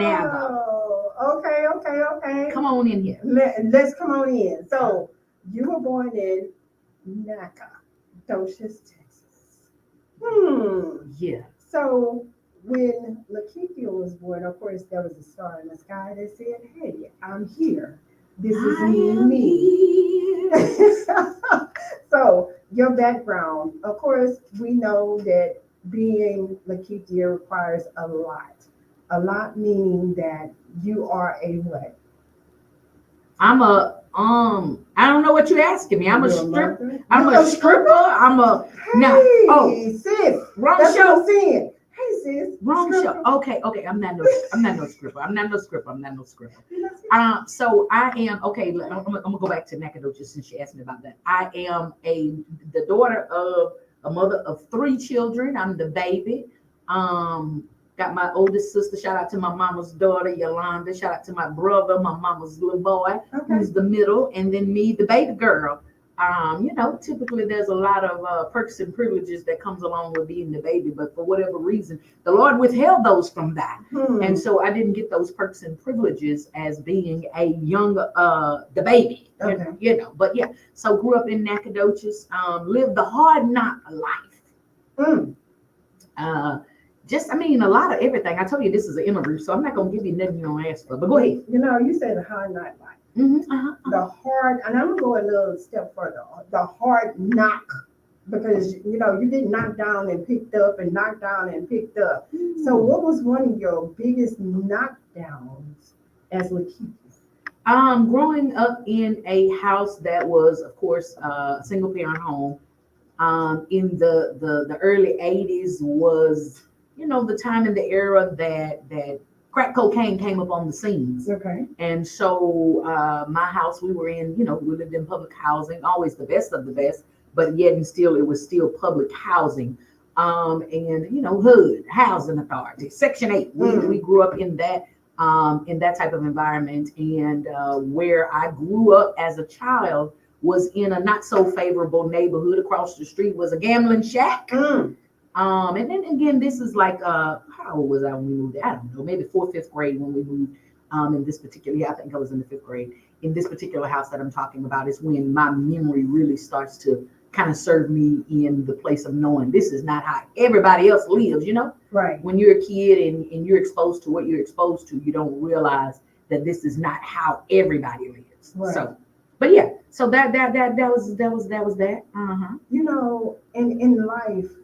Now go. Okay. Come on in here. Let's come on in. So you were born in Nacogdoches, Texas. Yeah. So when Lakeithia was born, of course, there was a star in the sky that said, "Hey, I'm here. This is me." So your background, of course, we know that being Lakeithia requires a lot. A lot meaning that you are a what? I don't know what you're asking me. I'm a You're a stripper. mother? I'm You're a stripper. I'm a now. Hey, Oh, sis. wrong That's what show. I'm saying. Hey, sis. Wrong show. Stripper. Okay. I'm not no stripper. I'm not no stripper. So I am okay. I'm gonna go back to Nacogdoches since you asked me about that. I am the daughter of a mother of 3 children. I'm the baby. Got my oldest sister. Shout out to my mama's daughter Yolanda. Shout out to my brother, my mama's little boy, who's the middle, and then me, the baby girl. Typically there's a lot of perks and privileges that comes along with being the baby, but for whatever reason, the Lord withheld those from that. And so I didn't get those perks and privileges as being a young, the baby, but yeah, so grew up in Nacogdoches, lived the hard knock life. A lot of everything. I told you this is an interview, so I'm not going to give you nothing you don't ask for, but go ahead. You said the hard knock life. The hard, and I'm gonna go a little step further. The hard knock, because you get knocked down and picked up and knocked down and picked up. So, what was one of your biggest knockdowns as Lakeithia? Growing up in a house that was, of course, a single parent home. In the early '80s was, the time in the era that crack cocaine came up on the scenes. Okay. And so my house, we were in, we lived in public housing, always the best of the best, but yet and still it was still public housing. And hood housing authority, Section 8. We grew up in that type of environment. And where I grew up as a child was in a not so favorable neighborhood. Across the street was a gambling shack. And then again, this is like how old was I when we moved? I don't know, maybe 4th, 5th grade when we moved. In this particular, I think I was in the 5th grade. In this particular house that I'm talking about is when my memory really starts to kind of serve me in the place of knowing this is not how everybody else lives. Right. When you're a kid and you're exposed to what you're exposed to, you don't realize that this is not how everybody lives. Right. So, but yeah, so that was that. And in life.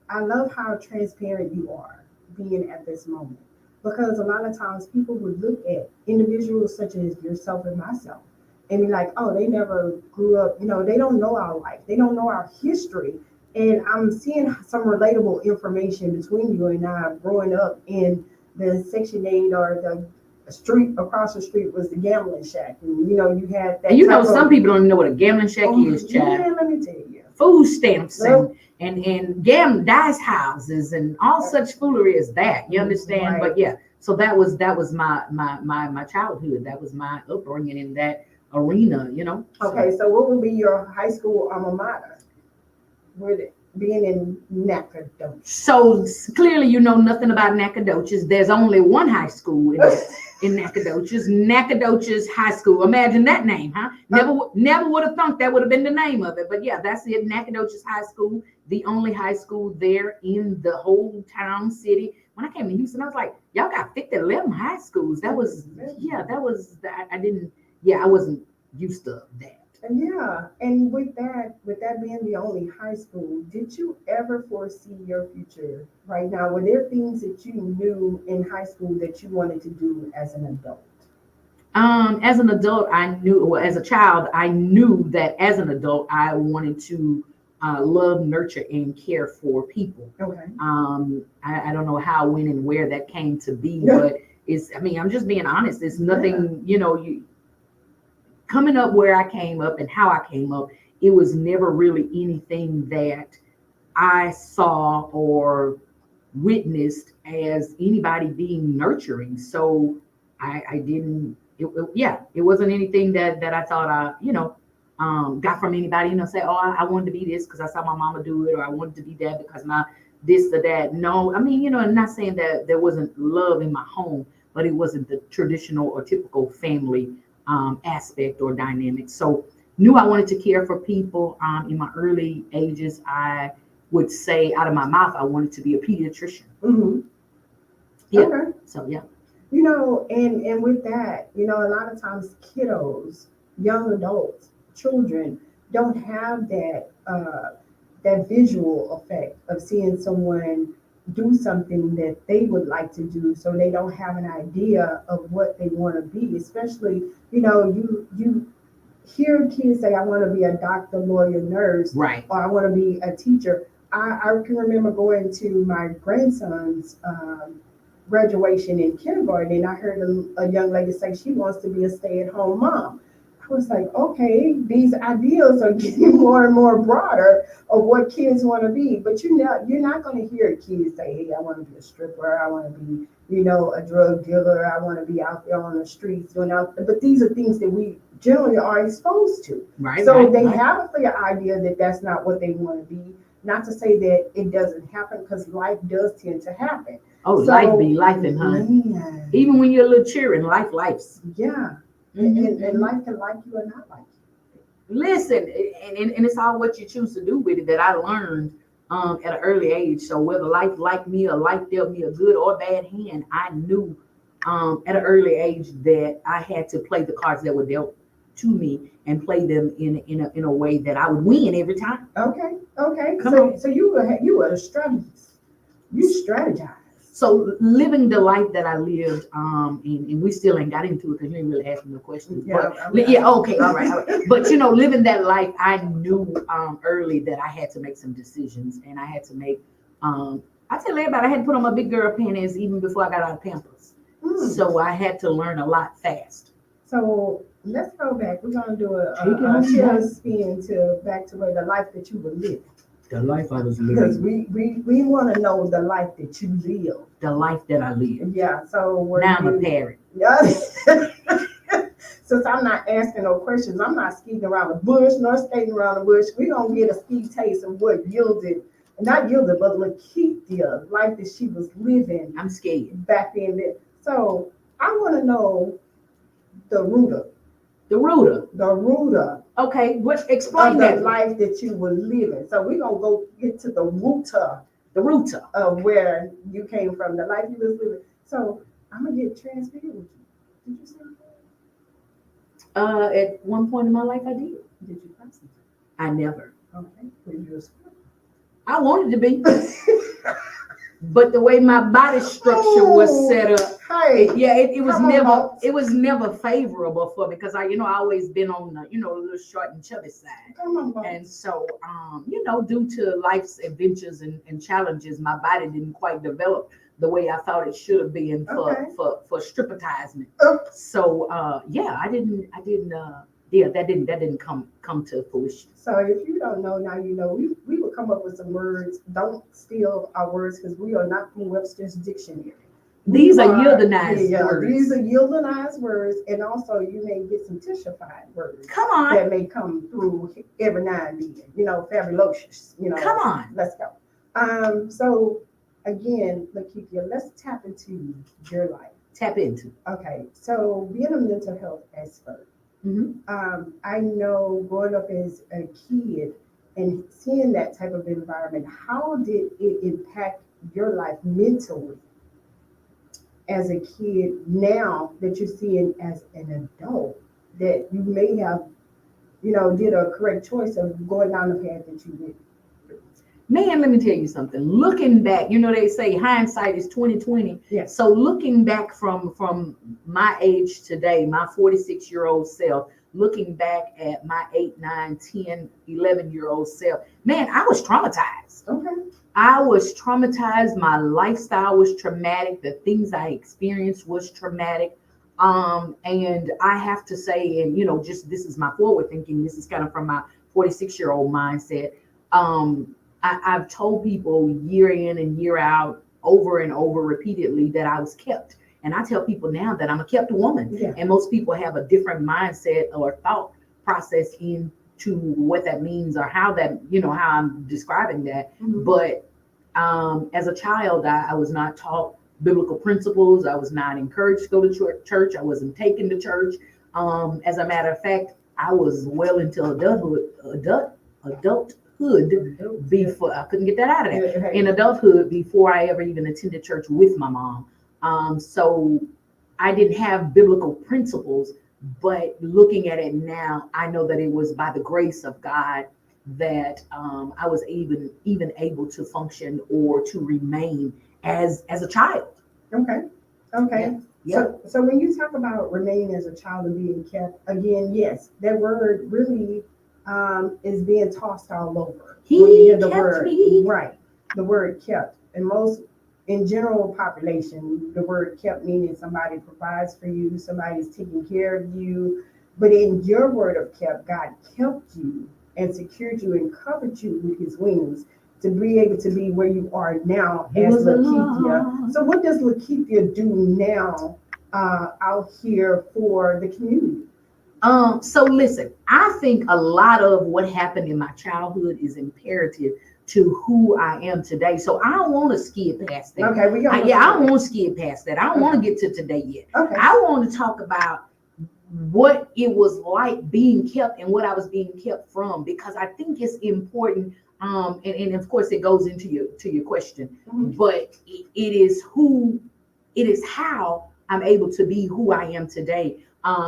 I love how transparent you are being at this moment, because a lot of times people would look at individuals such as yourself and myself and be like, oh, they never grew up, they don't know our life. They don't know our history. And I'm seeing some relatable information between you and I growing up in the Section 8 or the street across the street was the gambling shack. And, you had that. And some people don't even know what a gambling shack is, child. Yeah, let me tell you. Food stamps and gambling dice houses and all such foolery as that. You understand? Right. But yeah, so that was my childhood. That was my upbringing in that arena. Okay, so what would be your high school alma mater? Would it being in Nacogdoches? So clearly, you know nothing about Nacogdoches. There's only one high school in Nacogdoches, Nacogdoches High School. Imagine that name, huh? Never would have thought that would have been the name of it. But yeah, that's it. Nacogdoches High School, the only high school there in the whole town city. When I came to Houston, I was like, y'all got 11 high schools. I wasn't used to that. Yeah, and with that being the only high school, did you ever foresee your future right now? Were there things that you knew in high school that you wanted to do as an adult? As an adult, as a child, I knew that as an adult, I wanted to love, nurture, and care for people. Okay. I don't know how, when, and where that came to be, but I'm just being honest. It's nothing, coming up where I came up and how I came up, it was never really anything that I saw or witnessed as anybody being nurturing. So I didn't, it wasn't anything that I thought got from anybody, say, oh, I wanted to be this because I saw my mama do it, or I wanted to be that because my this or that. No, I'm not saying that there wasn't love in my home, but it wasn't the traditional or typical family aspect or dynamic. So knew I wanted to care for people. In my early ages, I would say out of my mouth, I wanted to be a pediatrician. Mm-hmm. Yeah. Okay. So yeah. And with that, a lot of times kiddos, young adults, children don't have that visual effect of seeing someone do something that they would like to do, so they don't have an idea of what they want to be. Especially, you hear kids say, "I want to be a doctor, lawyer, nurse," Right. or "I want to be a teacher." I can remember going to my grandson's graduation in kindergarten, and I heard a young lady say she wants to be a stay-at-home mom. I was like, okay, these ideals are getting more and more broader of what kids want to be. But you're not going to hear kids say, "Hey, I want to be a stripper. I want to be, a drug dealer. I want to be out there on the streets doing out." But these are things that we generally are exposed to. Right. So right, they right. have a clear idea that that's not what they want to be. Not to say that it doesn't happen, because life does tend to happen. Oh, So, life be life and hun. man, Even when you're a little cheering, life's. yeah. Mhm, And mhm. life can like you or not like you. Listen, and it's all what you choose to do with it that I learned at an early age. So whether life liked me or life dealt me a good or bad hand, I knew at an early age that I had to play the cards that were dealt to me and play them in a way that I would win every time. Okay. Come on. So you were a strategist. You strategize. So living the life that I lived, and we still ain't got into it because you ain't really asking no questions. Yeah. But yeah, okay, all right. But living that life, I knew early that I had to make some decisions, and I had to make. I tell everybody I had to put on my big girl panties even before I got out of Pampers. So I had to learn a lot fast. So let's go back. We're gonna do a Take it on chill back. spin back to where the life that you were living. The life I was Because living, we want to know the life that you live. the life that I lived. Yeah. So Now I'm a parent. Yeah. Since I'm not asking no questions, I'm not skiing around the bush nor skating around the bush. We're gonna get a ski taste of what not yielded, but Lakeithia, life that she was living I'm scared. back in there. So I want to know the rooter. The rooter. The rooter Okay, what? of Explain the that. life that you were living. So we're gonna go get to the rooter The rooter. of where you came from, the life you was living. So I'm gonna get transparent with you. Did you say that? At one point in my life, I did. Did you prostitute? I never. Okay. Were you a stripper? I wanted to be, but the way my body structure was set up, Hey, it was come on, never folks. it was never favorable for me because I always been on the a little short and chubby side. come on, folks. And so, due to life's adventures and challenges, my body didn't quite develop the way I thought it should have been Okay. for strippertisement. Oops. So, I didn't, that didn't come to fruition. So if you don't know, now you know. We will come up with some words. Don't steal our words, because we are not from Webster's dictionary. These are yieldinized Yeah, words. these are yieldinized words, and also you may get some tishified words Come on, that may come through every now and then. Fabulous. come on. Let's go. So again, Lakeithia, let's tap into your life. Tap into. Okay, so being a mental health expert, Mm-hmm. I know growing up as a kid and seeing that type of environment, how did it impact your life mentally as a kid now that you're seeing as an adult, that you may have, did a correct choice of going down the path that you did? Man, let me tell you something. Looking back, they say hindsight is 20/20. Yes. So looking back from my age today, my 46-year-old self, looking back at my 8, 9, 10, 11-year-old self, man, I was traumatized. Okay. I was traumatized. My lifestyle was traumatic. The things I experienced was traumatic. And I have to say, and just this is my forward thinking. This is kind of from my 46-year-old mindset. I've told people year in and year out, over and over repeatedly, that I was kept. And I tell people now that I'm a kept woman. Yeah. And most people have a different mindset or thought process into what that means or how that, how I'm describing that. Mhm. But as a child, I was not taught biblical principles. I was not encouraged to go to church. I wasn't taken to church. As a matter of fact, I was well into adulthood before I couldn't get that out of there. In adulthood, before I ever even attended church with my mom. So I didn't have biblical principles, but looking at it now, I know that it was by the grace of God that I was even able to function or to remain as a child. Okay. Okay. Yeah. So when you talk about remaining as a child and being kept, again, yes, that word really is being tossed all over. He when you hear the kept word, me. right? The word kept, and most in general population, the word kept meaning somebody provides for you, somebody's taking care of you. But in your word of kept, God kept you and secured you and covered you with His wings to be able to be where you are now as Lakeithia. So what does Lakeithia do now out here for the community? So listen, I think a lot of what happened in my childhood is imperative to who I am today. So I don't want to skip past that. Okay, I don't want to skip past that. I don't want to get to today yet. Okay. I want to talk about what it was like being kept and what I was being kept from, because I think it's important. And of course it goes into your question, but it is how I'm able to be who I am today.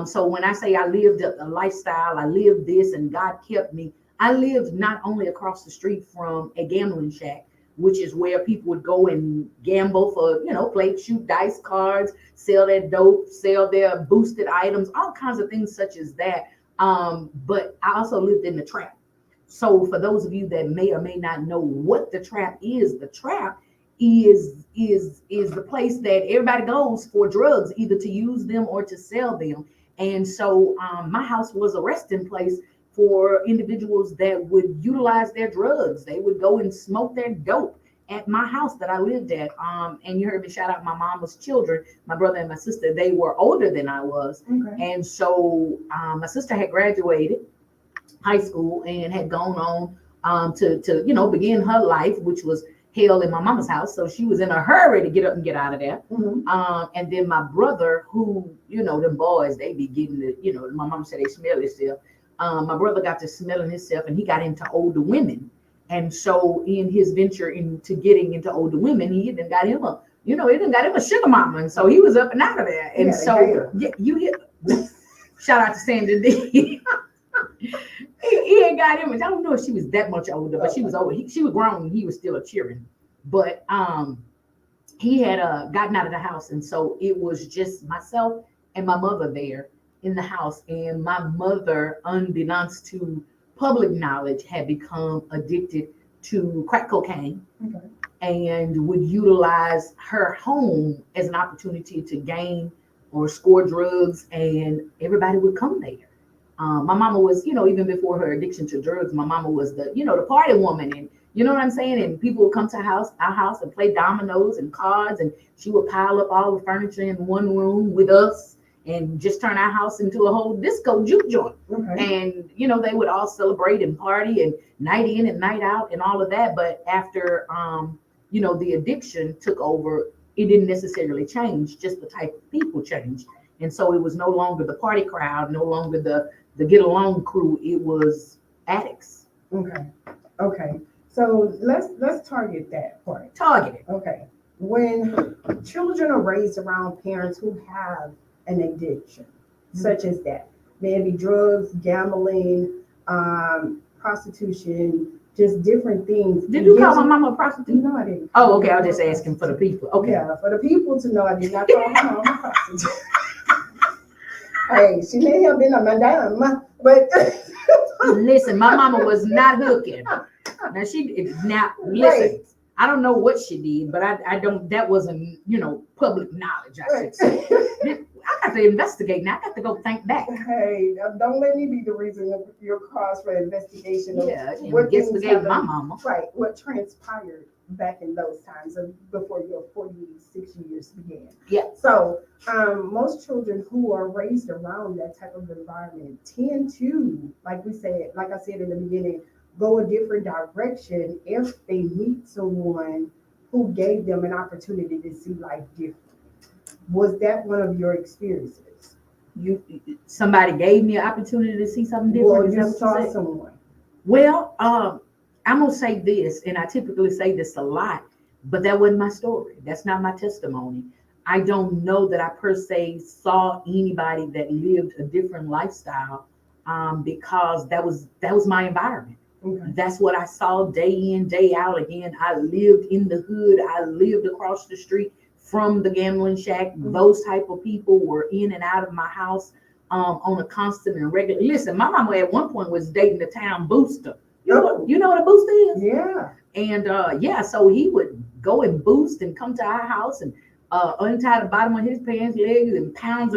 So when I say I lived a lifestyle, I lived this and God kept me, I lived not only across the street from a gambling shack, which is where people would go and gamble for, play, shoot dice cards, sell their dope, sell their boosted items, all kinds of things such as that. But I also lived in the trap. So for those of you that may or may not know what the trap is the place that everybody goes for drugs, either to use them or to sell them. And so my house was a resting place for individuals that would utilize their drugs. They would go and smoke their dope at my house that I lived at. And you heard me shout out my mama's children, my brother and my sister. They were older than I was. Okay. And so my sister had graduated high school and had gone on to begin her life, which was hell in my mama's house. So she was in a hurry to get up and get out of there. And then my brother, who, them boys, they be getting the, my mom said they smell themselves. My brother got to smelling himself and he got into older women. And so in his venture into getting into older women, he then got him a sugar mama. And so he was up and out of there. And so you hear, shout out to Sandra D. He had got him. I don't know if she was that much older, but she was older. She was grown. He was still a cheering. But he had gotten out of the house. And so it was just myself and my mother there in the house. And my mother, unbeknownst to public knowledge, had become addicted to crack cocaine. Okay. And would utilize her home as an opportunity to gain or score drugs. And everybody would come there. My mama was, even before her addiction to drugs, my mama was the party woman, and you know what I'm saying? And people would come to our house and play dominoes and cards, and she would pile up all the furniture in one room with us and just turn our house into a whole disco juke joint. Okay. And, they would all celebrate and party and night in and night out and all of that. But after, the addiction took over, it didn't necessarily change, just the type of people changed. And so it was no longer the party crowd, no longer the get along crew. It was addicts. Okay. So let's target that part. Target it. Okay. When children are raised around parents who have an addiction, such as that, maybe drugs, gambling, prostitution, just different things. Did you call my mama a prostitute? No, I didn't. Oh, okay. I was just asking for the people. Okay. Yeah, for the people to know, I did not call my mama a prostitute. Hey, she may have been a madame, but listen, my mama was not hooking. Now listen, right. I don't know what she did, but I don't. That wasn't public knowledge. I should say. I got to investigate now. I got to go think back. Hey, don't let me be the reason of your cause for investigation. Yeah, investigate my mama. Right, what transpired back in those times before your 46 years began. Yeah. So most children who are raised around that type of environment tend to, like I said in the beginning, go a different direction if they meet someone who gave them an opportunity to see life differently. Was that one of your experiences? Somebody gave me an opportunity to see something Well, different. Is you that what saw you said? someone. Well, I'm gonna say this, and I typically say this a lot, but that wasn't my story. That's not my testimony. I don't know that I per se saw anybody that lived a different lifestyle, because that was my environment. Okay. That's what I saw day in, day out. Again, I lived in the hood. I lived across the street from the gambling shack. Mm-hmm. Those type of people were in and out of my house on a constant and regular. Listen, my mama at one point was dating the town booster. You know what a booster is? Yeah. And yeah, so he would go and boost and come to our house and untie the bottom of his pants legs, and pounds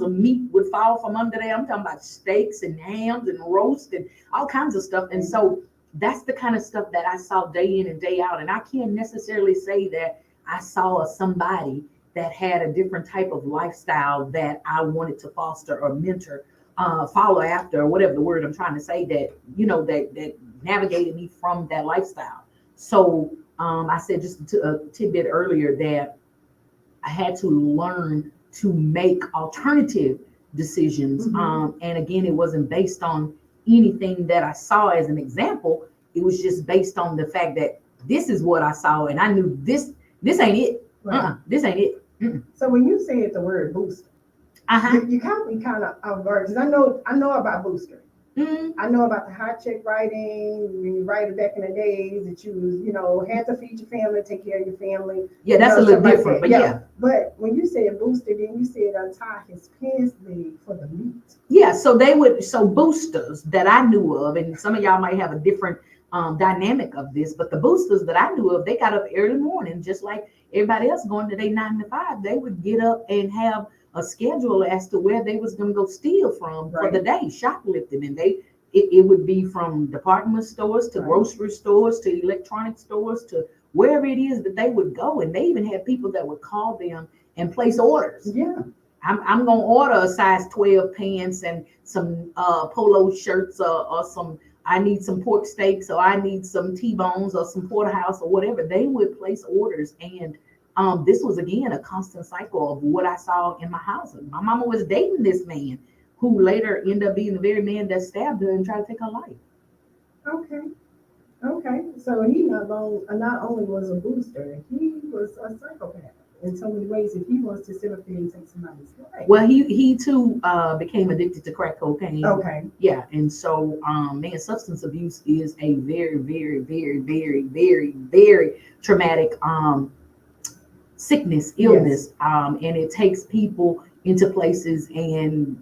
of meat would fall from under there. I'm talking about steaks and hams and roast and all kinds of stuff. And so that's the kind of stuff that I saw day in and day out. And I can't necessarily say that I saw somebody that had a different type of lifestyle that I wanted to foster or mentor, follow after, or whatever the word I'm trying to say, that, that navigated me from that lifestyle. So I said just a tidbit earlier that I had to learn to make alternative decisions. Mm-hmm. And again, it wasn't based on anything that I saw as an example. It was just based on the fact that this is what I saw, and I knew this ain't it. Right. This ain't it. Mm-mm. So when you said the word booster, you kind of avert, because I know about booster. Mm-hmm. I know about the hot check writing, when you write it back in the days that you had to feed your family, take care of your family. Yeah, that's a little different, but yeah. But when you said booster, then you said untie his pants leg for the meat. Yeah, so boosters that I knew of, and some of y'all might have a different dynamic of this, but the boosters that I knew of, they got up early morning, just like everybody else going to their 9 to 5. They would get up and have a schedule as to where they was going to go steal from for the day, shoplifting, and it would be from department stores to grocery stores to electronic stores to wherever it is that they would go. And they even had people that would call them and place orders. Yeah. I'm gonna order a size 12 pants and some polo shirts, or some, I need some pork steaks, or I need some T-bones or some porterhouse or whatever. They would place orders, and this was again a constant cycle of what I saw in my house. My mama was dating this man who later ended up being the very man that stabbed her and tried to take her life. Okay. So he not only was a booster, he was a psychopath in so many ways. If he wants to sit up there and take somebody's life. Well, he too became addicted to crack cocaine. Okay. Yeah, and so man, substance abuse is a very, very, very, very, very, very traumatic sickness, illness. Yes. And it takes people into places and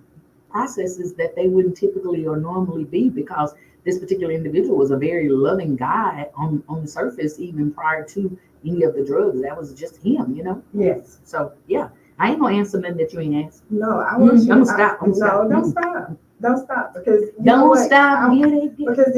processes that they wouldn't typically or normally be, because this particular individual was a very loving guy on the surface, even prior to any of the drugs. That was just him, Yes. So yeah, I ain't gonna answer nothing that you ain't asked. No, I want you. I'm gonna stop. Don't stop. Don't stop, because don't stop. Because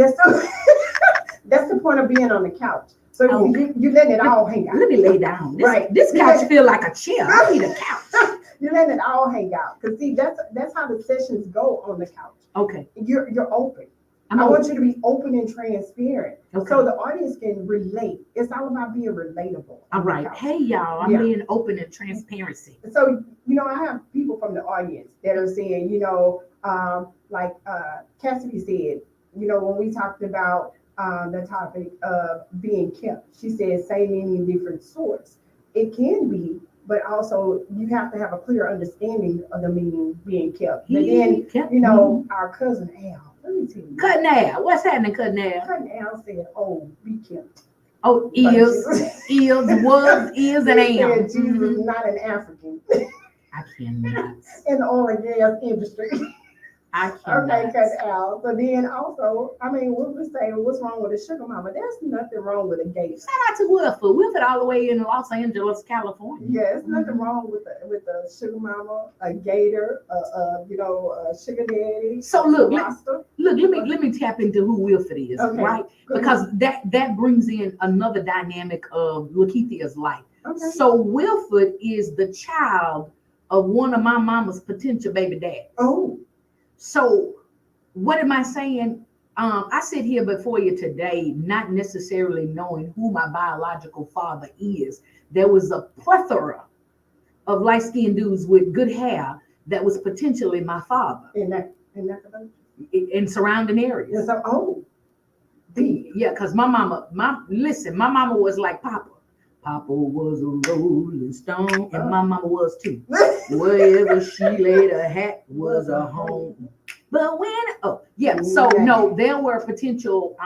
that's the point of being on the couch. So you let it all hang out. Let me lay down. Right. This couch feel like a chair. I need a couch. You let it all hang out, because see, that's how the sessions go on the couch. Okay. You're open. I want you to be open and transparent, so the audience can relate. It's all about being relatable. All right. Hey, y'all, I'm being open and transparency. So, I have people from the audience that are saying, like Cassidy said, when we talked about the topic of being kept, she said, say any different sorts. It can be, but also you have to have a clear understanding of the meaning being kept. But then, our cousin Al, let me tell you. Cutting Al. What's happening, Cutting Al? Cutting Al said, oh, be kept. Oh, was, and am. Jesus is not an African. I cannot. In the oil and gas industry. I cannot. Okay, Cutting Al. So then also, what we say, what's wrong with a sugar mama? There's nothing wrong with a gator. Shout out to Wilford. Wilford all the way in Los Angeles, California. Yeah, there's nothing wrong with a sugar mama, a gator, a sugar daddy. So look, let me tap into who Wilford is, right? Because that brings in another dynamic of Lakithia's life. Okay. So Wilford is the child of one of my mama's potential baby dads. Oh. So what am I saying? I sit here before you today, not necessarily knowing who my biological father is. There was a plethora of light-skinned dudes with good hair that was potentially my father in that in surrounding areas. so, Yeah, because my mama, my mama was like Papa. Papa was a rolling stone, and my mama was too. Wherever she laid her hat was a home. But when, oh yeah, so no, there were potential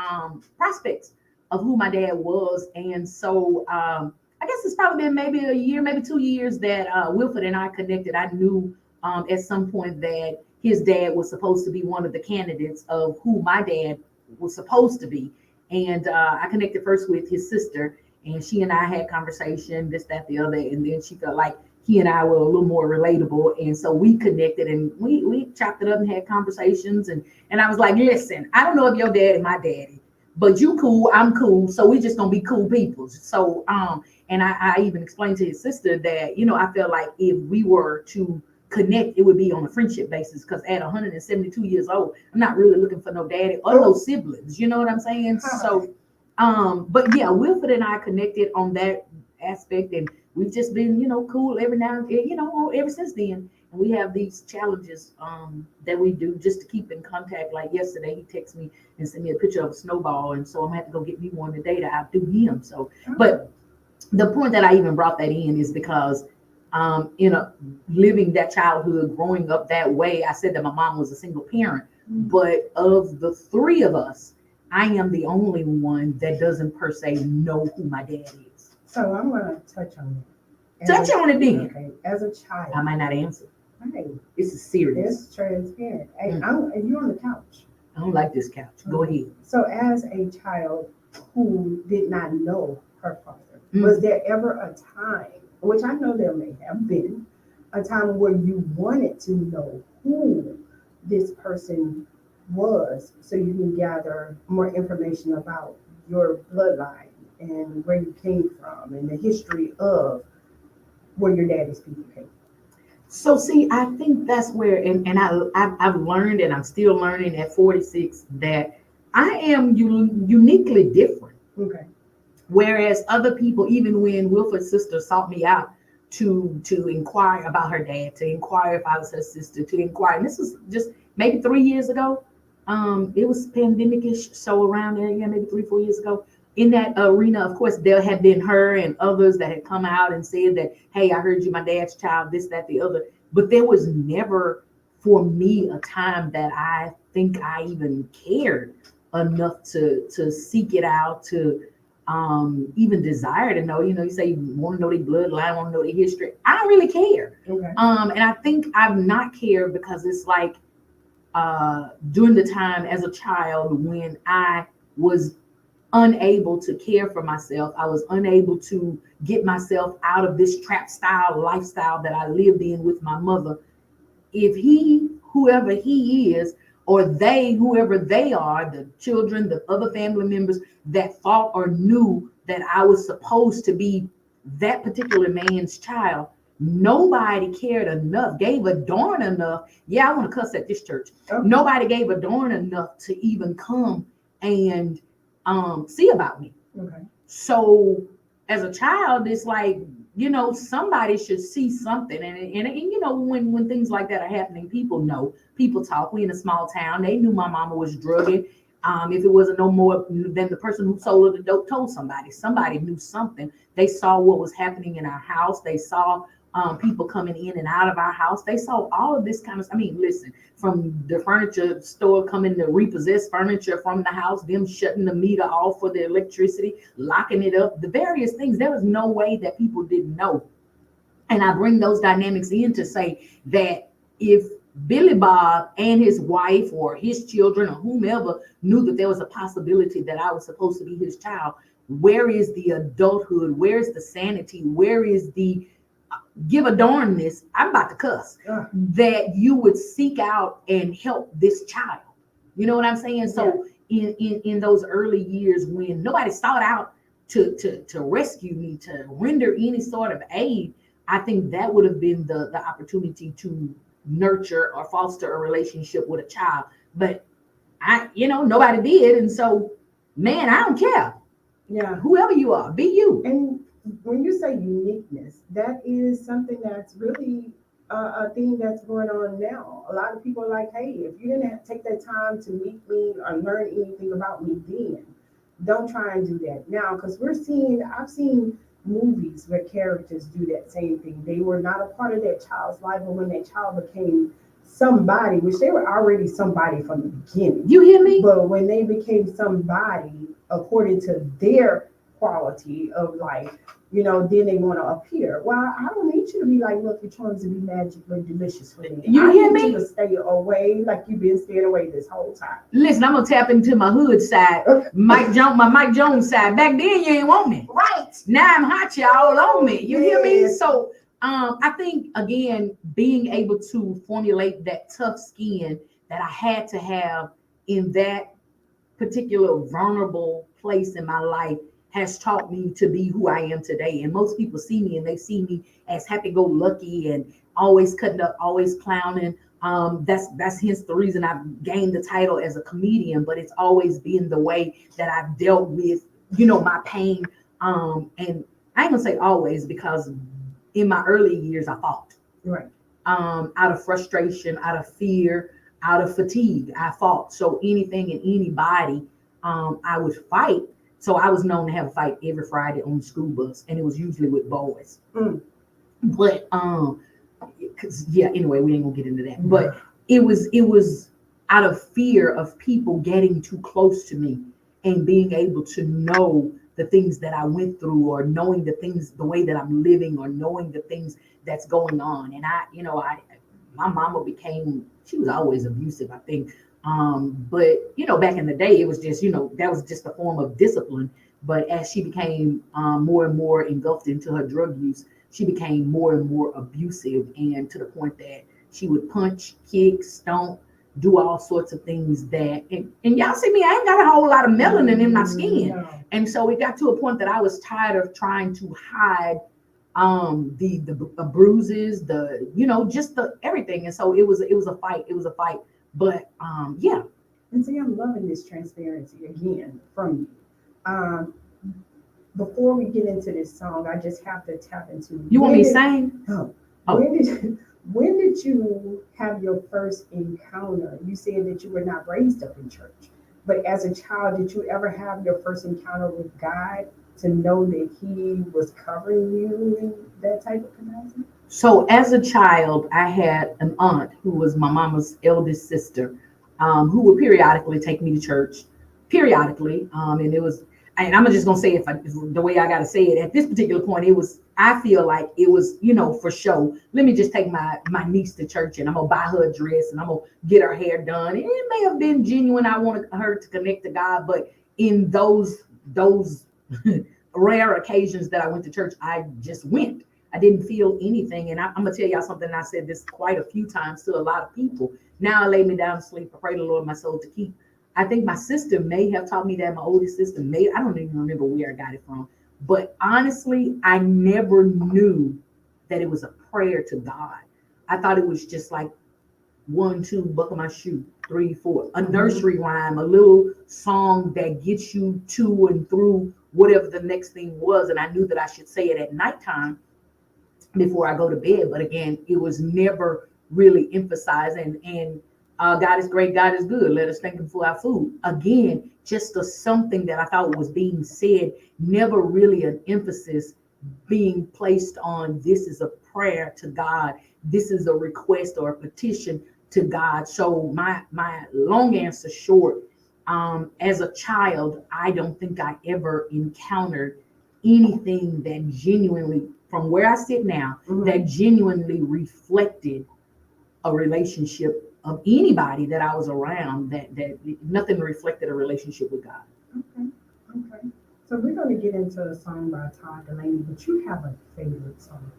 prospects of who my dad was, and so I guess it's probably been maybe a year, maybe 2 years that Wilford and I connected. I knew at some point that his dad was supposed to be one of the candidates of who my dad was supposed to be, and I connected first with his sister, and she and I had conversation, this, that, the other, and then she felt like he and I were a little more relatable, and so we connected and we chopped it up and had conversations, and I was like, listen, I don't know if your dad is my daddy, but you cool, I'm cool, so we just gonna be cool people. So and I even explained to his sister that, you know, I felt like if we were to connect, it would be on a friendship basis, because at 172 years old, I'm not really looking for no daddy or no siblings, you know what I'm saying? So but yeah, Wilford and I connected on that aspect, and we've just been, you know, cool every now and then, you know, ever since then. And we have these challenges that we do just to keep in contact. Like yesterday, he texted me and sent me a picture of a snowball, and so I'm gonna have to go get me one today to outdo him. So, but the point that I even brought that in is because you know, living that childhood, growing up that way, I said that my mom was a single parent, but of the three of us, I am the only one that doesn't per se know who my dad is. So I'm gonna touch on it. Touch on it then. Okay. As a child, I might not answer. hey, This is serious. it's transparent. Hey, Mm. you're on the couch. I don't like this couch. Go ahead. So as a child who did not know her father, Mm. was there ever a time, which I know there may have been, a time where you wanted to know who this person was so you can gather more information about your bloodline and where you came from and the history of where your daddy's people came So see, I think that's where, and I've learned, and I'm still learning at 46, that I am uniquely different. from. Okay. Whereas other people, even when Wilford's sister sought me out to inquire about her dad, to inquire if I was her sister, to inquire, and this was just maybe 3 years ago. It was pandemic-ish, so around there, yeah, maybe 3, 4 years ago. In that arena, of course, there had been her and others that had come out and said that, hey, I heard you, my dad's child, this, that, the other. But there was never, for me, a time that I think I even cared enough to seek it out, to even desire to know. You know, you say you want to know their bloodline, want to know their history. I don't really care. Okay. And I think I've not cared because it's like during the time as a child when I was unable to care for myself, I was unable to get myself out of this trap style lifestyle that I lived in with my mother. If he, whoever he is, or they, whoever they are, the children, the other family members that thought or knew that I was supposed to be that particular man's child, nobody cared enough, gave a darn enough. Yeah, I want to cuss at this church. Okay. Nobody gave a darn enough to even come and see about me. Okay. So as a child, it's like, you know, somebody should see something. And you know, when things like that are happening, people know, people talk. We in a small town. They knew my mama was drugging. If it wasn't no more than the person who sold her the dope told somebody. Somebody knew something. They saw what was happening in our house. They saw people coming in and out of our house. They saw all of this kind of, I mean, listen, from the furniture store coming to repossess furniture from the house, them shutting the meter off for the electricity, locking it up, the various things. There was no way that people didn't know. And I bring those dynamics in to say that if Billy Bob and his wife or his children or whomever knew that there was a possibility that I was supposed to be his child, where is the adulthood? Where's the sanity? Where is the give a darnness? I'm about to cuss. That you would seek out and help this child. You know what I'm saying? So in those early years when nobody sought out to rescue me, to render any sort of aid, I think that would have been the opportunity to nurture or foster a relationship with a child. But nobody did. And so, man, I don't care. Yeah. Whoever you are, be you. And when you say uniqueness, that is something that's really a thing that's going on now. A lot of people are like, hey, if you didn't take that time to meet me or learn anything about me then, don't try and do that now. Because I've seen movies where characters do that same thing. They were not a part of that child's life, but when that child became somebody, which they were already somebody from the beginning. You hear me? But when they became somebody according to their quality of life, then they want to appear. Well, I don't need you to be like Lucky Charms to be magically delicious for me. You hear me? I need you to stay away like you've been staying away this whole time. Listen, I'm gonna tap into my hood side, my Mike Jones side. Back then, you ain't want me. Right. Now I'm hot, you all on me. You hear me? Yes. So, I think again, being able to formulate that tough skin that I had to have in that particular vulnerable place in my life has taught me to be who I am today. And most people see me and they see me as happy-go-lucky and always cutting up, always clowning. That's hence the reason I've gained the title as a comedian, but it's always been the way that I've dealt with, my pain. And I ain't gonna say always, because in my early years I fought. Right. Out of frustration, out of fear, out of fatigue, I fought. So anything and anybody, I would fight. So I was known to have a fight every Friday on the school bus, and it was usually with boys. But anyway, we ain't gonna get into that. But it was out of fear of people getting too close to me and being able to know the things that I went through, or knowing the way that I'm living, or knowing the things that's going on. And my mama she was always abusive, I think. But back in the day, it was just, that was just a form of discipline. But as she became more and more engulfed into her drug use, she became more and more abusive, and to the point that she would punch, kick, stomp, do all sorts of things that, and y'all see me, I ain't got a whole lot of melanin in my skin. No. And so it got to a point that I was tired of trying to hide the bruises, just the everything. And so it was a fight. But yeah. And see, I'm loving this transparency again from you. Before we get into this song, I just have to tap into. You want me to sing? No. Oh. When did you have your first encounter? You said that you were not raised up in church, but as a child, did you ever have your first encounter with God to know that He was covering you in that type of capacity? So as a child, I had an aunt who was my mama's eldest sister, who would periodically take me to church, and it was, and I'm just gonna say it the way I gotta say it. At this particular point, I feel like it was, for show. Let me just take my niece to church, and I'm gonna buy her a dress, and I'm gonna get her hair done. And it may have been genuine. I wanted her to connect to God, but in those rare occasions that I went to church, I just went. I didn't feel anything. And I'm gonna tell y'all something. I said this quite a few times to a lot of people. Now I lay me down to sleep. I pray the Lord my soul to keep. I think my sister may have taught me that. My oldest sister I don't even remember where I got it from. But honestly, I never knew that it was a prayer to God. I thought it was just like 1, 2, buckle my shoe, 3, 4, a nursery rhyme, a little song that gets you to and through whatever the next thing was. And I knew that I should say it at nighttime before I go to bed. But again, it was never really emphasized. And God is great, God is good. Let us thank Him for our food. Again, just something that I thought was being said, never really an emphasis being placed on this is a prayer to God. This is a request or a petition to God. So my long answer short, as a child, I don't think I ever encountered anything that genuinely, from where I sit now, that genuinely reflected a relationship of anybody that I was around, that nothing reflected a relationship with God. Okay. So we're going to get into a song by Todd Delaney, but you have a favorite song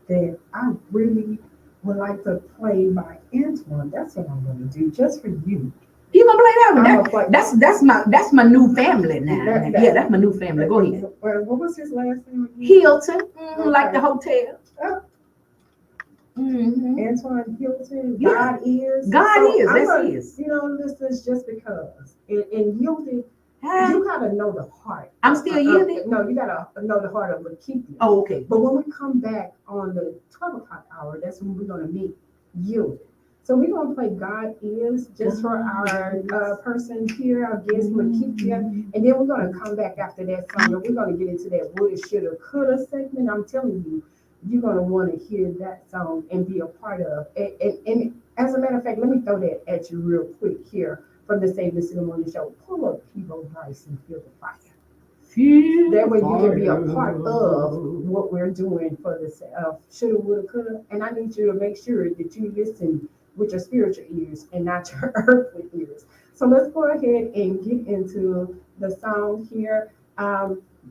that I really would like to play by Antoine. That's what I'm going to do just for you. You gonna play that one? That's my new family now. Yeah, that's my new family. Go ahead. What was his last name? Hilton, like the hotel. Antoine Hilton, Yeah. God is. God is, I'm that's gonna, his. You know, listeners, just because. And yielded, Huh? you gotta know the heart. I'm still yielded? No, you gotta know the heart of Lakeithia. Oh, okay. But when we come back on the 12 o'clock hour, that's when we're gonna meet yielded. So we're gonna play God Is just for our person here, our guest Lakeithia. And then we're gonna come back after that song and we're gonna get into that woulda, shoulda, coulda segment. I'm telling you, you're gonna want to hear that song and be a part of. And as a matter of fact, let me throw that at you real quick here from the Save the Cinema Morning Show. Pull up Pivo Rice and feel the fire. That way you can be a part of what we're doing for this shoulda, woulda, coulda. And I need you to make sure that you listen with your spiritual ears and not your earthly ears. So let's go ahead and get into the song here.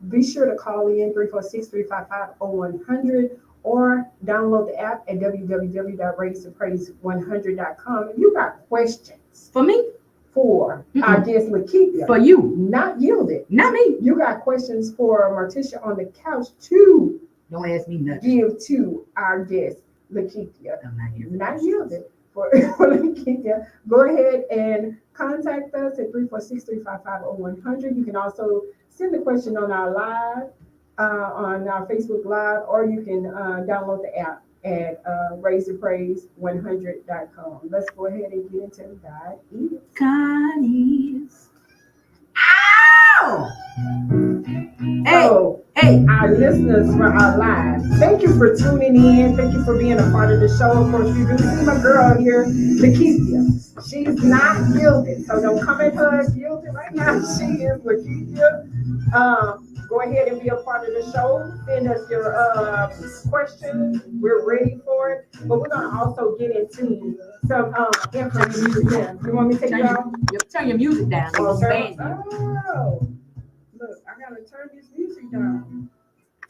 Be sure to call in 346-355-0100 or download the app at www.raisethepraise100.com. If you got questions For me? for our guest Lakeithia, For you. not yielded. Not me. You got questions for Martisha on the couch to Don't ask me nothing. give to our guest Lakeithia. I'm not here. Not yielded for Lakeithia. Go ahead and contact us at 346-355-0100. You can also send the question on our live, on our Facebook Live, or you can download the app at raisethepraise100.com. Let's go ahead and get into God Is. God is. Ow! Hey, Hey, our listeners for our live, thank you for tuning in. Thank you for being a part of the show. Of course, you do see my girl here, Lakeithia. She's not yielded, so don't come at her as yielded right now. She is Lakeithia. Go ahead and be a part of the show. Send us your questions. We're ready for it. But we're going to also get into some information. You want me to take you out? Turn your music down. Oh, look, I got to turn this music down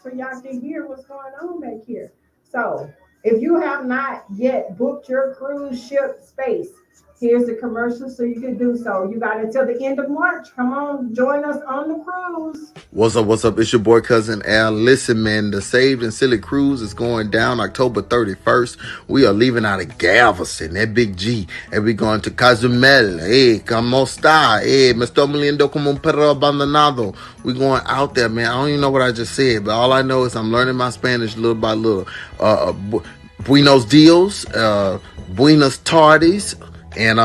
so y'all can hear what's going on back here. So if you have not yet booked your cruise ship space, here's the commercial so you can do so. You got until the end of March. Come on, join us on the cruise. What's up? It's your boy cousin Al. Listen, man, the Saved and Silly Cruise is going down October 31st. We are leaving out of Galveston, that big G, and we're going to Cozumel. Hey, como está? Hey, me estoy muriendo como un perro abandonado. We're going out there, man. I don't even know what I just said, but all I know is I'm learning my Spanish little by little. Buenos dias, buenas tardes, and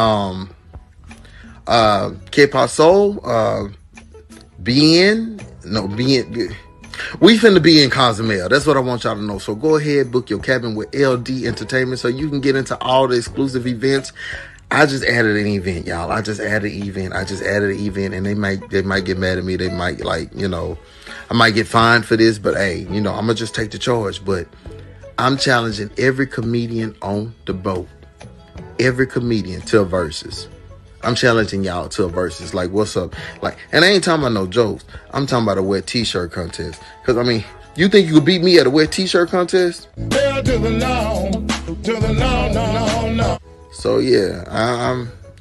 ¿qué pasó? Bien. We finna be in Cozumel. That's what I want y'all to know. So go ahead, book your cabin with LD Entertainment so you can get into all the exclusive events. I just added an event, y'all. I just added an event, and they might get mad at me. They might I might get fined for this, but hey, I'm gonna just take the charge. But I'm challenging every comedian on the boat, every comedian to a versus. I'm challenging y'all to a versus. Like, what's up? And I ain't talking about no jokes. I'm talking about a wet t-shirt contest. Because, you think you could beat me at a wet t-shirt contest? Hell to the no. So, yeah,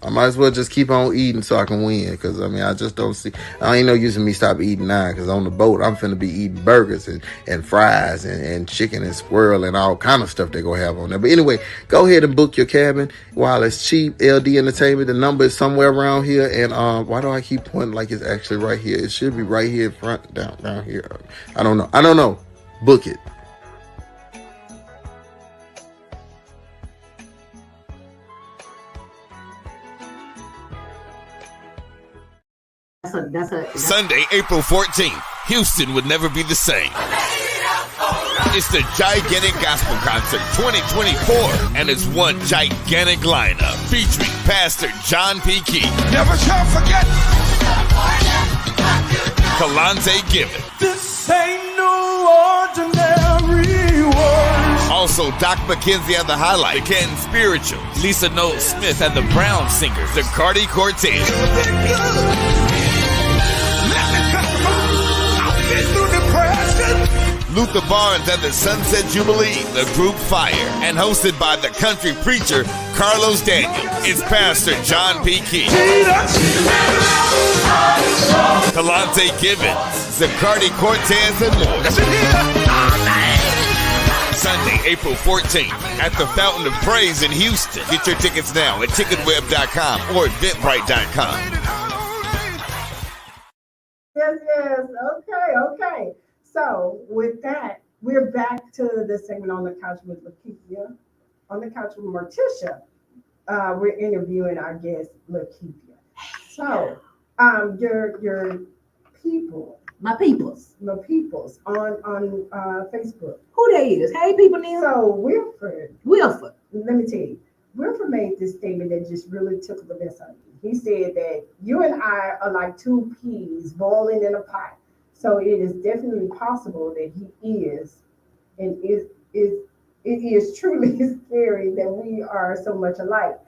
I might as well just keep on eating so I can win. Because, I just don't see. I ain't no use in me stop eating now. Because on the boat, I'm finna be eating burgers and fries and chicken and squirrel and all kind of stuff they gonna have on there. But anyway, go ahead and book your cabin while it's cheap. LD Entertainment. The number is somewhere around here. And why do I keep pointing like it's actually right here? It should be right here in front, down here. I don't know. Book it. That's Sunday, April 14th. Houston would never be the same. It's the Gigantic Gospel Concert 2024, and it's one gigantic lineup featuring Pastor John P. Key. Never shall forget. Kalante Given. This ain't no ordinary word. Also, Doc McKenzie at the highlight, the Canton Spiritual, Lisa Noel Smith and the Brown Singers, the Cardi Cortez. Luther Barnes and the Sunset Jubilee, the group Fire, and hosted by the country preacher Carlos Daniel. It's Pastor John P. Key, Kalante Gibbons, Zacardi Cortez, and more. Sunday, April 14th at the Fountain of Praise in Houston. Get your tickets now at ticketweb.com or eventbrite.com. Yes, yes. Okay. So with that, we're back to the segment on the couch with Lakeithia. On the couch with Morticia. We're interviewing our guest, Lakeithia. So, your people, My peoples. the peoples on Facebook. Who they is? Hey, people, Neil. So Wilford, Wilford. let me tell you, Wilford made this statement that just really took the mess out of me. He said that you and I are like two peas boiling in a pot. So it is definitely possible that he is, and it is truly scary that we are so much alike.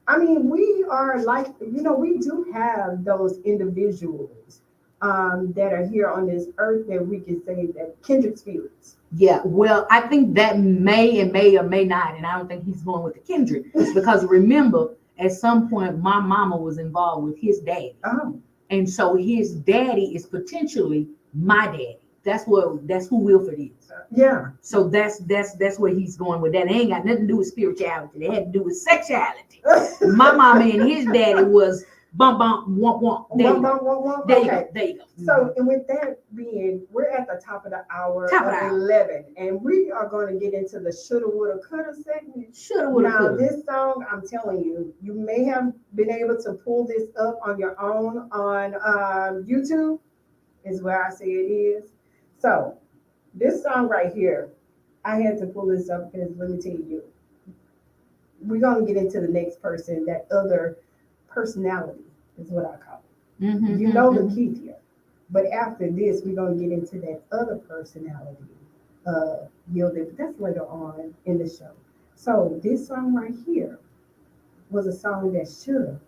I mean, we are like, we do have those individuals that are here on this earth that we can say that kindred spirits. Yeah, well, I think that may or may not, and I don't think he's going with the kindred because remember, at some point, my mama was involved with his daddy, Oh, and so his daddy is potentially my daddy. That's who Wilford is. yeah. So that's where he's going with that. It ain't got nothing to do with spirituality. It had to do with sexuality. My mama and his daddy was bump womp womp. There you go. There you Okay. go. There you go. So, and with that being, we're at the top of the hour Top of the of hour. 11, and we are going to get into the shoulda, woulda, coulda segment. Shoulda, woulda, Now, coulda. this song, I'm telling you, you may have been able to pull this up on your own on YouTube, is where I say it is. So, this song right here, I had to pull this up because let me tell you, we're going to get into the next person, that other personality is what I call it. Mhm, You know mhm. Lakeithia. But after this, we're going to get into that other personality, Yielded, but that's later on in the show. So this song right here was a song that shoulda,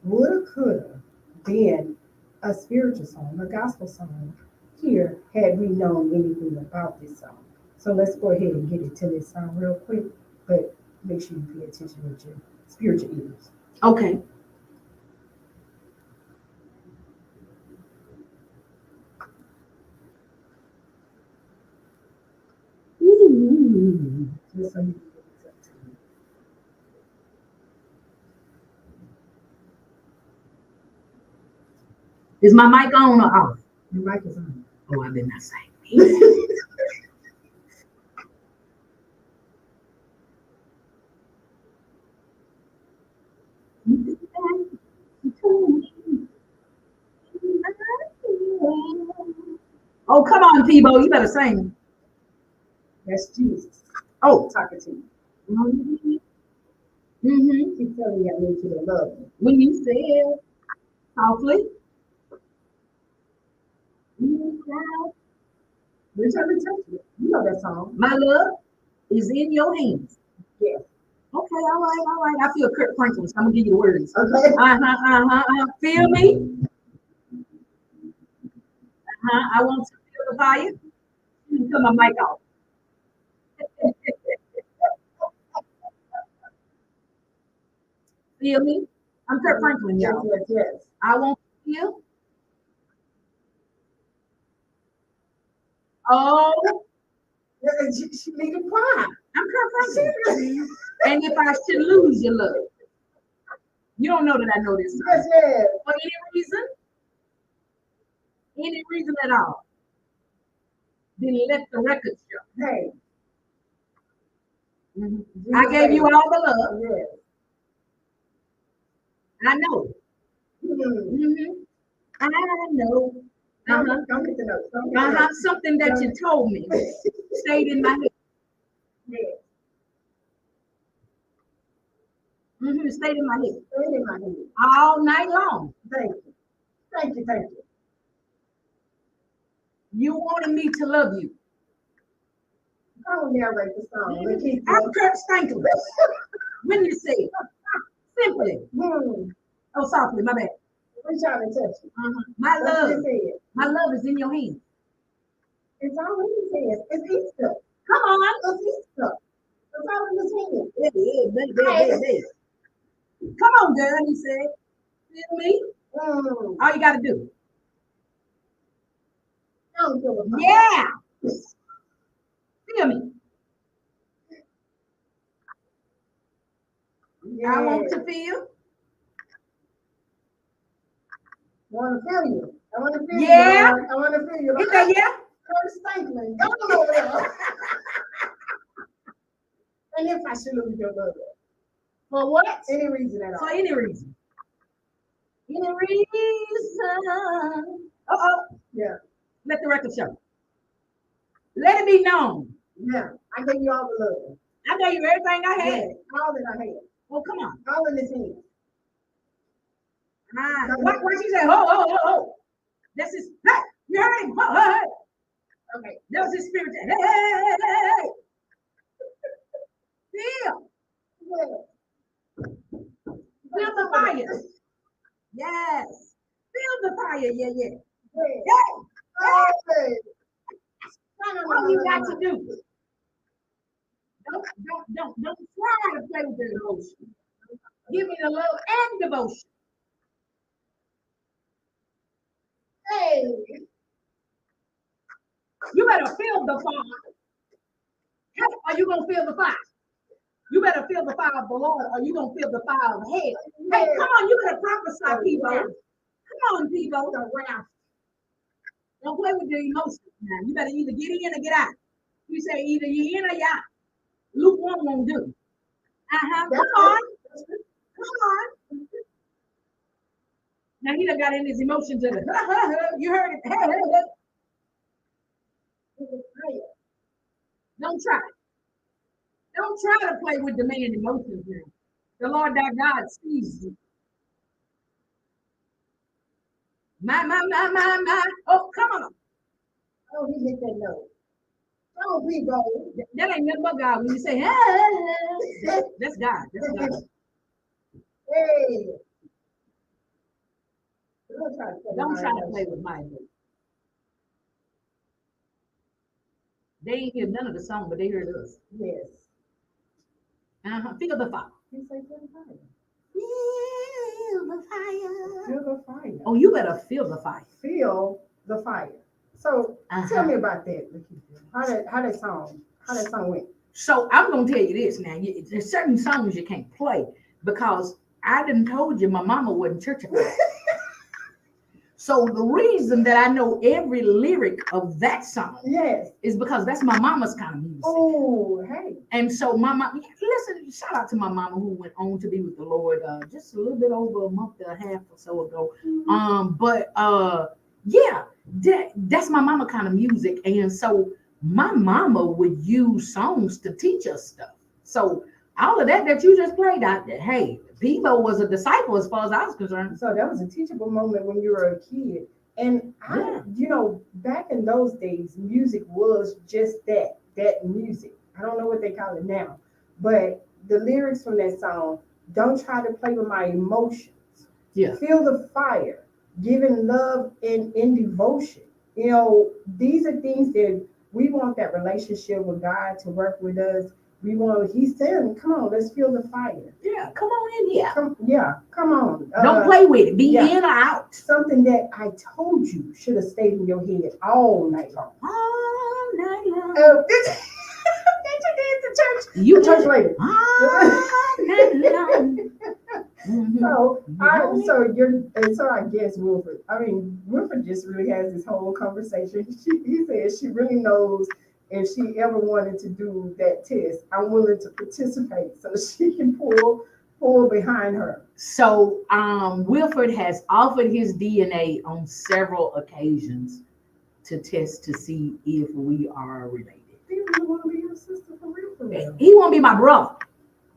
woulda, coulda been a spiritual song, a gospel song here had we known anything about this song. So let's go ahead and get into this song real quick, but make sure you pay attention with your spiritual ears. Okay. Ooh. Just so you can get this up to me. Is my mic on or off? Your mic is on. Oh, I did not say. Oh, come on, Peebo, you better sing. That's Jesus. Oh. Talking to you. Mm-hmm. Keep telling me I need you to love me. When you said softly, We're trying to touch you. You know that song. my love is in your hands. Yes. Okay, all right. I feel Kurt Franklin, so I'm gonna give you the words. Okay. Feel me? I want to feel the fire. You can cut my mic off. Feel me? I'm Kurt Franklin, Yes, y'all. yes. I want to feel. Oh, She need to cry. I'm Kurt Franklin. And if I should lose your love, you don't know that I know this song. Yes. For any reason at all, then let the record show. Hey. I gave you all the love. Yes. I know. I know. Don't get the notes. Don't get the notes. Something that you told me stayed in my head. Yes. Stayed in my head Stay in my head. all night long. Thank you. Thank you. Thank you. You wanted me to love you. I don't narrate the song. I'm Kurt Franklin. When you say it, simply. Oh, softly, my bad. We're trying to touch you. My That's love, what it is. my love is in your hands. It's all in his hands. It's Easter. Come on. It's Easter. It's all in his hands. Baby. Come on, girl, he said. Feel me? All you gotta do. I don't give a fuck. Yeah. Feel me. I want to feel. Want to feel you. I want to feel Yeah. you. Lord. I want to feel you. He said, yeah. Curtis Stankman. Go on over there. And if I should lose your love. For what? Any reason at all. For any reason. Any reason. Uh-oh. Yeah. Let the record show. Let it be known. Yeah. I gave you all the love. I gave you everything I had. Yeah. All that I had. Oh, come on. All in this hand. What she said? Oh. This is, hey, you heard him. Hey. Okay. That was his spirit. Hey. Feel. Yeah. Feel the fire. Yes. Feel the fire. Yeah. Yeah. Hey. No. What you got to do? Don't try to play with the devotion. Give me the love and devotion. Hey. You better feel the fire. Hey, are you gonna feel the fire? You better feel the fire of the Lord, or you gonna feel the fire of hell. Hey, come on, you better prophesy, people. Come on, people. Don't play with your emotions now. You better either get in or get out. You say either you're in or you're out. Lukewarm won't do. Come on. Now he done got in his emotions and you heard it. Don't try. Don't try to play with the man emotions now. The Lord thy God sees you. My. Oh, come on. Oh, he hit that note. Oh, we go. That ain't nothing but God. When you say, hey, that's God. That's God. Hey. Don't try to play with my emotions. They ain't hear none of the song, but they heard us. Yes. Feel the fire. He said, feel the fire. Feel the fire. Feel the fire. Oh, you better feel the fire. Feel the fire. So tell me about that. How that song went. So I'm gonna tell you this now. There's certain songs you can't play because I done told you my mama wasn't churchified. So the reason that I know every lyric of that song, yes, is because that's my mama's kind of music. Oh, hey. And so my mama, listen, shout out to my mama who went on to be with the Lord just a little bit over a month and a half or so ago. Yeah, that's my mama kind of music. And so my mama would use songs to teach us stuff. So all of that you just played out there, hey, Peebo was a disciple as far as I was concerned. So that was a teachable moment when you were a kid. And back in those days, music was just that music. I don't know what they call it now, but the lyrics from that song, don't try to play with my emotions. Yeah. Feel the fire, giving love in devotion. These are things that we want that relationship with God to work with us. He's saying, come on, let's feel the fire. Yeah, come on in here. Come on. Don't play with it. Be in or out. Something that I told you should have stayed in your head all night long. All night long. Did you dance to church? You church lady. All night long. Mm-hmm. So I guess Wilford just really has this whole conversation. He says she really knows if she ever wanted to do that test, I'm willing to participate so she can pull behind her. So Wilford has offered his DNA on several occasions to test to see if we are related. He really want to be your sister for real. He won't be my brother.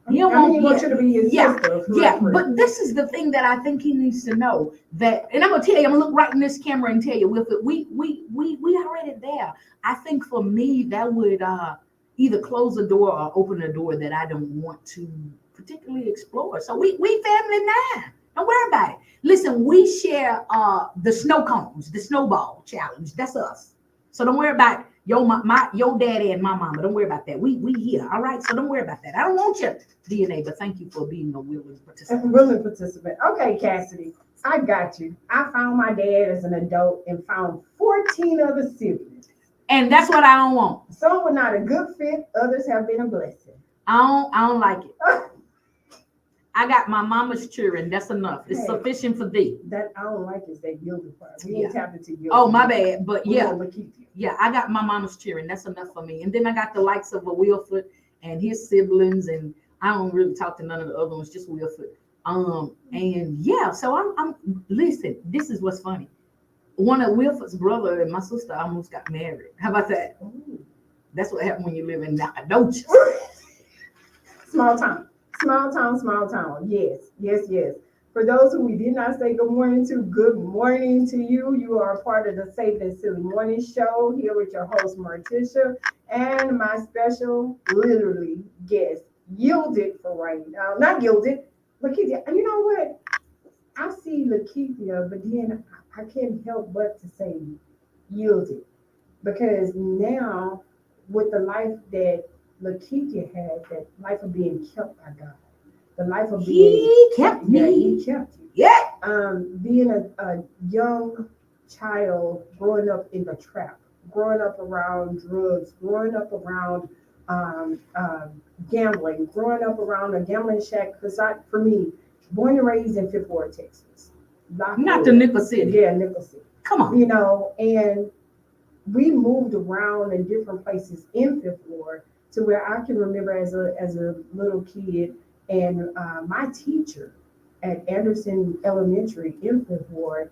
He wants you to be his sister. But this is the thing that I think he needs to know, that, and I'm gonna tell you, I'm gonna look right in this camera and tell you, Wilford, we already there. I think for me that would either close the door or open a door that I don't want to particularly explore. So we family now. Don't worry about it. Listen, we share the snow cones, the snowball challenge. That's us. So don't worry about your daddy and my mama. Don't worry about that. We here. All right. So don't worry about that. I don't want your DNA, but thank you for being a willing participant. Okay, Cassidy, I got you. I found my dad as an adult and found 14 other siblings. And that's what I don't want. Some were not a good fit. Others have been a blessing. I don't like it. I got my mama's children. That's enough. It's Hey. sufficient for thee. That I don't like is that yielded part. We ain't tapped into yielded. Oh, my bad. But We yeah, gonna keep you. yeah, I got my mama's cheering. That's enough for me. And then I got the likes of a Wilford and his siblings, and I don't really talk to none of the other ones, just Wilford. And yeah, so I'm listen, this is what's funny. One of Wilford's brother and my sister almost got married. How about that? Ooh. That's what happened when you live in Nacogdoches. Small town. Small town, small town. Yes, yes, yes. For those who we did not say good morning to, good morning to you. You are a part of the Safe and Silly Morning Show here with your host, Martisha, and my special, literally, guest, yielded for right now. Not yielded, Lakeithia. And you know what? I see Lakeithia, but then I can't help but to say yielded. Because now, with the life that Lakeithia had, that life of being kept by God, the life of being He kept yeah, me. He kept you. Yeah. Being a young child, growing up in the trap, growing up around drugs, growing up around gambling, growing up around a gambling shack. Because for me, born and raised in Fifth Ward, Texas. Not the Nickel City. Yeah, Nickel City. Come on. You know, and we moved around in different places in Fifth Ward to where I can remember as a little kid, and my teacher at Anderson Elementary in Fifth Ward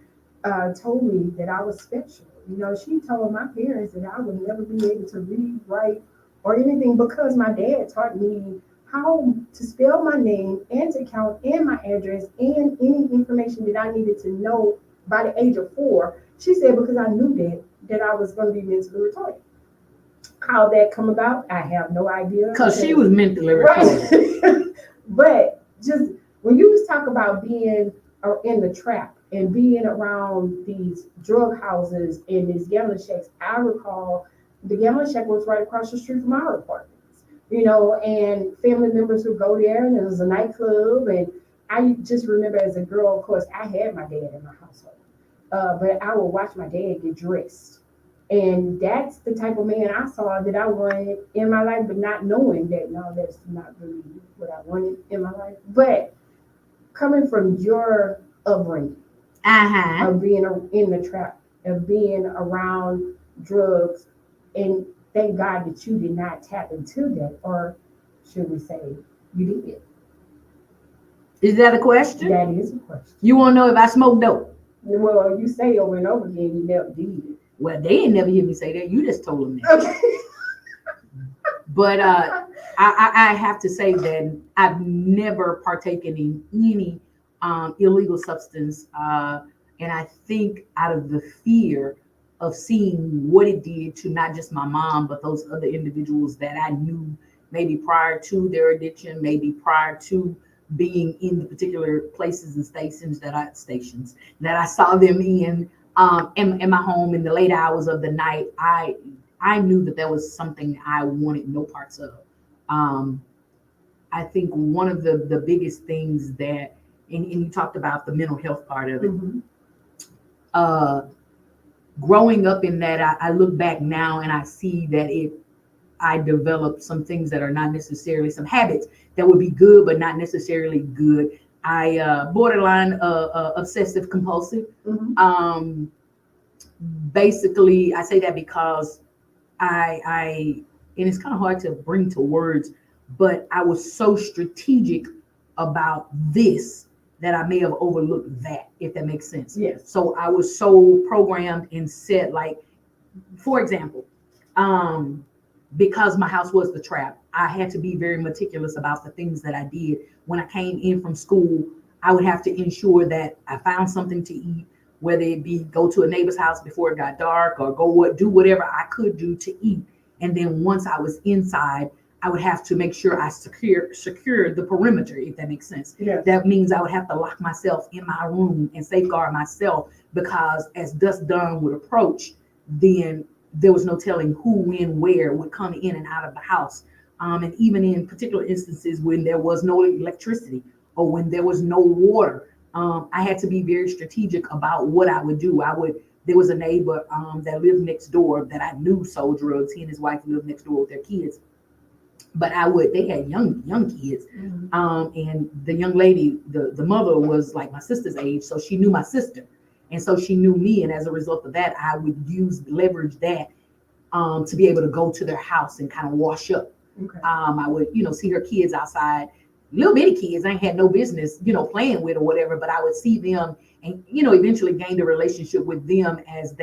told me that I was special. You know, she told my parents that I would never be able to read, write, or anything because my dad taught me how to spell my name and to count and my address and any information that I needed to know by the age of 4. She said because I knew that I was going to be mentally retarded. How that come about, I have no idea. Because she was mentally retarded. Right. But just when you talk about being in the trap and being around these drug houses and these gambling shacks, I recall the gambling shack was right across the street from our apartments, you know, and family members would go there, and it was a nightclub. And I just remember as a girl, of course, I had my dad in my household, but I would watch my dad get dressed. And that's the type of man I saw that I wanted in my life, but not knowing that, no, that's not really what I wanted in my life. But coming from your upbringing of being in the trap, of being around drugs, and thank God that you did not tap into that, or should we say you did. Is that a question? That is a question. You want to know if I smoke dope? Well, you say over and over again you never did. Well, they ain't never hear me say that. You just told them that. Okay. But I have to say that I've never partaken in any illegal substance. And I think out of the fear of seeing what it did to not just my mom, but those other individuals that I knew maybe prior to their addiction, maybe prior to being in the particular places and stations that I saw them in my home in the late hours of the night, I knew that there was something I wanted no parts of. I think one of the biggest things that, and you talked about the mental health part of it. Mm-hmm. Growing up in that, I look back now and I see that I developed some things that are not necessarily some habits that would be good, but not necessarily good. I borderline obsessive compulsive. Mm-hmm. Basically, I say that because I and it's kind of hard to bring to words, but I was so strategic about this that I may have overlooked that, if that makes sense. Yes. So I was so programmed and set, like, for example, because my house was the trap, I had to be very meticulous about the things that I did. When I came in from school, I would have to ensure that I found something to eat, whether it be go to a neighbor's house before it got dark or do whatever I could do to eat. And then once I was inside, I would have to make sure I secure the perimeter, if that makes sense. Yes. That means I would have to lock myself in my room and safeguard myself, because as dusk dawn would approach, then there was no telling who, when, where would come in and out of the house. And even in particular instances when there was no electricity or when there was no water, I had to be very strategic about what I would do. There was a neighbor that lived next door that I knew sold drugs. He and his wife lived next door with their kids. But they had young kids. Mhm. And the young lady, the mother was like my sister's age. So she knew my sister. And so she knew me. And as a result of that, I would leverage that to be able to go to their house and kind of wash up. Okay. I would, see her kids outside, little bitty kids I ain't had no business, playing with or whatever, but I would see them and, eventually gained a relationship with them as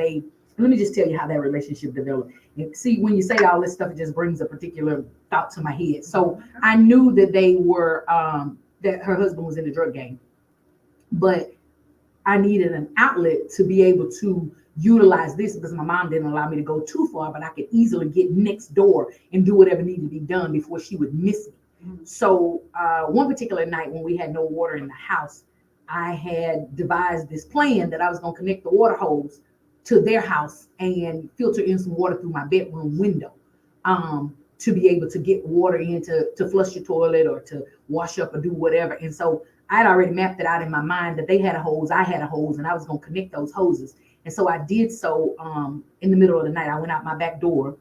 let me just tell you how that relationship developed. See, when you say all this stuff, it just brings a particular thought to my head. So I knew that they were, that her husband was in the drug game, but I needed an outlet to be able to utilize this because my mom didn't allow me to go too far, but I could easily get next door and do whatever needed to be done before she would miss me. So one particular night when we had no water in the house, I had devised this plan that I was going to connect the water hose to their house and filter in some water through my bedroom window to be able to get water in to flush your toilet or to wash up or do whatever. And so I had already mapped it out in my mind that they had a hose, I had a hose, and I was going to connect those hoses. And so I did so in the middle of the night. I went out my back door,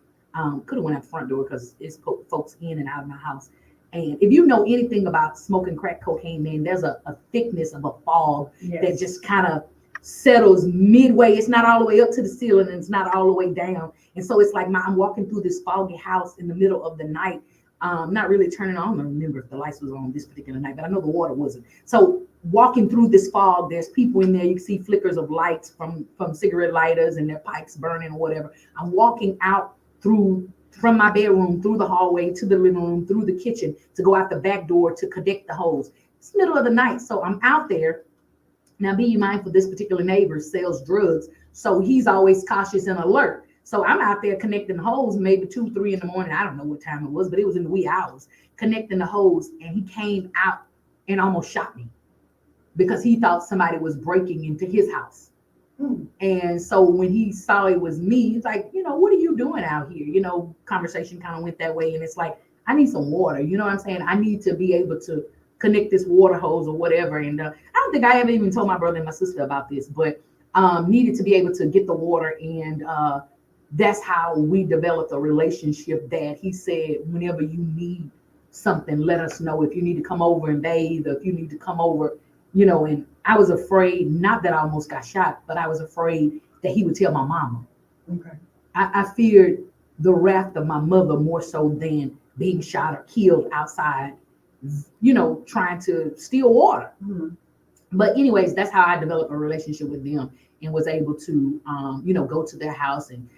could have went out the front door because it's folks in and out of my house. And if you know anything about smoking crack cocaine, man, there's a thickness of a fog that just kind of settles midway. It's not all the way up to the ceiling and it's not all the way down. And so it's like I'm walking through this foggy house in the middle of the night, not really turning on. I don't remember if the lights was on this particular night, but I know the water wasn't. So walking through this fog, there's people in there. You can see flickers of lights from cigarette lighters and their pipes burning or whatever. I'm walking out from my bedroom, through the hallway, to the living room, through the kitchen, to go out the back door to connect the hose. It's the middle of the night, so I'm out there. Now, be mindful, this particular neighbor sells drugs, so he's always cautious and alert. So I'm out there connecting the hose, maybe 2, 3 in the morning. I don't know what time it was, but it was in the wee hours, connecting the hose, and he came out and almost shot me because he thought somebody was breaking into his house. And so when he saw it was me, he's like, what are you doing out here? Conversation kind of went that way. And it's like, I need some water. You know what I'm saying? I need to be able to connect this water hose or whatever. And I don't think I ever even told my brother and my sister about this, but needed to be able to get the water. And that's how we developed a relationship that he said, whenever you need something, let us know. If you need to come over and bathe, or if you need to come over, and I was afraid, not that I almost got shot, but I was afraid that he would tell my mama. Okay. I feared the wrath of my mother more so than being shot or killed outside, trying to steal water. But anyways, that's how I developed a relationship with them and was able to, go to their house. And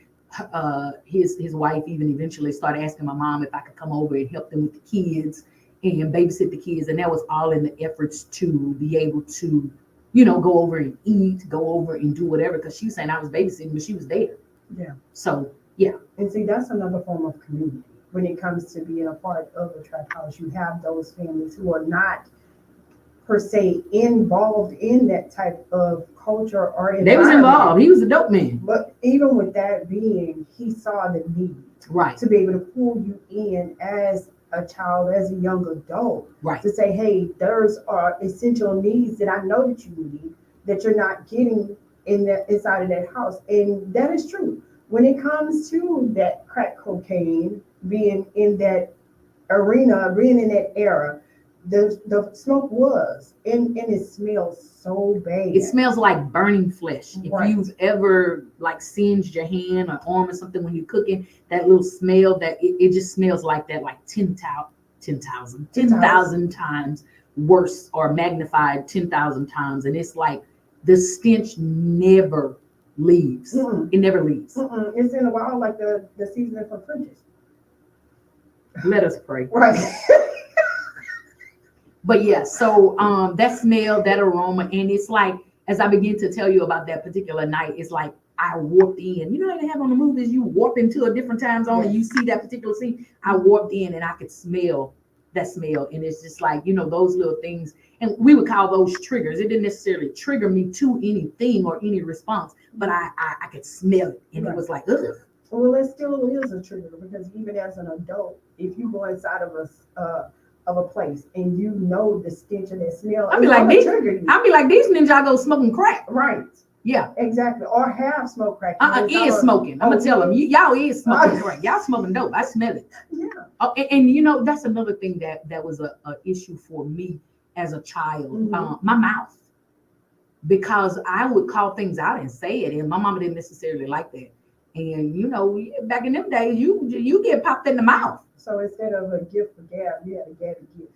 his wife even eventually started asking my mom if I could come over and help them with the kids and babysit the kids. And that was all in the efforts to be able to, go over and eat, go over and do whatever, because she was saying I was babysitting, but she was there. Yeah. So, yeah. And see, that's another form of community. When it comes to being a part of a track house, you have those families who are not per se involved in that type of culture or environment. They was involved. He was a dope man. But even with that being, he saw the need to be able to pull you in as a child, as a young adult, to say, hey, there's are essential needs that I know that you need that you're not getting inside of that house. And that is true. When it comes to that crack cocaine, being in that arena, being in that era, the smoke was, and it smells so bad. It smells like burning flesh. If you've ever singed your hand or arm or something when you're cooking, that little smell, that it just smells like that, like 10,000 times worse, or magnified 10,000 times. And it's like the stench never leaves. It never leaves. It's in a while like the seasoning for fridges. Let us pray. Right. But yeah, so that smell, that aroma, and it's like, as I begin to tell you about that particular night, it's like I warped in. You know how they have on the movies, you warp into a different time zone and you see that particular scene? I warped in and I could smell that smell. And it's just like, those little things. And we would call those triggers. It didn't necessarily trigger me to anything or any response, but I could smell it. And it was like, ugh. Well, it still is a trigger, because even as an adult, if you go inside of a place and you know the stench and the smell, I'd be like, these ninja go smoking crack. Right. Yeah. Exactly. Or have smoked crack. Is smoking. I'm gonna tell them, y'all is smoking crack. Y'all smoking dope. I smell it. Yeah. Oh, and you know, that's another thing that was a issue for me as a child. My mouth, because I would call things out and say it, and my mama didn't necessarily like that. And you know, back in them days, you get popped in the mouth. So instead of a gift for gab, you had to get a gift.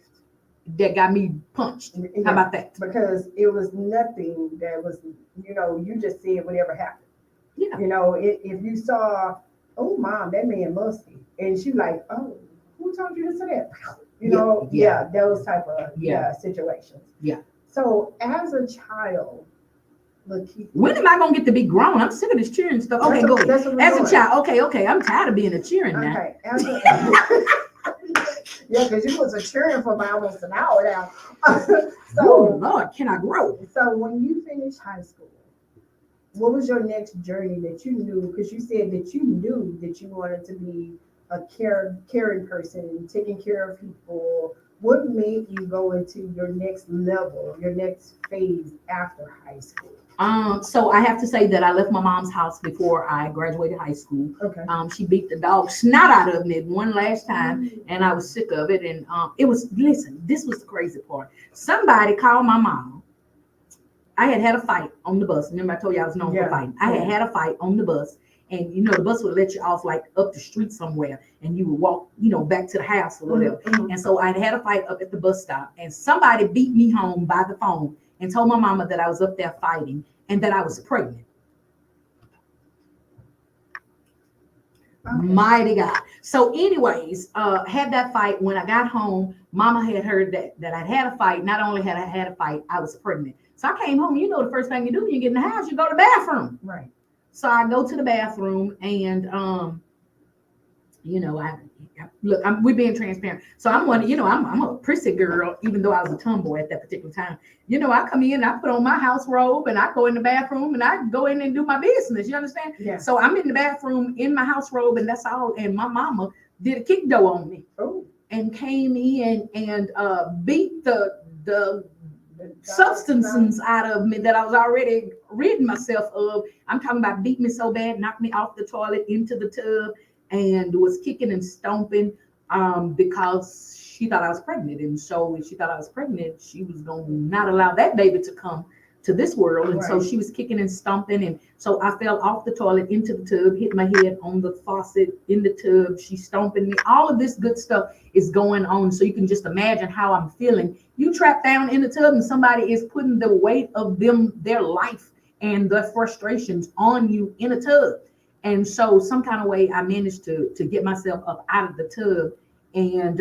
That got me punched. Yeah, How about that? because it was nothing that was, you know, you just said whatever happened. Yeah. You know, if you saw, oh, mom, that man musty, and she like, oh, who told you to say that? You know, those type of situations. Yeah. So as a child, Lakeith, When am I gonna get to be grown? I'm sick of this cheering stuff. Okay, go ahead. As a child, okay, I'm tired of being a cheering now. Okay, yeah, because you was a cheering for about almost an hour now. Oh Lord, can I grow? So when you finished high school, what was your next journey that you knew? Because you said that you knew that you wanted to be a caring person, taking care of people. What made you go into your next level, your next phase after high school? So I have to say that I left my mom's house before I graduated high school. Okay. She beat the dog snot out of me one last time, and I was sick of it. And it was, listen, this was the crazy part. Somebody called my mom. I had a fight on the bus. Remember, I told you I was known for fighting. I had a fight on the bus, and you know the bus would let you off like up the street somewhere, and you would walk, you know, back to the house or whatever. And so I had a fight up at the bus stop, and somebody beat me home by the phone and told my mama that I was up there fighting and that I was pregnant. Mighty God. So anyways, had that fight. When I got home, mama had heard that I'd had a fight. Not only had I had a fight, I was pregnant. So I came home. You know, the first thing you do when you get in the house, you go to the bathroom. Right. So I go to the bathroom, and you know, we're being transparent. So I'm one, you know, I'm a prissy girl, even though I was a tomboy at that particular time. You know, I come in, I put on my house robe, and I go in the bathroom, and I go in and do my business. You understand? Yeah. So I'm in the bathroom in my house robe, and that's all. And my mama did a kick dough on me, and came in and beat the substances out of me that I was already ridding myself of. I'm talking about beat me so bad, knocked me off the toilet into the tub, and was kicking and stomping because she thought I was pregnant. And so when she thought I was pregnant, she was going to not allow that baby to come to this world. And so she was kicking and stomping. And so I fell off the toilet into the tub, hit my head on the faucet in the tub. She's stomping me. All of this good stuff is going on. So you can just imagine how I'm feeling. You trapped down in the tub, and somebody is putting the weight of their life and their frustrations on you in a tub. And so some kind of way I managed to get myself up out of the tub. And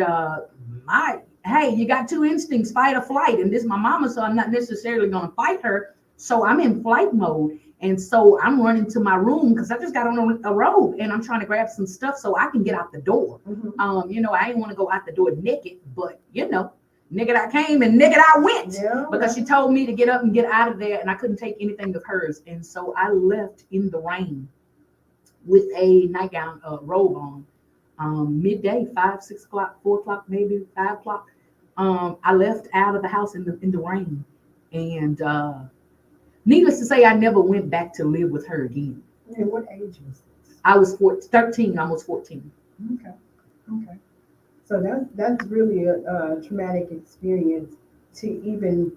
hey, you got two instincts, fight or flight. And this is my mama, so I'm not necessarily going to fight her. So I'm in flight mode. And so I'm running to my room because I just got on a robe, and I'm trying to grab some stuff so I can get out the door. You know, I didn't want to go out the door naked, but you know, naked I came and naked I went, because she told me to get up and get out of there, and I couldn't take anything of hers. And so I left in the rain with a nightgown, robe on, midday, 5, 6 o'clock, 4 o'clock, maybe 5 o'clock. I left out of the house in the rain, and needless to say, I never went back to live with her again. And what age was this? I was 13, almost 14. Okay. So that's really a traumatic experience to even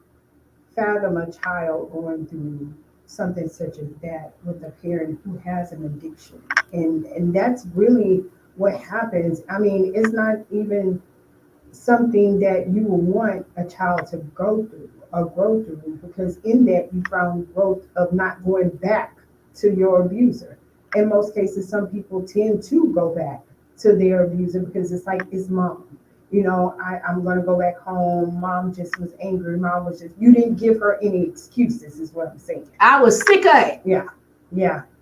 fathom a child going through something such as that with a parent who has an addiction. And that's really what happens. I mean, it's not even something that you will want a child to go through or grow through, because in that you found growth of not going back to your abuser. In most cases, some people tend to go back to their abuser because it's like, it's mom. You know, I'm going to go back home. Mom just was angry. Mom was just, you didn't give her any excuses, is what I'm saying. I was sick of it. Yeah.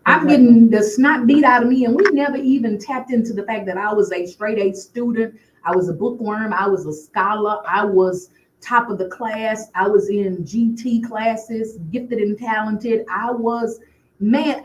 I'm getting the snot beat out of me, and we never even tapped into the fact that I was a straight A student. I was a bookworm. I was a scholar. I was top of the class. I was in GT classes, gifted and talented. I was the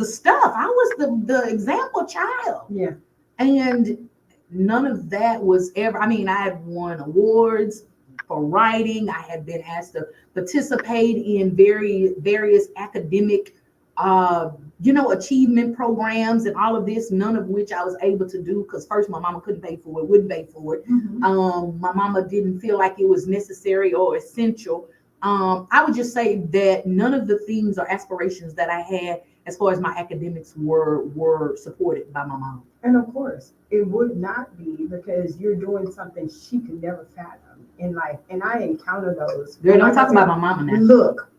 stuff. I was the example child. Yeah. And none of that was ever, I mean, I had won awards for writing. I had been asked to participate in various academic achievement programs and all of this, none of which I was able to do because first my mama couldn't pay for it, wouldn't pay for it. My mama didn't feel like it was necessary or essential. I would just say that none of the things or aspirations that I had as far as my academics were supported by my mom. And of course, it would not be because you're doing something she could never fathom in life. And I encounter those. Girl, don't talk about my mama now. Look,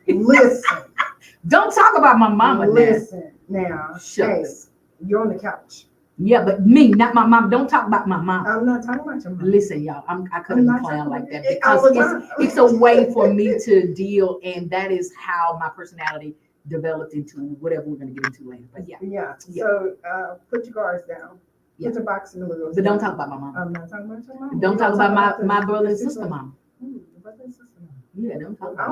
listen. Don't talk about my mama listen now. Shucks. Hey, you're on the couch. Yeah, but me, not my mom. Don't talk about my mom. I'm not talking about your mom. Listen, y'all, I couldn't I'm not plan talking like about that it. because it's a way for me to deal, and that is how my personality developed into whatever we're going to get into later. But yeah. So put your guards down. Put your box in the middle. But don't talk about my mom. I'm not talking about your mom. Don't talk about my brother and sister mom. Brother and sister mom. Yeah, don't talk I about.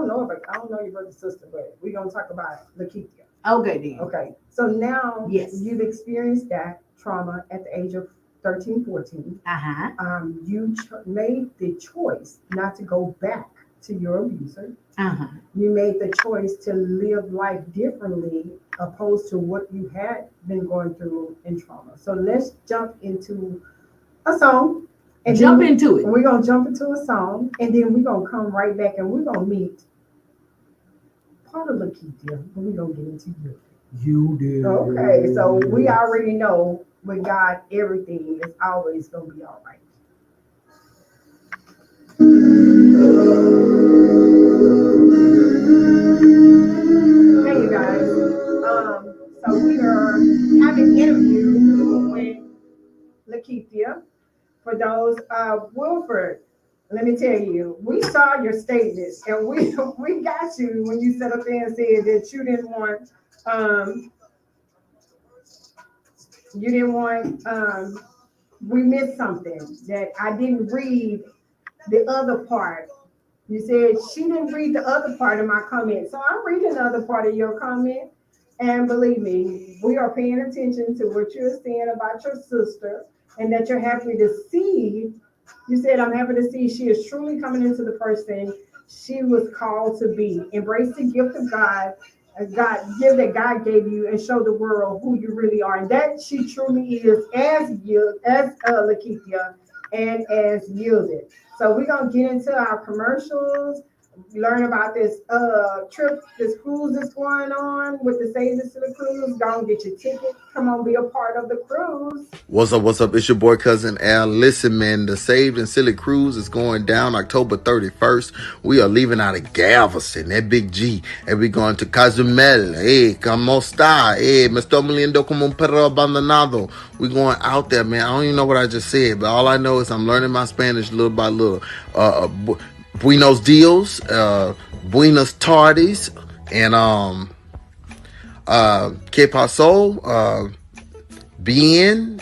I don't know your brother and sister, but we're gonna talk about Lakeithia. Okay, then. Okay. So now Yes. you've experienced that trauma at the age of 13, 14. You made the choice not to go back to your abuser. You made the choice to live life differently opposed to what you had been going through in trauma. So let's jump into a song. And Jump into it. We're going to jump into a song, and then we're going to come right back, and we're going to meet part of Lakeithia, but we're going to get into you. You did. Okay, so we already know with God, everything is always going to be all right. Hey, you guys. So we are having an interview with Lakeithia. For those, Wilford, let me tell you, we saw your statements and we got you when you set up there and said that you didn't want, we missed something, that I didn't read the other part. You said she didn't read the other part of my comment. So I'm reading the other part of your comment. And believe me, we are paying attention to what you're saying about your sister and that you're happy to see. You said, I'm happy to see she is truly coming into the person she was called to be. Embrace the gift of God, give that God gave you and show the world who you really are. And that she truly is as Lakeithia and as yielded. So we're going to get into our commercials, learn about this trip, this cruise that's going on with the Saved and Silly Cruise. Go and get your ticket. Come on, be a part of the cruise. What's up? It's your boy cousin Al. Listen, man, the Saved and Silly Cruise is going down October 31st. We are leaving out of Galveston, that big G, and we're going to Cozumel. Hey, como está? Hey, me estoy muriendo como un perro abandonado. We're going out there, man. I don't even know what I just said, but all I know is I'm learning my Spanish little by little. Buenos dias, buenas tardes, and que pasó, bien.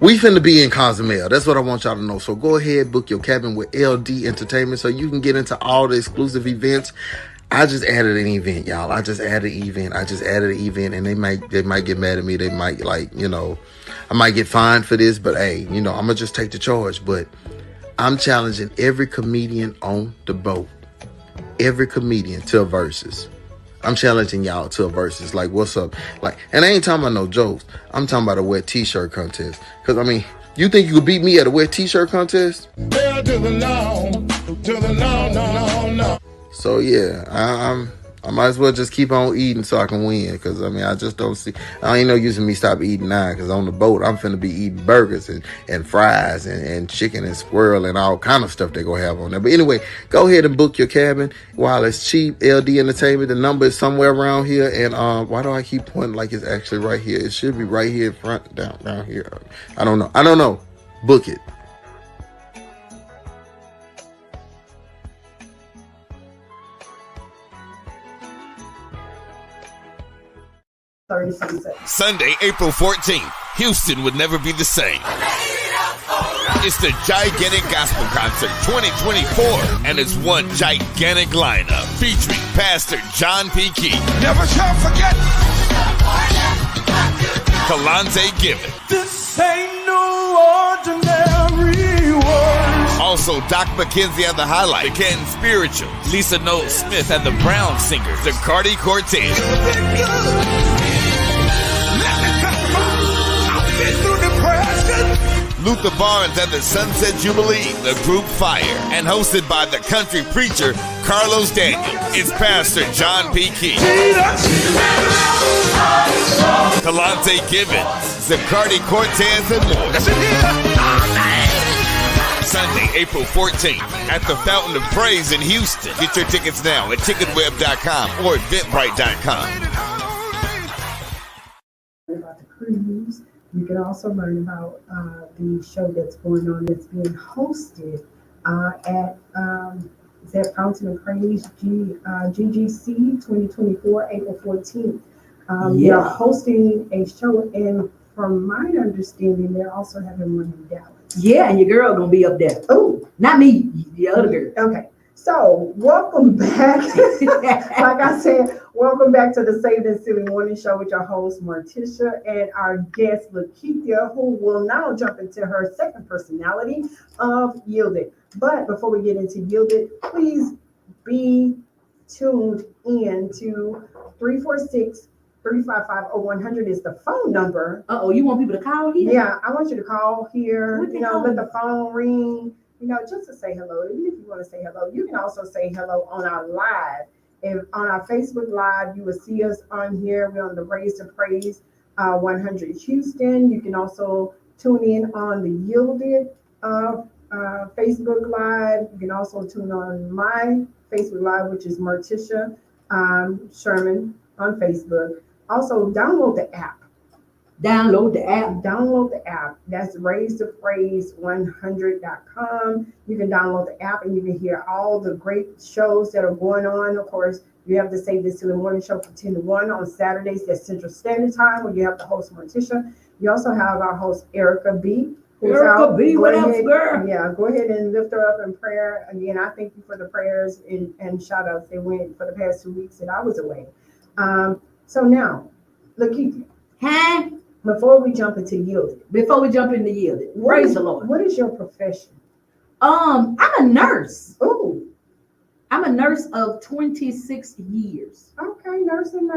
We finna be in Cozumel. That's what I want y'all to know. So go ahead, book your cabin with LD Entertainment so you can get into all the exclusive events. I just added an event, y'all. I just added an event, and they might get mad at me. They might I might get fined for this, but hey, I'm gonna just take the charge. But I'm challenging every comedian on the boat, every comedian to a versus. I'm challenging y'all to a versus. Like, what's up? Like, and I ain't talking about no jokes. I'm talking about a wet t-shirt contest. Cause I mean, you think you could beat me at a wet t-shirt contest? Hell to the no. So yeah, I might as well just keep on eating so I can win. Cause I mean, I just don't see, I ain't no use in me stop eating now. Cause on the boat, I'm finna be eating burgers and fries and chicken and squirrel and all kind of stuff they gonna have on there. But anyway, go ahead and book your cabin while it's cheap. LD Entertainment, the number is somewhere around here. And why do I keep pointing like it's actually right here? It should be right here in front, down here. I don't know. Book it. Sunday, April 14th, Houston would never be the same. It's the Gigantic Gospel Concert 2024, and it's one gigantic lineup featuring Pastor John P. Key. Never shall forget. Kalonze Given. This ain't no ordinary world. Also Also, Doc McKenzie had the highlight, the Canton Spiritual. Lisa Knowles Smith had the Brown Singers, the Cardi Cortez. Luther Barnes had the Sunset Jubilee, the group Fire, and hosted by the country preacher Carlos Daniel. It's Pastor John P. Key. Kalante Gibbons, Zacardi Cortez, and more. Sunday, April 14th at the Fountain of Praise in Houston. Get your tickets now at ticketweb.com or eventbrite.com. About the cruise. You can also learn about the show that's going on that's being hosted at that Fountain of Praise GGC 2024, April 14th. They're hosting a show, and from my understanding, they're also having one in Dallas. Yeah, and your girl gonna be up there. Oh, not me, the other girl. Okay. So, welcome back. Like I said, welcome back to the Saved and Silly Morning Show with your host, Morticia, and our guest, Lakeithia, who will now jump into her second personality of Yielded. But before we get into Yielded, please be tuned in to 346-355-0100 is the phone number. You want people to call here? Yeah, I want you to call here, call? Let the phone ring. Just to say hello. Even if you want to say hello, you can also say hello on our live. And on our Facebook Live, you will see us on here. We're on the Raise to Praise 100 Houston. You can also tune in on the Yielded Facebook Live. You can also tune on my Facebook Live, which is Morticia Sherman on Facebook. Also, download the app. Download the app. Download the app. That's raisetopraise100.com. You can download the app and you can hear all the great shows that are going on. Of course, you have the Save This Silly Morning Show from 10 to 1 on Saturdays at Central Standard Time, where you have the host Morticia. You also have our host Erica B. Erica B, what else, girl? Yeah, go ahead and lift her up in prayer. Again, I thank you for the prayers and shout outs they went for the past 2 weeks that I was away. So now, Lakeithia. Huh? Before we jump into Yielded. Praise the Lord. What is your profession? I'm a nurse. Oh. I'm a nurse of 26 years. Okay, nursing.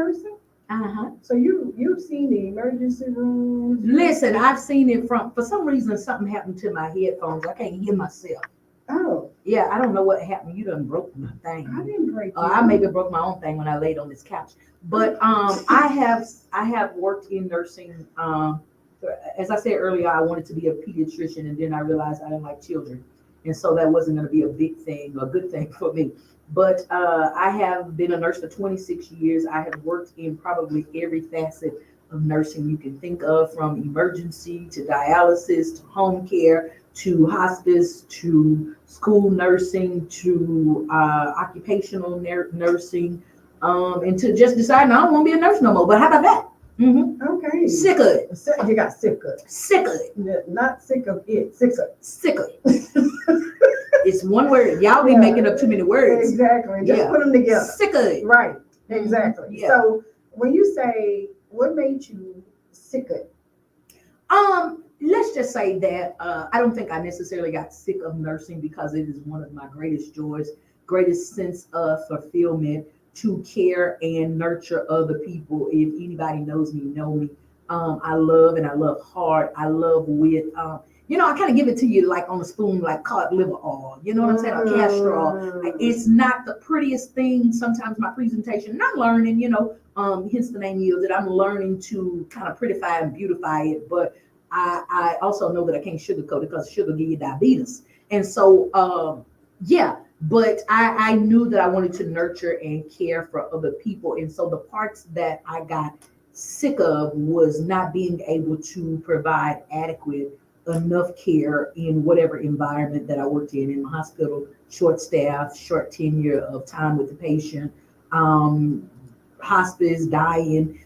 Uh-huh. So you've seen the emergency rooms. Listen, I've seen it for some reason something happened to my headphones. I can't hear myself. Oh. Yeah, I don't know what happened. You done broke my thing. I didn't break it. I maybe broke my own thing when I laid on this couch. But I have worked in nursing. As I said earlier, I wanted to be a pediatrician, and then I realized I didn't like children, and so that wasn't going to be a good thing for me. But I have been a nurse for 26 years. I have worked in probably every facet of nursing you can think of, from emergency to dialysis to home care to hospice to school nursing to occupational nursing. And to just decide, I don't want to be a nurse no more. But how about that? Mm-hmm. Okay. Sick of it. You got sick of it. Sick of it. Not sick of it. Sick of it. Sick of it. It's one word. Y'all be making up too many words. Exactly. Just put them together. Sick of it. Right. Exactly. Yeah. So when you say, what made you sick of it? Let's just say that I don't think I necessarily got sick of nursing, because it is one of my greatest joys, greatest sense of fulfillment, to care and nurture other people. If anybody knows me, know me. I love hard. I love with, I kind of give it to you like on a spoon, like cod liver oil. You know what I'm saying? Or castor oil. It's not the prettiest thing. Sometimes my presentation, and I'm learning, hence the name Yielded. I'm learning to kind of prettify and beautify it. But I also know that I can't sugarcoat it, because sugar give you diabetes. And so, but I knew that I wanted to nurture and care for other people. And so the parts that I got sick of was not being able to provide adequate enough care in whatever environment that I worked in the hospital, short staff, short tenure of time with the patient, hospice, dying,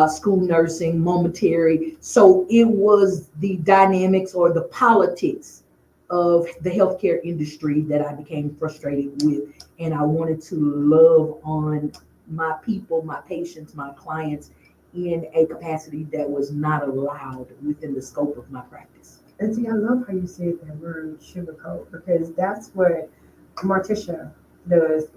school nursing, momentary. So it was the dynamics or the politics of the healthcare industry that I became frustrated with. And I wanted to love on my people, my patients, my clients in a capacity that was not allowed within the scope of my practice. And see, I love how you said that word sugarcoat because that's what Martisha does,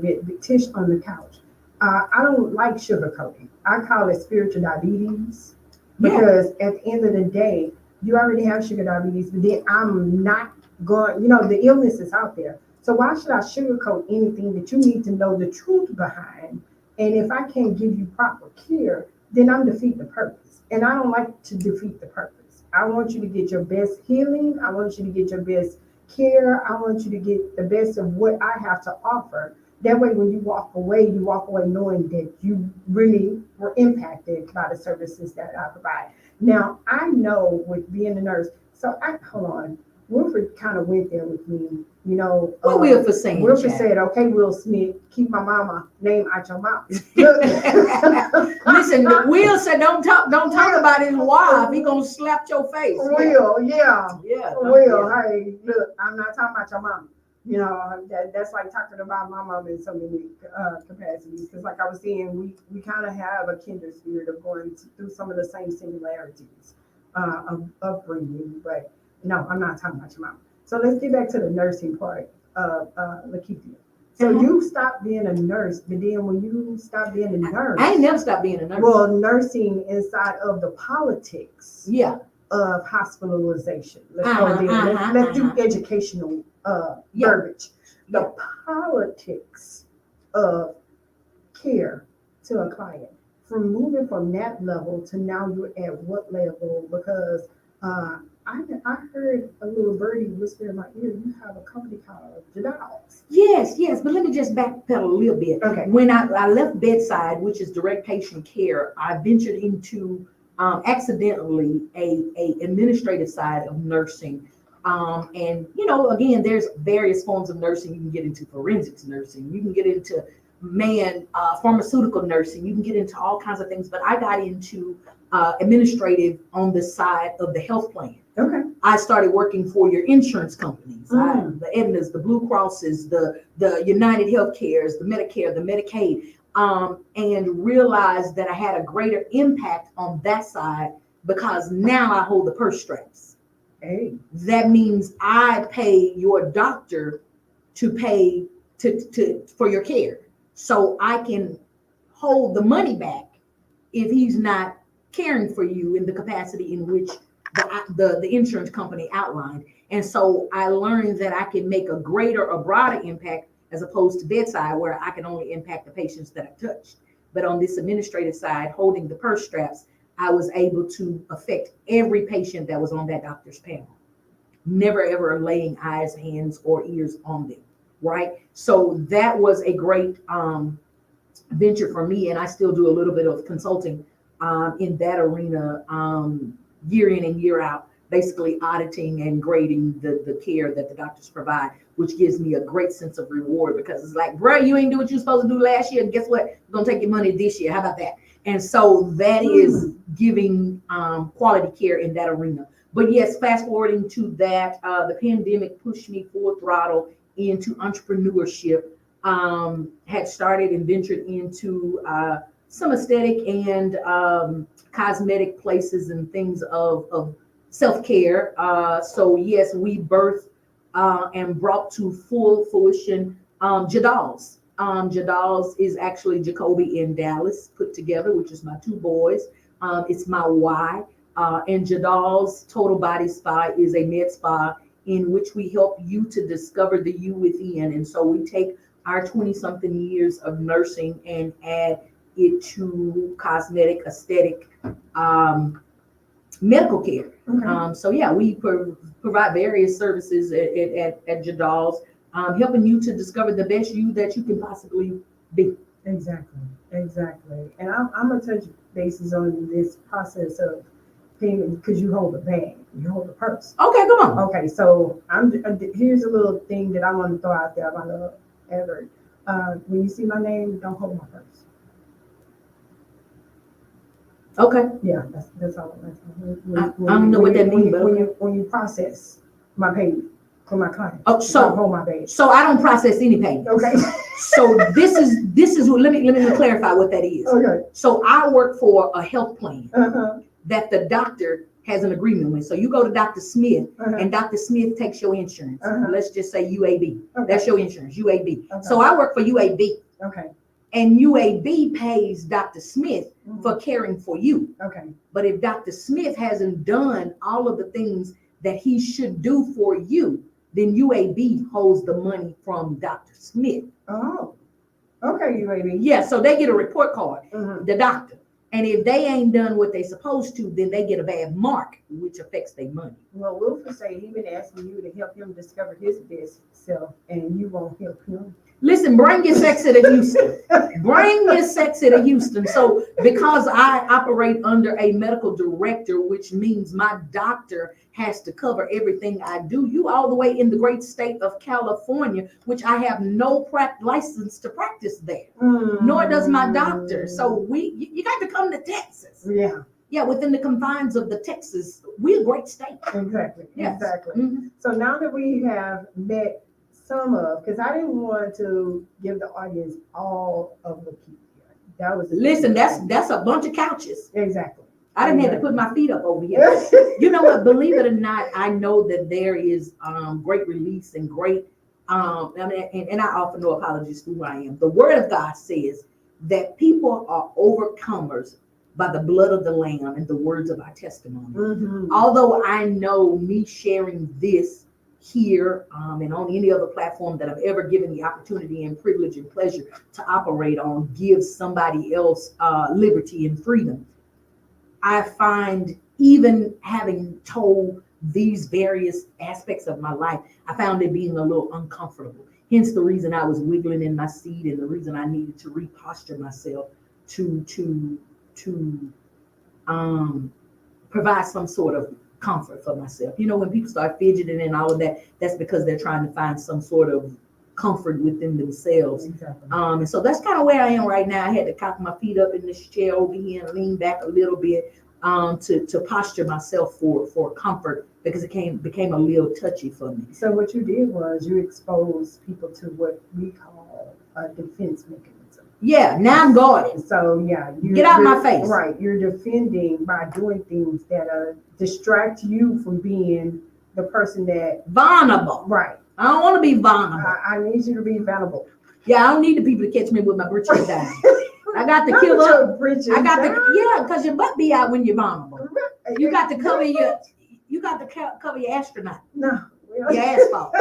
get Tish on the couch. I don't like sugarcoating. I call it spiritual diabetes because at the end of the day, you already have sugar diabetes, but then I'm not going, the illness is out there. So why should I sugarcoat anything that you need to know the truth behind? And if I can't give you proper care, then I'm defeating the purpose. And I don't like to defeat the purpose. I want you to get your best healing. I want you to get your best care. I want you to get the best of what I have to offer. That way, when you walk away knowing that you really were impacted by the services that I provide. Now, I know with being a nurse, hold on. Wilfred kind of went there with me, What Wilfred saying? Wilfred said, okay, Will Smith, keep my mama name out your mouth. Listen, Will said, don't talk about his wife. He gonna slap your face. Will, yeah. Will, Yeah. hey, look, I'm not talking about your mama. That's like talking about my mom in so many capacities. Because like I was saying, we kind of have a kindred spirit of going through some of the same similarities of upbringing. But no, I'm not talking about your mom. So let's get back to the nursing part of Lakeithia. So you stopped being a nurse, but then when you stopped being a nurse, I ain't never stopped being a nurse. Well, nursing inside of the politics of hospitalization. Let's go there. Let's do educational verbiage. The politics of care to a client. From moving from that level to now you're at what level? Because I heard a little birdie whisper in my ear, you have a company called Jadal's. Yes, but let me just backpedal a little bit. Okay. When I left bedside, which is direct patient care, I ventured into accidentally a administrative side of nursing. And again, there's various forms of nursing. You can get into forensics nursing. You can get into pharmaceutical nursing. You can get into all kinds of things. But I got into administrative on the side of the health plan. Okay. I started working for your insurance companies, the Aetnas, the Blue Crosses, the United Healthcares, the Medicare, the Medicaid, and realized that I had a greater impact on that side because now I hold the purse strings. Hey. That means I pay your doctor to pay for your care, so I can hold the money back if he's not caring for you in the capacity in which the insurance company outlined. And so I learned that I can make a greater or broader impact as opposed to bedside where I can only impact the patients that I've touched. But on this administrative side, holding the purse straps, I was able to affect every patient that was on that doctor's panel. Never ever laying eyes, hands, or ears on them, right? So that was a great venture for me, and I still do a little bit of consulting in that arena year in and year out, basically auditing and grading the care that the doctors provide, which gives me a great sense of reward because it's like, bro, you ain't do what you were supposed to do last year. And guess what? We're going to take your money this year. How about that? And so that is giving quality care in that arena. But yes, fast forwarding to that, the pandemic pushed me full throttle into entrepreneurship, had started and ventured into some aesthetic and cosmetic places and things of self-care. So yes, we birthed and brought to full fruition Jadal's. Jadal's is actually Jacoby and Dallas put together, which is my two boys. It's my Y. And Jadal's Total Body Spa is a med spa in which we help you to discover the you within. And so we take our 20-something years of nursing and add it to cosmetic, aesthetic, medical care. Okay. So yeah, we provide various services at Jadal's, helping you to discover the best you that you can possibly be. Exactly. And I'm gonna touch bases on this process of payment because you hold the bag, you hold the purse. Okay, come on. Okay, so here's a little thing that I want to throw out there about Edward. When you see my name, don't hold my purse. Okay. Yeah, that's all. I don't know what that means, but when you process my payment for my client, so don't hold my bag. So I don't process any payments. Okay. So this is let me clarify what that is. Okay. So I work for a health plan Uh-huh. that the doctor has an agreement with. So you go to Dr. Smith, Uh-huh. and Dr. Smith takes your insurance. Uh-huh. Let's just say UAB. Okay. That's your insurance, UAB. Okay. So I work for UAB, Okay. and UAB pays Dr. Smith Mhm. for caring for you. Okay. But if Dr. Smith hasn't done all of the things that he should do for you, then UAB holds the money from Dr. Smith. Oh. Okay, UAB. Yeah, so they get a report card, Mhm. the doctor. And if they ain't done what they supposed to, then they get a bad mark, which affects their money. Well, Wilford say he been asking you to help him discover his best self, and you won't help him. Listen, bring your sexy to Houston. Bring your sexy to Houston. So because I operate under a medical director, which means my doctor has to cover everything I do, you all the way in the great state of California, which I have no license to practice there, nor does my doctor. So you got to come to Texas. Yeah, Yeah, within the confines of the Texas, we're a great state. exactly. Yes. Exactly. Mhm. So now that we have met some of, because I didn't want to give the audience all of the people. That was Listen, that's a bunch of couches. exactly. I didn't have to put my feet up over here. You know what? Believe it or not, I know that there is great release and great. And I offer no apologies for who I am. The Word of God says that people are overcomers by the blood of the Lamb and the words of our testimony. Mhm. Although I know me sharing this here and on any other platform that I've ever given the opportunity and privilege and pleasure to operate on gives somebody else liberty and freedom. I find, even having told these various aspects of my life, I found it being a little uncomfortable. Hence the reason I was wiggling in my seat and the reason I needed to reposture myself to provide some sort of comfort for myself. You know, when people start fidgeting and all of that, that's because they're trying to find some sort of comfort within themselves. Exactly. And so that's kind of where I am right now. I had to cock my feet up in this chair over here and lean back a little bit to posture myself for comfort, because it became a little touchy for me. So what you did was you exposed people to what we call a defense mechanism. Yeah, now I'm guarded. So yeah, Get out my face. Right, you're defending by doing things that distract you from being the person that. Vulnerable. Right. I don't want to be vulnerable. I need you to be vulnerable. Yeah, I don't need the people to catch me with my britches down. I got to Not kill with up. your britches I got down. to because your butt be out when you're vulnerable. You got to cover your. cover your astronaut, No. your asphalt.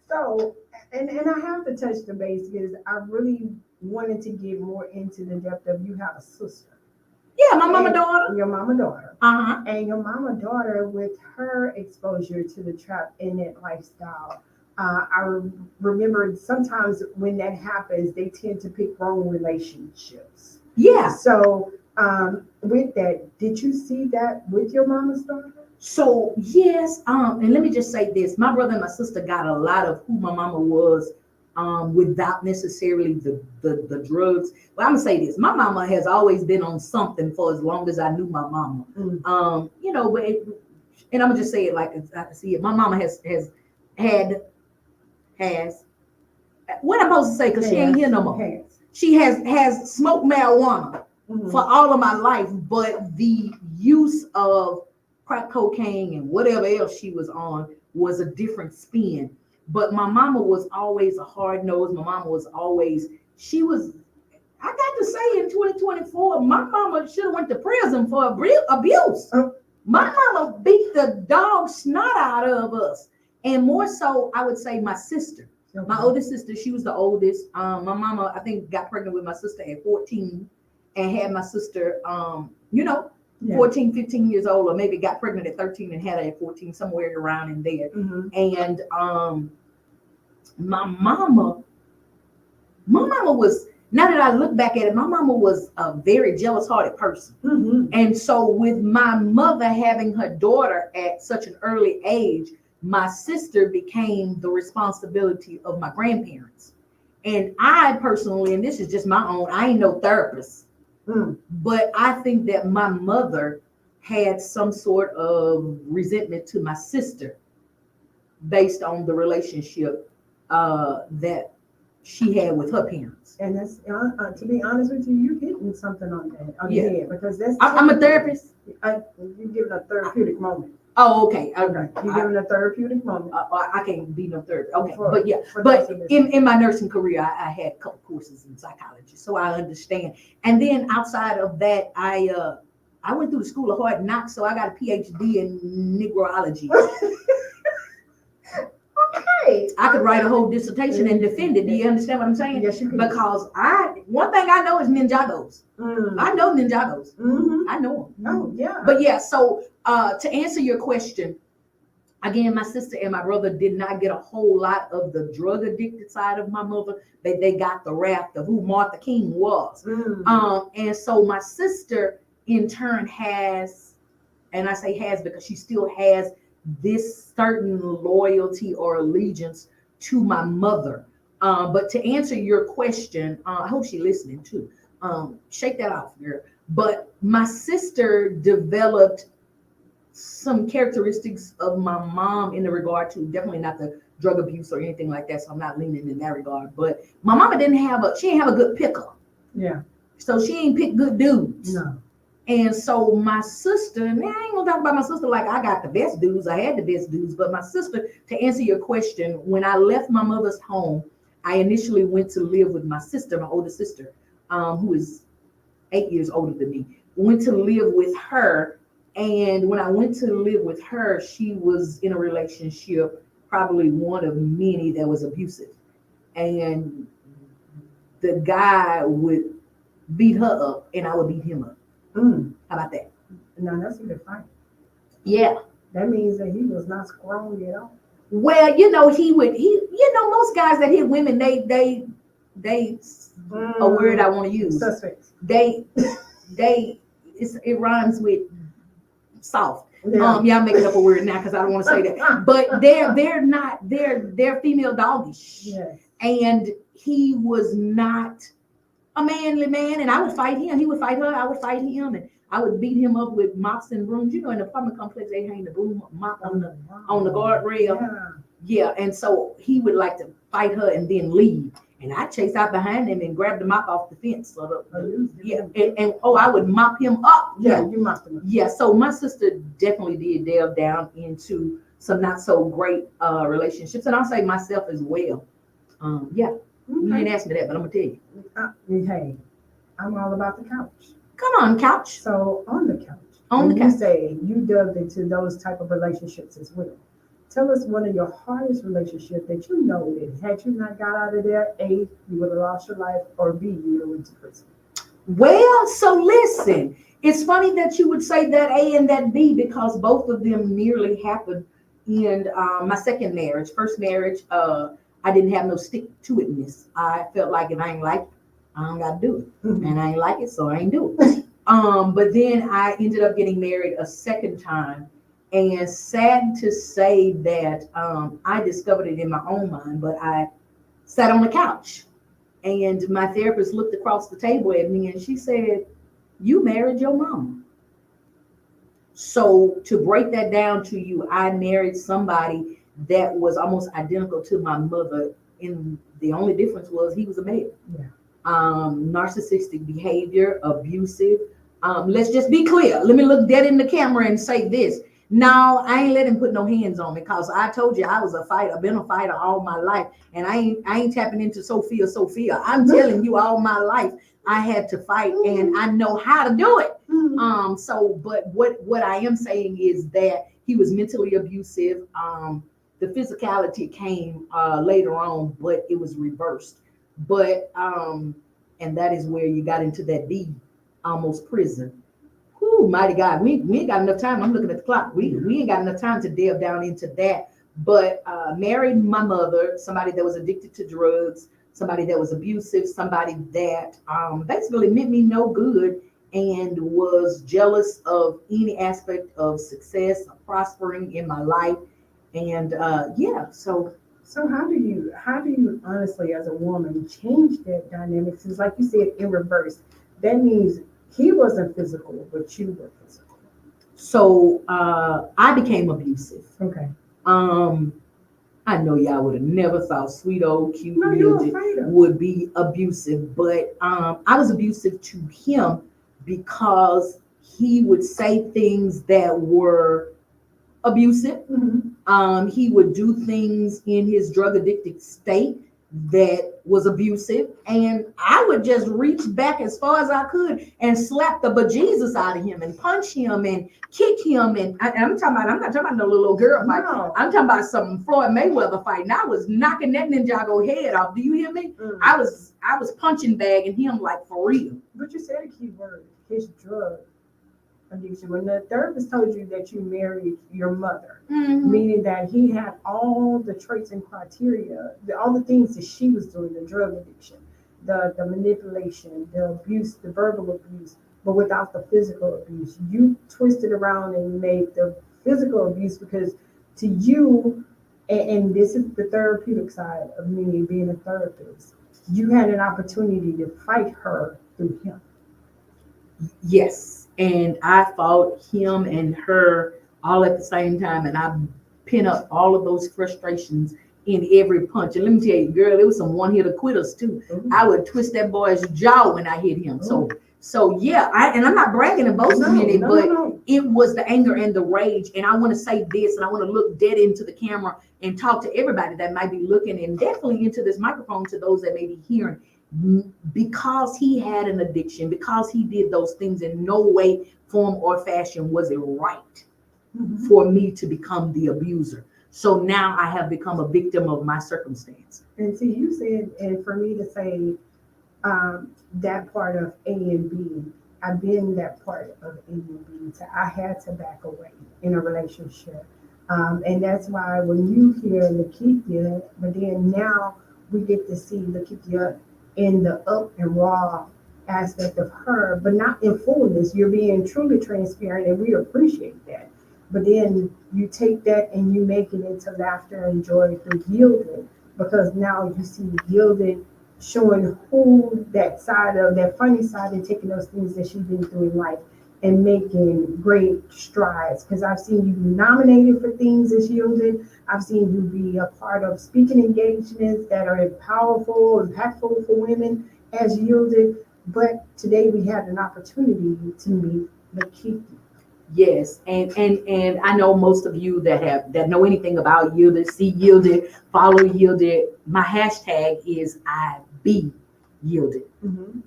So, and I have to touch the base because I really wanted to get more into the depth of you have a sister. Yeah, my mama daughter. Your mama daughter. Uh-huh. And your mama daughter, with her exposure to the trap in that lifestyle, I remember sometimes when that happens, they tend to pick wrong relationships. Yeah. So with that, did you see that with your mama's daughter? So yes, and let me just say this: my brother and my sister got a lot of who my mama was, without necessarily the drugs. But I'm gonna say this: my mama has always been on something for as long as I knew my mama. You know, but and I'm gonna just say it like I see it. My mama has what I'm supposed to say, because she ain't here no more. She has smoked marijuana for all of my life, but the use of crack cocaine and whatever else she was on was a different spin. But my mama was always a hard nose. My mama was always, I got to say in 2024, my mama should have went to prison for abuse. My mama beat the dog snot out of us. And more so, I would say my sister. Okay. My oldest sister, she was the oldest. My mama, I think, got pregnant with my sister at 14 and had my sister, 14, 15 years old, or maybe got pregnant at 13 and had her at 14, somewhere around in there. And my mama was, now that I look back at it, my mama was a very jealous-hearted person. And so with my mother having her daughter at such an early age, my sister became the responsibility of my grandparents. And I personally, and this is just my own, I ain't no therapist, but I think that my mother had some sort of resentment to my sister based on the relationship that she had with her parents. And that's to be honest with you, you're hitting something on the head, because that's. I'm a therapist. You're giving a therapeutic moment. Oh, okay. Okay, you're giving a therapeutic moment. I can't be no therapist. Okay, For- but yeah, for but those of us. in my nursing career, I had a couple courses in psychology, so I understand. And then outside of that, I went through the School of Hard Knocks, so I got a PhD in Negroology. Okay. I could write a whole dissertation and defend it. Do you understand what I'm saying? Yes, you can. Because one thing I know is Ninjagos. I know Ninjagos. Mm-hmm. I know them. Oh, yeah. But yeah, so to answer your question, again, my sister and my brother did not get a whole lot of the drug addicted side of my mother. They got the wrath of who Martha King was. And so my sister in turn has, and I say has because she still has this certain loyalty or allegiance to my mother. But to answer your question, I hope she's listening too. Shake that off, girl. But my sister developed some characteristics of my mom in the regard to definitely not the drug abuse or anything like that. So I'm not leaning in that regard. But my mama didn't have a good picker. Yeah. So she ain't pick good dudes. No. And so my sister, and I ain't gonna talk about my sister like I got the best dudes, I had the best dudes, but my sister, to answer your question, when I left my mother's home, I initially went to live with my sister, my older sister, who is 8 years older than me. Went to live with her, and when I went to live with her, she was in a relationship, probably one of many that was abusive. And the guy would beat her up, and I would beat him up. How about that? No, that's a good fight. Yeah. That means that he was not strong at all. Well, most guys that hit women, they a word I want to use. Suspects. It rhymes with soft. Yeah. I'm making up a word now because I don't want to say that. But they're female doggish. Yes. And he was not a manly man, and I would fight him. He would fight her. I would fight him, and I would beat him up with mops and brooms. In the apartment complex, they hang the broom mop on the guardrail. Yeah, and so he would like to fight her and then leave, and I chase out behind him and grab the mop off the fence. I would mop him up. Yeah, you mopped him up. Yeah, so my sister definitely did delve down into some not so great relationships, and I'll say myself as well. Yeah. You didn't ask me that, but I'm gonna tell you. Hey, I'm all about the couch. Come on, couch. So on the couch, You say you delved into those type of relationships as well. Tell us one of your hardest relationships that you know that had you not got out of there, A, you would have lost your life, or B, you would have went to prison. Well, so listen, it's funny that you would say that A and that B because both of them nearly happened in my second marriage. First marriage, I didn't have no stick-to-itness. I felt like if I ain't like it, I don't gotta do it. And I ain't like it, so I ain't do it. But then I ended up getting married a second time. And sad to say that I discovered it in my own mind, but I sat on the couch and my therapist looked across the table at me and she said, "You married your mama." So to break that down to you, I married somebody that was almost identical to my mother, and the only difference was he was a male. Yeah. Narcissistic behavior, abusive. Let's just be clear. Let me look dead in the camera and say this. No, I ain't let him put no hands on me because I told you I was a fighter. I've been a fighter all my life, and I ain't tapping into Sophia. I'm telling you, all my life I had to fight, and I know how to do it. But what I am saying is that he was mentally abusive. The physicality came later on, but it was reversed. But and that is where you got into that B, almost prison. Whew, mighty God, we ain't got enough time. I'm looking at the clock. We ain't got enough time to delve down into that. But married my mother, somebody that was addicted to drugs, somebody that was abusive, somebody that basically meant me no good and was jealous of any aspect of success, of prospering in my life. And So how do you honestly, as a woman, change that dynamic? Because like you said, in reverse, that means he wasn't physical, but you were physical. So I became abusive. Okay. I know y'all would have never thought sweet old cute No, you're Mildred afraid of. would be abusive, but I was abusive to him because he would say things that were abusive. Mhm. He would do things in his drug addicted state that was abusive, and I would just reach back as far as I could and slap the bejesus out of him and punch him and kick him. And I'm not talking about no little girl fight. No. I'm talking about some Floyd Mayweather fight. And I was knocking that Ninjago head off. Do you hear me? Mm. I was punching bagging him like for real. But you said a key word, his drug addiction. When the therapist told you that you married your mother, Mhm. meaning that he had all the traits and criteria, all the things that she was doing, the drug addiction, the manipulation, the abuse, the verbal abuse, but without the physical abuse. You twisted around and made the physical abuse because to you, and this is the therapeutic side of me being a therapist, you had an opportunity to fight her through him. Yes, and I fought him and her all at the same time, and I pin up all of those frustrations in every punch. And let me tell you, girl, it was some one-hitter quitters too. I would twist that boy's jaw when I hit him. So yeah, and I'm not bragging and boasting in it, but it was the anger and the rage. And I want to say this, and I want to look dead into the camera and talk to everybody that might be looking, and definitely into this microphone to those that may be hearing. Because he had an addiction, because he did those things, in no way, form, or fashion was it right for me to become the abuser. So now I have become a victim of my circumstance. And see, you said, and for me to say that part of A and B, I've been that part of A and B. So I had to back away in a relationship. And that's why when you hear Lakeithia, but then now we get to see Lakeithia in the up and raw aspect of her, but not in fullness. You're being truly transparent, and we appreciate that. But then you take that and you make it into laughter and joy through Yielded, because now you see Yielded showing who that side of that funny side and taking those things that she's been through in life and making great strides. Because I've seen you be nominated for things as Yielded. I've seen you be a part of speaking engagements that are powerful, impactful for women as Yielded. But today we had an opportunity to meet Lakeithia. Yes, and I know most of you that know anything about Yielded, see Yielded, follow Yielded. My hashtag is I be Yielded. Mm-hmm.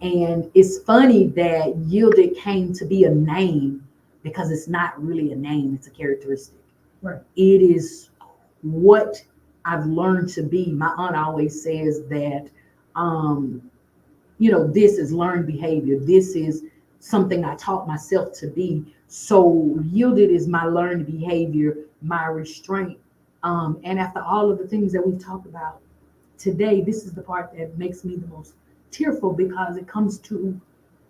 And it's funny that Yielded came to be a name because it's not really a name, it's a characteristic. Right. It is what I've learned to be. My aunt always says that, this is learned behavior. This is something I taught myself to be. So Yielded is my learned behavior, my restraint. And after all of the things that we've talked about today, this is the part that makes me the most tearful, because it comes to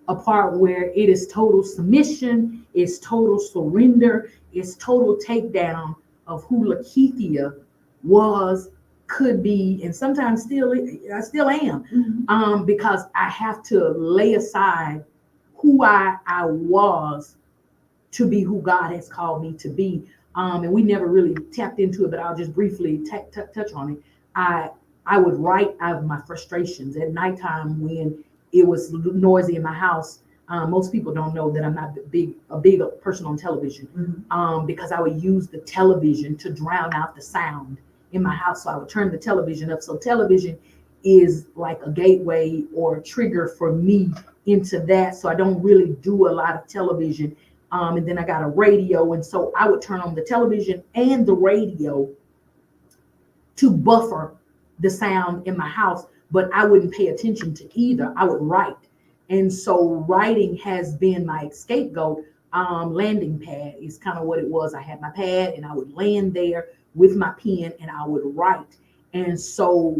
a part where it is total submission, it's total surrender, it's total takedown of who Lakeithia was, could be, and sometimes I still am. Mm-hmm. Because I have to lay aside who I was to be who God has called me to be. And we never really tapped into it, but I'll just briefly touch on it. I would write out of my frustrations at nighttime when it was noisy in my house. Most people don't know that I'm not a big person on television, because I would use the television to drown out the sound in my house. So I would turn the television up. So television is like a gateway or a trigger for me into that. So I don't really do a lot of television. And then I got a radio. And so I would turn on the television and the radio to buffer the sound in my house, but I wouldn't pay attention to either. I would write. And so writing has been my scapegoat. Landing pad is kind of what it was. I had my pad and I would land there with my pen and I would write. And so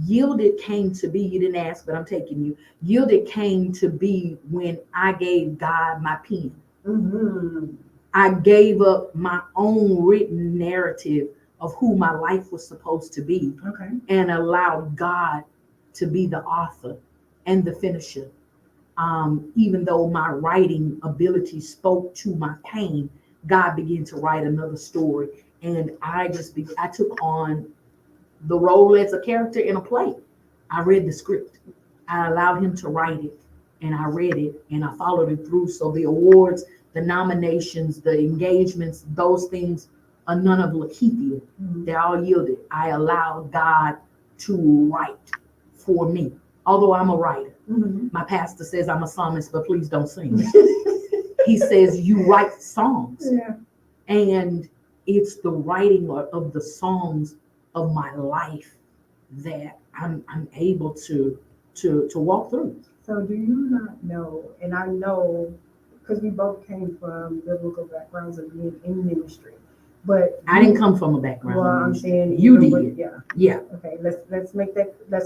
Yielded came to be, you didn't ask, but I'm taking you. Yielded came to be when I gave God my pen. Mm-hmm. I gave up my own written narrative of who my life was supposed to be, Okay. and allowed God to be the author and the finisher. Even though my writing ability spoke to my pain, God began to write another story. And I took on the role as a character in a play. I read the script. I allowed him to write it, and I read it, and I followed it through. So the awards, the nominations, the engagements, those things are none of Lakeithia. They're all yielded. I allowed God to write for me. Although I'm a writer. My pastor says I'm a psalmist, but please don't sing. He says you write songs. Yeah. And it's the writing of the songs of my life that I'm able to walk through. So do you not know, and I know, because we both came from biblical backgrounds of being in ministry, but I didn't come from a background. Well, I'm saying you even did. with- yeah. Yeah. Okay, let's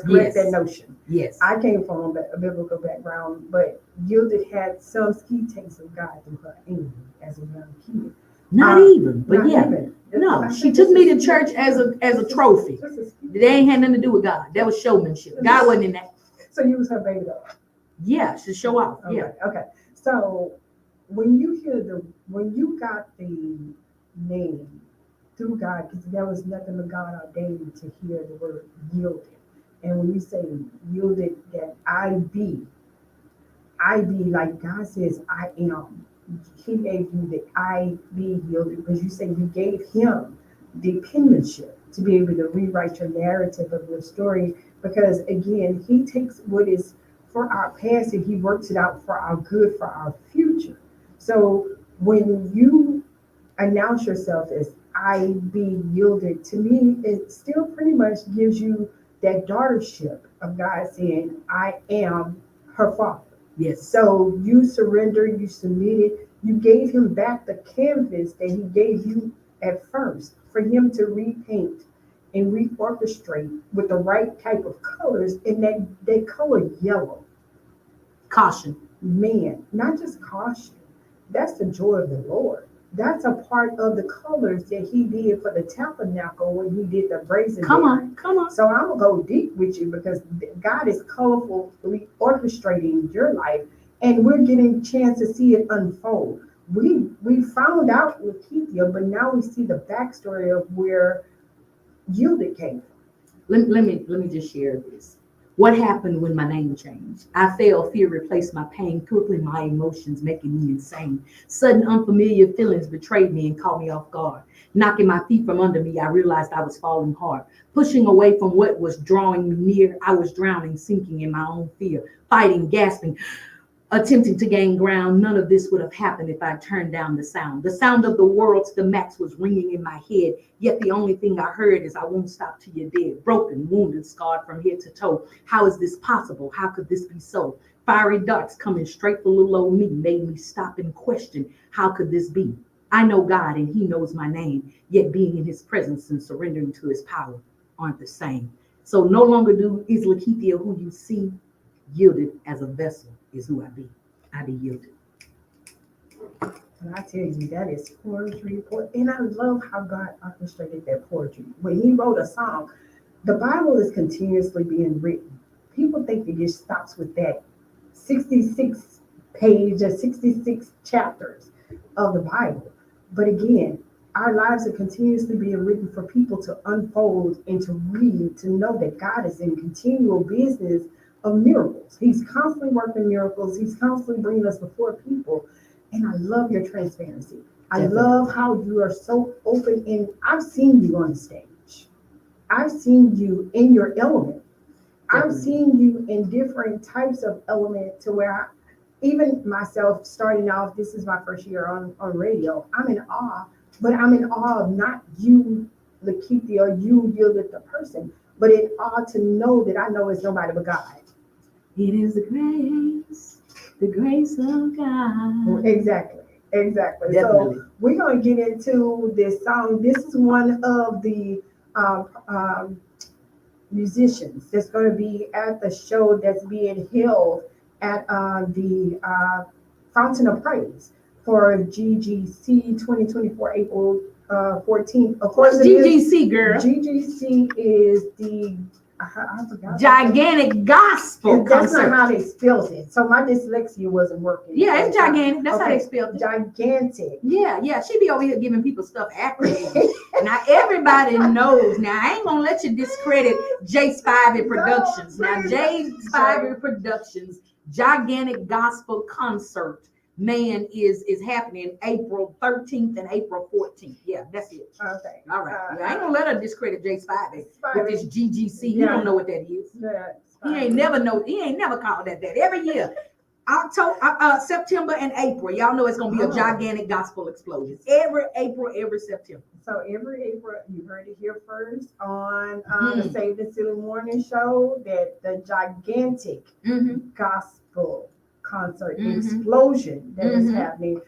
correct that notion. Yes. I came from a biblical background, but Gilded had some ski takes of God through her English as a young kid. Not even, but Not yeah. even. No, I she think took this me is- to church as a trophy. Just a ski- They ain't had nothing to do with God. That was showmanship. God wasn't in that. So you was her baby doll. Yeah, to show off. Okay, Yeah. okay. So when you got the name through God, because there was nothing but God ordained to hear the word yielded. And when you say yielded, that I be like God says, I am. He gave you the I be yielded because you say you gave him the penmanship to be able to rewrite your narrative of your story. Because again, he takes what is for our past and he works it out for our good, for our future. So when you announce yourself as I be yielded, to me, it still pretty much gives you that daughtership of God saying, I am her father. Yes. So you surrendered, you submitted, you gave him back the canvas that he gave you at first for him to repaint and reorchestrate with the right type of colors, and that color yellow. Caution. Man, not just caution. That's the joy of the Lord. That's a part of the colors that he did for the tabernacle when he did the brazen. Come on. So I'm gonna go deep with you because God is colorfully orchestrating your life, and we're getting a chance to see it unfold. We found out with Lakeithia, but now we see the backstory of where Yielded came from. Let me just share this. What happened when my name changed? I fell, fear replaced my pain, quickly my emotions making me insane. Sudden unfamiliar feelings betrayed me and caught me off guard. Knocking my feet from under me, I realized I was falling hard. Pushing away from what was drawing me near, I was drowning, sinking in my own fear, fighting, gasping, attempting to gain ground. None of this would have happened if I turned down the sound. The sound of the world to the max was ringing in my head, yet the only thing I heard is I won't stop till you're dead. Broken, wounded, scarred from head to toe. How is this possible? How could this be so? Fiery darts coming straight for little old me made me stop and question, how could this be? I know God and he knows my name, yet being in his presence and surrendering to his power aren't the same. So no longer is Lakeithia who you see. Yielded as a vessel is who I be. I be yielded. And I tell you, that is poetry. And I love how God orchestrated that poetry. When he wrote a song, the Bible is continuously being written. People think it just stops with that 66 page or 66 chapters of the Bible. But again, our lives are continuously being written for people to unfold and to read, to know that God is in continual business of miracles. He's constantly working miracles. He's constantly bringing us before people. And I love your transparency. I love how you are so open. And I've seen you on the stage. I've seen you in your element. I've seen you in different types of element to where even myself starting off, this is my first year on radio. I'm in awe, but I'm in awe of not you, Lakeithia, or you Yielded the person, but in awe to know that I know it's nobody but God. It is the grace of God. Exactly. Definitely. So we're going to get into this song. This is one of the musicians that's going to be at the show that's being held at the Fountain of Praise for GGC 2024, April 14th. Of course, What's GGC, girl? GGC is the I forgot. Gigantic gospel And that's concert. not how they spelled it. So my dyslexia wasn't working. Yeah, it's gigantic. That's how Okay. they spelled it. Gigantic. Yeah. She be over here giving people stuff acronyms. Now everybody knows. Now I ain't gonna let you discredit J Spivey Productions. Now J Spivey Productions gigantic gospel concert, man, is happening April 13th and April 14th. Yeah, that's it. Okay. All right. I ain't gonna let her discredit J Spivey with this GGC. He Yeah. don't know what that is. Yeah, He ain't never called that. Every year, September and April, y'all know it's gonna be a gigantic gospel explosion. Every April, every September. So every April, you heard it here first on the Save the Silly Morning Show that the gigantic gospel concert explosion that is happening.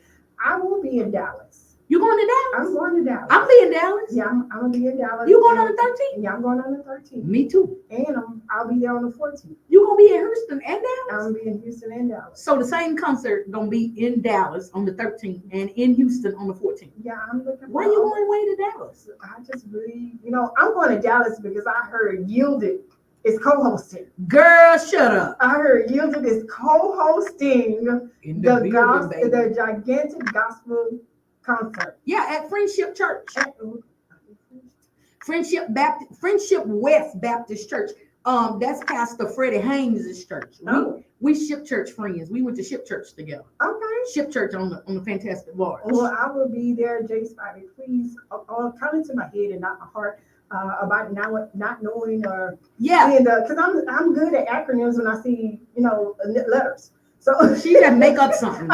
I will be in Dallas. You going to Dallas? I'm going to Dallas. I'm being Dallas. Yeah, I'm gonna be in Dallas. You going on the 13th? Yeah, I'm going on the 13th. Me too. And I'll be there on the 14th. You gonna be in Houston and Dallas? I'm gonna be in Houston and Dallas. So the same concert gonna be in Dallas on the 13th and in Houston on the 14th. Yeah, I'm looking. Why you going way to Dallas? I just believe, I'm going to Dallas because I heard Yielded is co-hosting. Girl, shut up. I heard Yielded is co-hosting In the gigantic gospel concert. Yeah, at Friendship Church. Friendship West Baptist Church. That's Pastor Freddie Haynes' church. We ship church friends. We went to ship church together. Okay. Ship church on the Fantastic Bars. Well, I will be there, J Spivey. Please, come into my head and not my heart about not knowing or because I'm good at acronyms when I see letters. So she just make up something.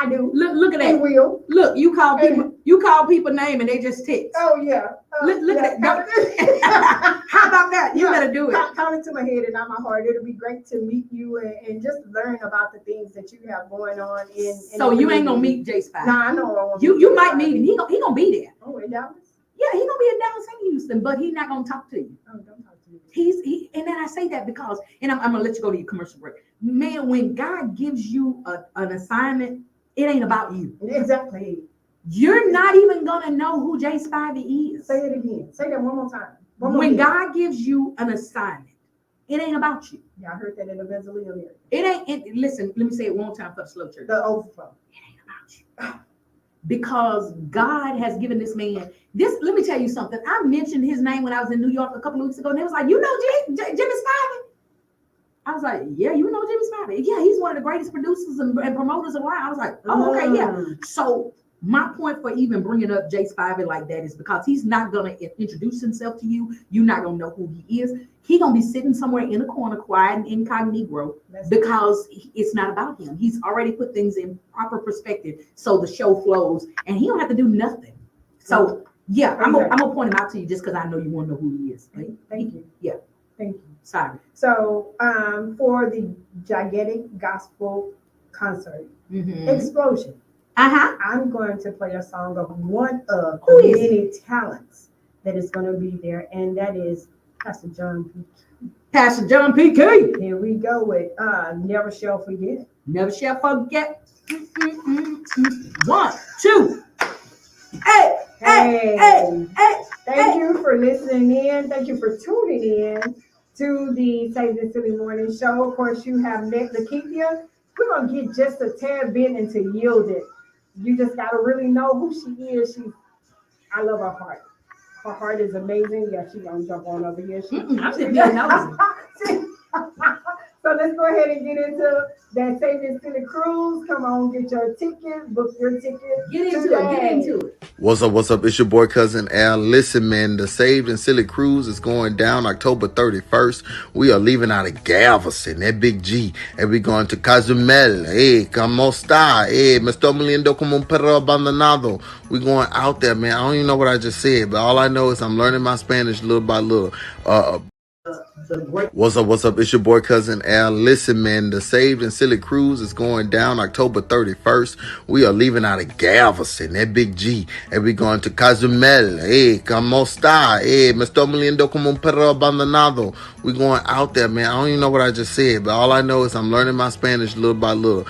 I do. Look at that. And will. Look, you call people name and they just text. Oh yeah. Look at that. How about that? You better do it. Count it to my head and not my heart. It'll be great to meet you and just learn about the things that you have going on in. So you ain't gonna meet J Spivey. Nah, I know. You might meet him. He gonna be there. Oh, in Dallas? Yeah, he gonna be in Dallas and Houston, but he's not gonna talk to you. Oh, don't talk to me. And then I say that because, and I'm gonna let you go to your commercial break. Man, when God gives you an assignment, it ain't about you. Exactly. You're not even gonna know who J Spivey is. Say it again. Say that one more time. When God gives you an assignment, it ain't about you. Yeah, I heard that in the Venezuela lyric. Listen, let me say it one more time for the slow church. The overflow. It ain't about you. Because God has given this man this. Let me tell you something. I mentioned his name when I was in New York a couple of weeks ago, and they was like, "You know Jimmy Spivey?" I was like, "Yeah, you know Jimmy Spivey? Yeah, he's one of the greatest producers and promoters around." I was like, "Oh, okay, yeah." So my point for even bringing up J Spivey like that is because he's not gonna introduce himself to you. You're not gonna know who he is. He's gonna be sitting somewhere in a corner, quiet and incognito, because it's not about him. He's already put things in proper perspective, so the show flows, and he don't have to do nothing. So yeah, I'm gonna point him out to you just because I know you want to know who he is. Right? Thank you. Yeah. Thank you. Sorry. So for the gigantic gospel concert explosion, I'm going to play a song of one of the many talents that is going to be there, and that is Pastor John P. Pastor John P.K. Here we go with Never Shall Forget. Never shall forget. 1, 2. Hey. Thank you for listening in. Thank you for tuning in to the Save the Silly Morning Show. Of course, you have met Lakeithia. We're going to get just a tad bit into Yielded. You just got to really know who she is. I love her heart. Her heart is amazing. Yeah, she's going to jump on over here. I'm just being nosy. So let's go ahead and get into that Save the Silly Cruise. Come on, get your ticket, book your ticket. Get into it. What's up? It's your boy cousin Al. Listen, man, the Saved and Silly Cruise is going down October 31st. We are leaving out of Galveston, that big G, and we're going to Cozumel. Hey, como está? Hey, me estoy muriendo como un perro abandonado. We're going out there, man. I don't even know what I just said, but all I know is I'm learning my Spanish little by little. What's up? It's your boy cousin Al. Listen, man, the Saved and Silly Cruise is going down October 31st. We are leaving out of Galveston, that big G, and we're going to Cozumel. Hey, como está? Hey, me estoy muriendo como un perro abandonado. We're going out there, man. I don't even know what I just said, but all I know is I'm learning my Spanish little by little.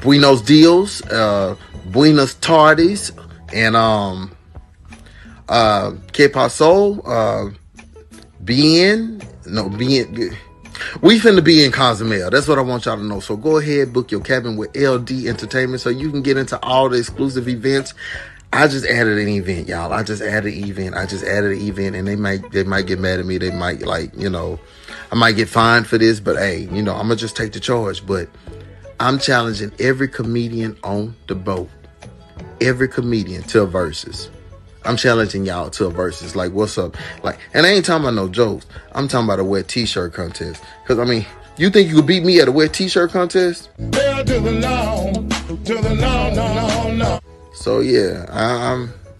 Buenos dias, buenas tardes, and que pasó? being, we finna be in Cozumel. That's what I want y'all to know. So go ahead, book your cabin with LD Entertainment so you can get into all the exclusive events. I just added an event, y'all. I just added an event, and they might get mad at me. They might I might get fined for this, but hey, I'm gonna just take the charge. But I'm challenging every comedian on the boat, every comedian to a versus. I'm challenging y'all to a versus. Like, what's up? Like, and I ain't talking about no jokes. I'm talking about a wet t-shirt contest. Cause you think you could beat me at a wet t-shirt contest? Hell to the no, no. So yeah,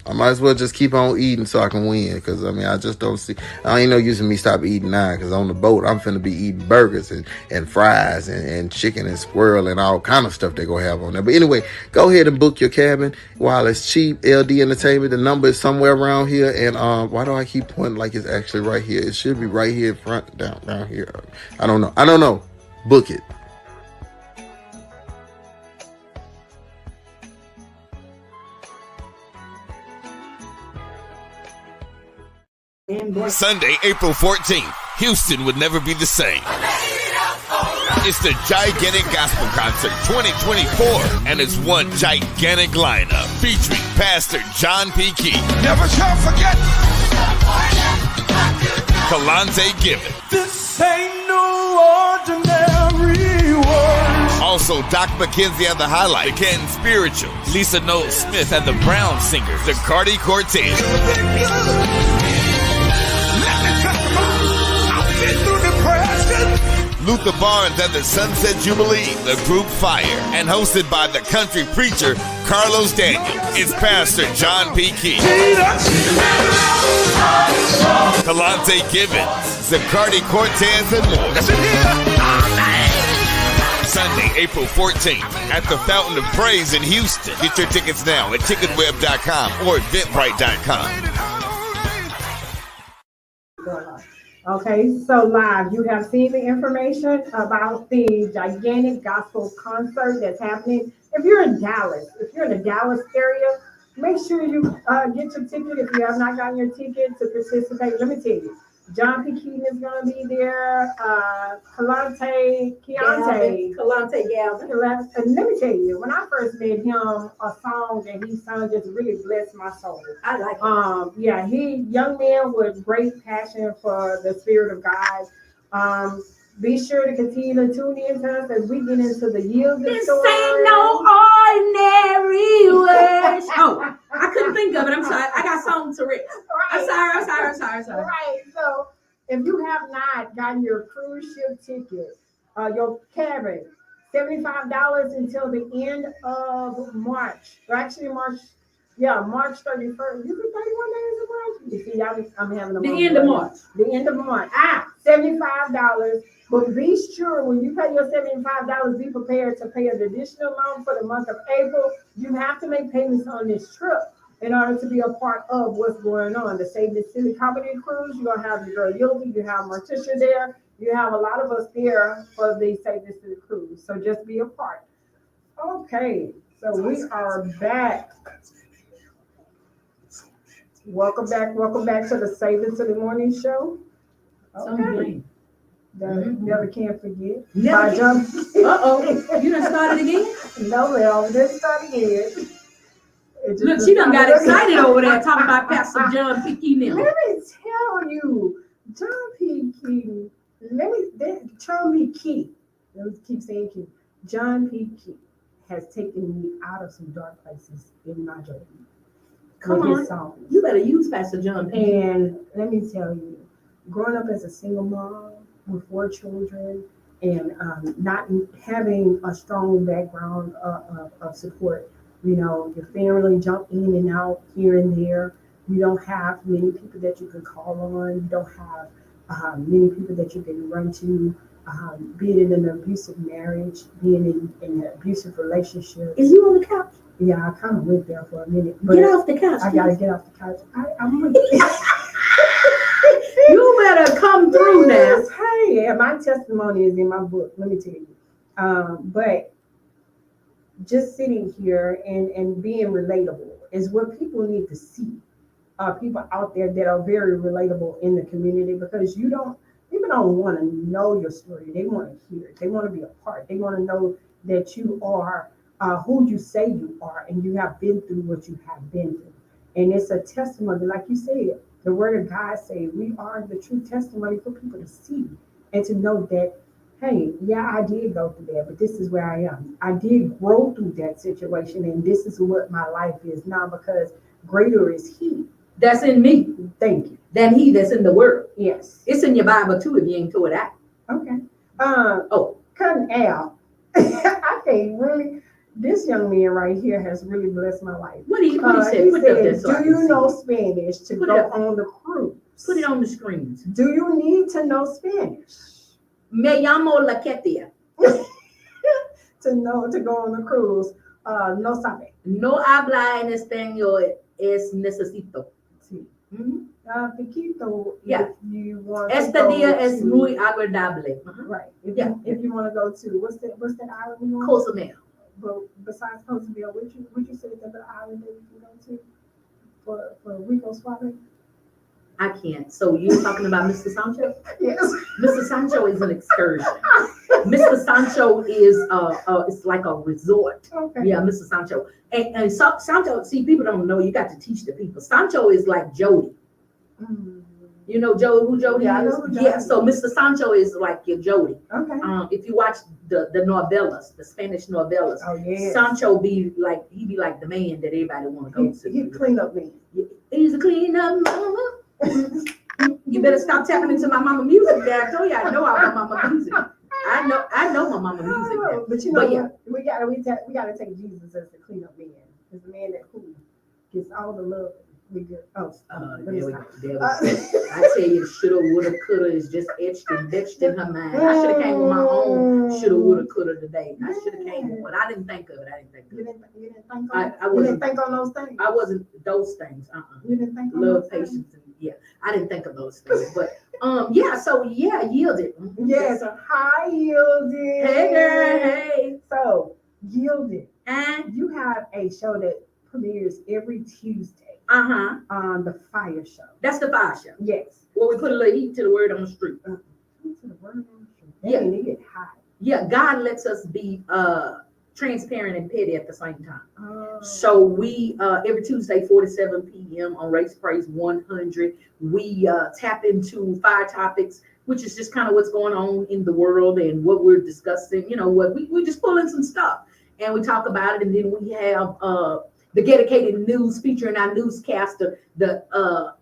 I might as well just keep on eating so I can win. Cause I just don't see. I ain't no use in me stop eating now. Cause on the boat I'm finna be eating burgers and fries and chicken and squirrel and all kind of stuff they gonna have on there. But anyway, go ahead and book your cabin while it's cheap. LD Entertainment. The number is somewhere around here. And why do I keep pointing like it's actually right here? It should be right here in front, down here. I don't know. Book it. Sunday, April 14th, Houston would never be the same. It's the Gigantic Gospel Concert 2024, and it's one gigantic lineup featuring Pastor John P. Key. Never shall forget. Kalante Gibbon. This ain't no ordinary world. Also, Doc McKenzie at the highlight, the Canton Spiritual, Lisa Knowles Smith at the Brown Singers, the Cardi Cortez. Luther Barnes at the Sunset Jubilee, the group Fire, and hosted by the country preacher Carlos Daniel. It's Pastor John P. Key. Kalante Gibbons, Zacardi Cortez, and more. Sunday, April 14th at the Fountain of Praise in Houston. Get your tickets now at ticketweb.com or eventbrite.com. Okay, so live, you have seen the information about the gigantic gospel concert that's happening. If you're in Dallas, if you're in the Dallas area, make sure you get your ticket if you have not gotten your ticket to participate. Let me tell you, John P. Keaton is going to be there. Kalante Gavin. And let me tell you, when I first met him, a song that he sung just really blessed my soul. I like it. Yeah, young man with great passion for the Spirit of God. Be sure to continue to tune in to us as we get into the yield. This ain't no ordinary words. Oh, I couldn't think of it. I'm sorry. I got songs to read. I'm sorry. Right. So if you have not gotten your cruise ship ticket, your cabin, $75 until the end of March. Or actually March 31st. You can 31 days of March. You see, I'm having the end of March. The end of March. $75. But be sure when you pay your $75, be prepared to pay an additional amount for the month of April. You have to make payments on this trip in order to be a part of what's going on. The Save the City Comedy Cruise, you're going to have your girl Yildi, you have Morticia there. You have a lot of us there for the Save the City Cruise. So just be a part. Okay, so we are back. Welcome back to the Save the City Morning Show. Okay. Never can forget. You done started again? No, we didn't start again. Look, she done got excited over there talking about Pastor John P. Keaton. Let me tell you, John P. Keaton, John P. Key. Let me keep saying Key. John P. Key has taken me out of some dark places in my journey. Come on, you better use Pastor John P. And let me tell you, growing up as a single mom with 4 children and not having a strong background of support, your family jump in and out here and there. You don't have many people that you can call on. You don't have many people that you can run to. Being in an abusive marriage, being in an abusive relationship. Is you on the couch? Yeah, I kind of went there for a minute. But get off the couch. I got to get off the couch. You better come through now. Hey, my testimony is in my book. Let me tell you. But just sitting here and being relatable is what people need to see. people out there that are very relatable in the community, because people don't want to know your story. They want to hear it. They want to be a part. They want to know that you are who you say you are, and you have been through what you have been through. And it's a testimony, like you said, the word of God say we are the true testimony for people to see and to know that, hey, yeah, I did go through that, but this is where I am. I did grow through that situation, and this is what my life is now, because greater is He that's in me. Thank you. Than he that's in the world. Yes. It's in your Bible too if you ain't tore it out. Okay. Cutting out. I can't really. This young man right here has really blessed my life. What he said? He Put it up there said, so I do can you see know it. Spanish to Put it go up. on the cruise? Put it on the screens. Do you need to know Spanish? Me llamo La Ketia. to go on the cruise? No sabe. No habla en español, es necesito. Sí. Mm-hmm. Piquito, Yeah. if you want Este to go día es to, muy agradable. right. If Yeah. you want to go to what's that island you want? Cozumel. But besides Cozumel, would you say that the island that you can go to for Rico Suave? I can't. So you're talking about Mr. Sancho? Yes. Mr. Sancho is an excursion. Mr. Sancho is it's like a resort. Okay. Yeah, Mr. Sancho. And Sancho, see, people don't know, you got to teach the people. Sancho is like Jody. Mm. You know who Jody Yeah, I is? know who Jody Yeah, is. so Mr. Sancho is like your Jody. Okay. If you watch the novellas, the Spanish novellas, Oh yeah. Sancho be like the man that everybody want to go to. He clean up me. He's a clean up mama. You better stop tapping into my mama music there. I told you I know all my mama music. I know my mama music there. But you know But yeah. what? We gotta take Jesus as the clean up man. As the man that gets all the love. We get let me stop. I tell you, shoulda, woulda, coulda is just etched and etched in her mind. I should have came with my own shoulda, woulda, coulda today. I should have came with, but I didn't think of it. You didn't think I you wasn't. didn't think on those things. I wasn't those things. You didn't think on Love, those things. patience, and yeah, I didn't think of those things. But yeah. So yeah, yielded. Yes, high yielded. Hey girl, hey. So yielded. And You have a show that premieres every Tuesday on the Fire Show. that's the fire show. Yes. Where we put a little heat to the word on the street. Yeah. Yeah. They get hot. Yeah, God lets us be transparent and petty at the same time. Oh. So we every Tuesday, 4 to 7 p.m. on Race Praise 100, we tap into fire topics, which is just kind of what's going on in the world and what we're discussing. You know, what we just pull in some stuff and we talk about it, and then we have the dedicated news featuring our newscaster, the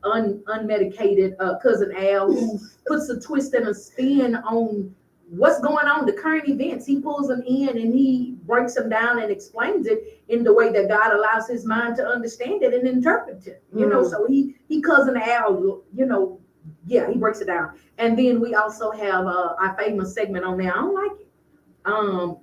unmedicated cousin Al, who puts a twist and a spin on what's going on, the current events. He pulls them in and he breaks them down and explains it in the way that God allows his mind to understand it and interpret it. You know, so he cousin Al, you know, yeah, he breaks it down. And then we also have our famous segment on there. I don't like it.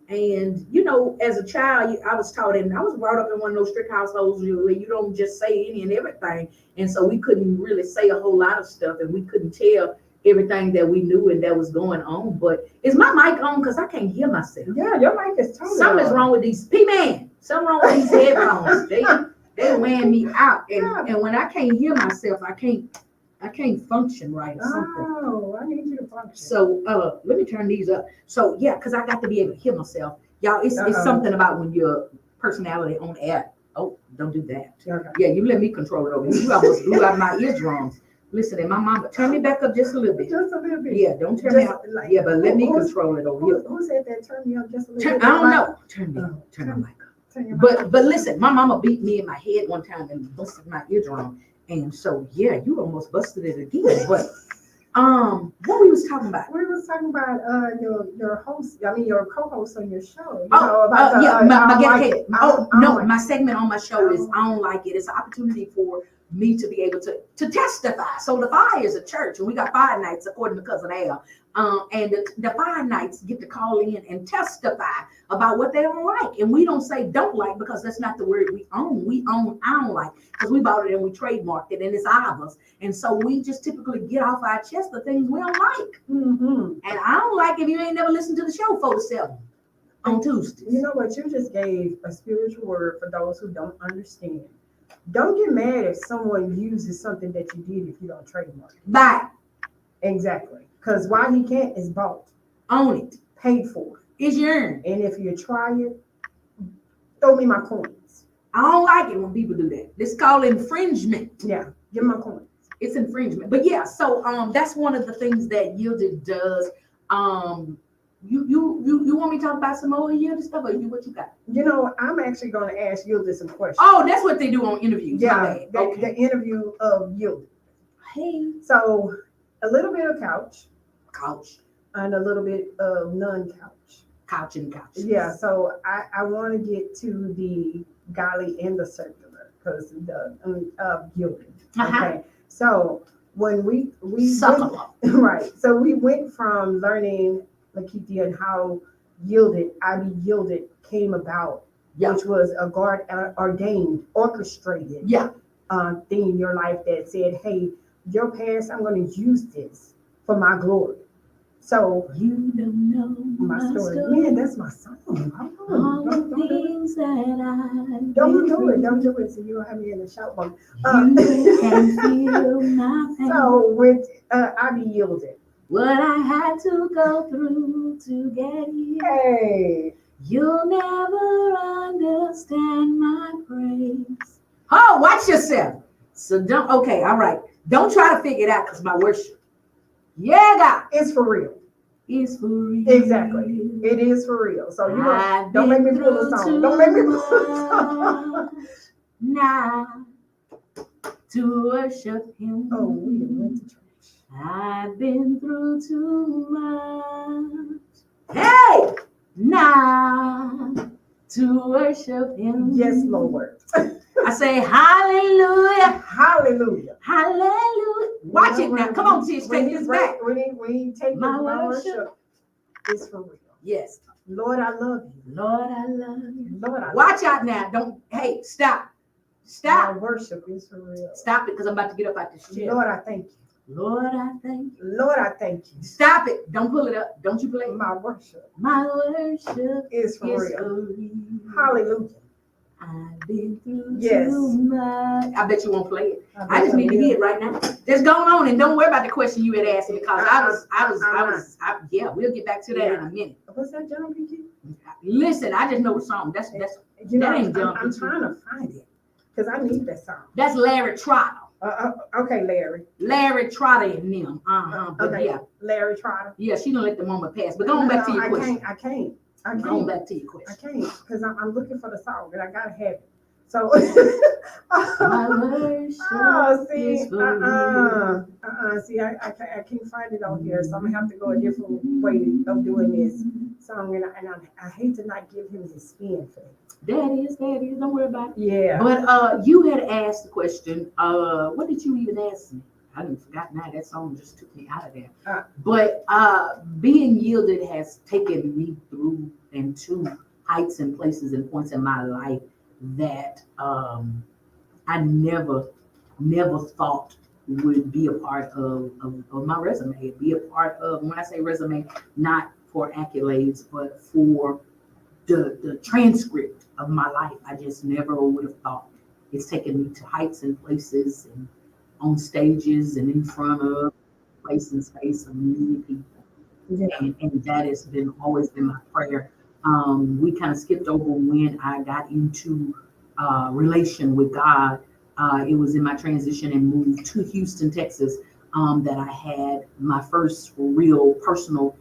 And you know, as a child, I was taught, and I was brought up in one of those strict households where you don't just say any and everything. And so we couldn't really say a whole lot of stuff, and we couldn't tell everything that we knew and that was going on. But is my mic on? Because I can't hear myself. Yeah, your mic is totally Something's wrong with these P-man. Something wrong with these headphones. They wearing me out. And when I can't hear myself, I can't function right or something. Oh, I need you to function. So let me turn these up. So yeah, because I got to be able to hear myself. Y'all, it's something about when your personality on air. Oh, don't do that. Okay. Yeah, you let me control it over here. You almost blew out my eardrums. Listen, and my mama, turn me back up just a little bit. Just a little bit. Yeah, don't turn me up. Like, Yeah, but let me control it over here. Who said that? Turn me up just a little I bit. don't know. Turn my mic up. Turn your mic up. But listen, my mama beat me in my head one time and busted my eardrum. And so yeah, you almost busted it again. But what we was talking about? We was talking about your host, your co-host on your show. My segment on my show is I don't like it. It's an opportunity for me to be able to testify. So the fire is a church, and we got fire nights according to Cousin Al. And the fire nights get to call in and testify about what they don't like. And we don't say don't like, because that's not the word we own. We own I don't like, because we bought it and we trademarked it and it's ours. And so we just typically get off our chest the things we don't like. Mm-hmm. And I don't like if you ain't never listened to the show 4 to 7 on Tuesdays. You know what? You just gave a spiritual word for those who don't understand. Don't get mad if someone uses something that you did if you don't trademark it. Buy Exactly. Because why he can't is bought, own it. paid for. It's yours. And if you try it, throw me my coins. I don't like it when people do that. This is called infringement. Yeah, give my coins. It's infringement. But yeah, so that's one of the things that Yielded does. You want me to talk about some more Yielded stuff, or what you got? You know, I'm actually going to ask Yielded some questions. Oh, that's what they do on interviews. Yeah, Okay. the interview of Yielded. Hey, So a little bit of couch couch, and a little bit of non-couch. couch and couch. Yeah, so I want to get to the golly and the circular because the Yielded. Uh-huh. Okay, so when we Suckle. went, right, so we went from learning Lakeithia and how I Be Yielded came about, Yeah. which was a God ordained, orchestrated Yeah. thing in your life that said, hey, your past, I'm going to use this for my glory. So You don't know my story. Man, that's my song. all the Don't do it. things that I Don't do it. So you don't have me in the shout box. You can feel my pain. So with I Be Yielded. What I had to go through to get here. Hey, You'll never understand my praise. Oh, watch yourself. So don't, okay, all right. Don't try to figure it out because my worship. Yeah, God. it's for real. Is for real. Exactly. It is for real. So you don't make me pull the song. Don't make me pull the song. Now to worship him. Oh, we went to church. I've been through too much. Hey! Now to worship him. Yes, Lord. I say hallelujah. Hallelujah. Hallelujah. Watch it now. Come on, Tish, take this back. When he take My my worship. worship, it's for real. Yes. Lord, I love you. Lord, I love you. Lord, I Watch out now. Don't, hey, stop. My Stop. worship is for real. Stop it because I'm about to get up out this chair. Lord, I thank you. Lord, I thank you. Lord, I thank you. Stop it. Don't pull it up. Don't you play it. My worship My worship is for is real. for real. Hallelujah. I've been through Yes. too much. I bet you won't play it. I just need to hear it right now. Just go on and don't worry about the question you had asked me because yeah, we'll get back to that in a minute. What's that, John P.G.? Listen, I just know the song. That's You know, that ain't John I'm P.G. trying to find it because I need that song. That's Larry Trotter. Okay, Larry. Larry Trotter and them. But Okay, yeah, Larry Trotter. yeah, she didn't let the moment pass. But go on back to your question. I can't. Go on back to your question. I can't because I'm looking for the song and I gotta have it. So My worship see, is for see, I can't find it on here, so I'm gonna have to go a different way of doing this song, and I hate to not give him his spin for it. That is. Don't worry about it. Yeah. But you had asked the question. What did you even ask me? I didn't forgot now. That song just took me out of there. But being yielded has taken me through and to heights and places and points in my life that I never thought would be a part of my resume. Be a part of, when I say resume, not for accolades, but for the transcript of my life. I just never would have thought. It's taken me to heights and places and on stages and in front of place and space of many people. Yeah. And that has always been my prayer. We kind of skipped over when I got into relation with God. It was in my transition and moved to Houston, Texas, that I had my first real personal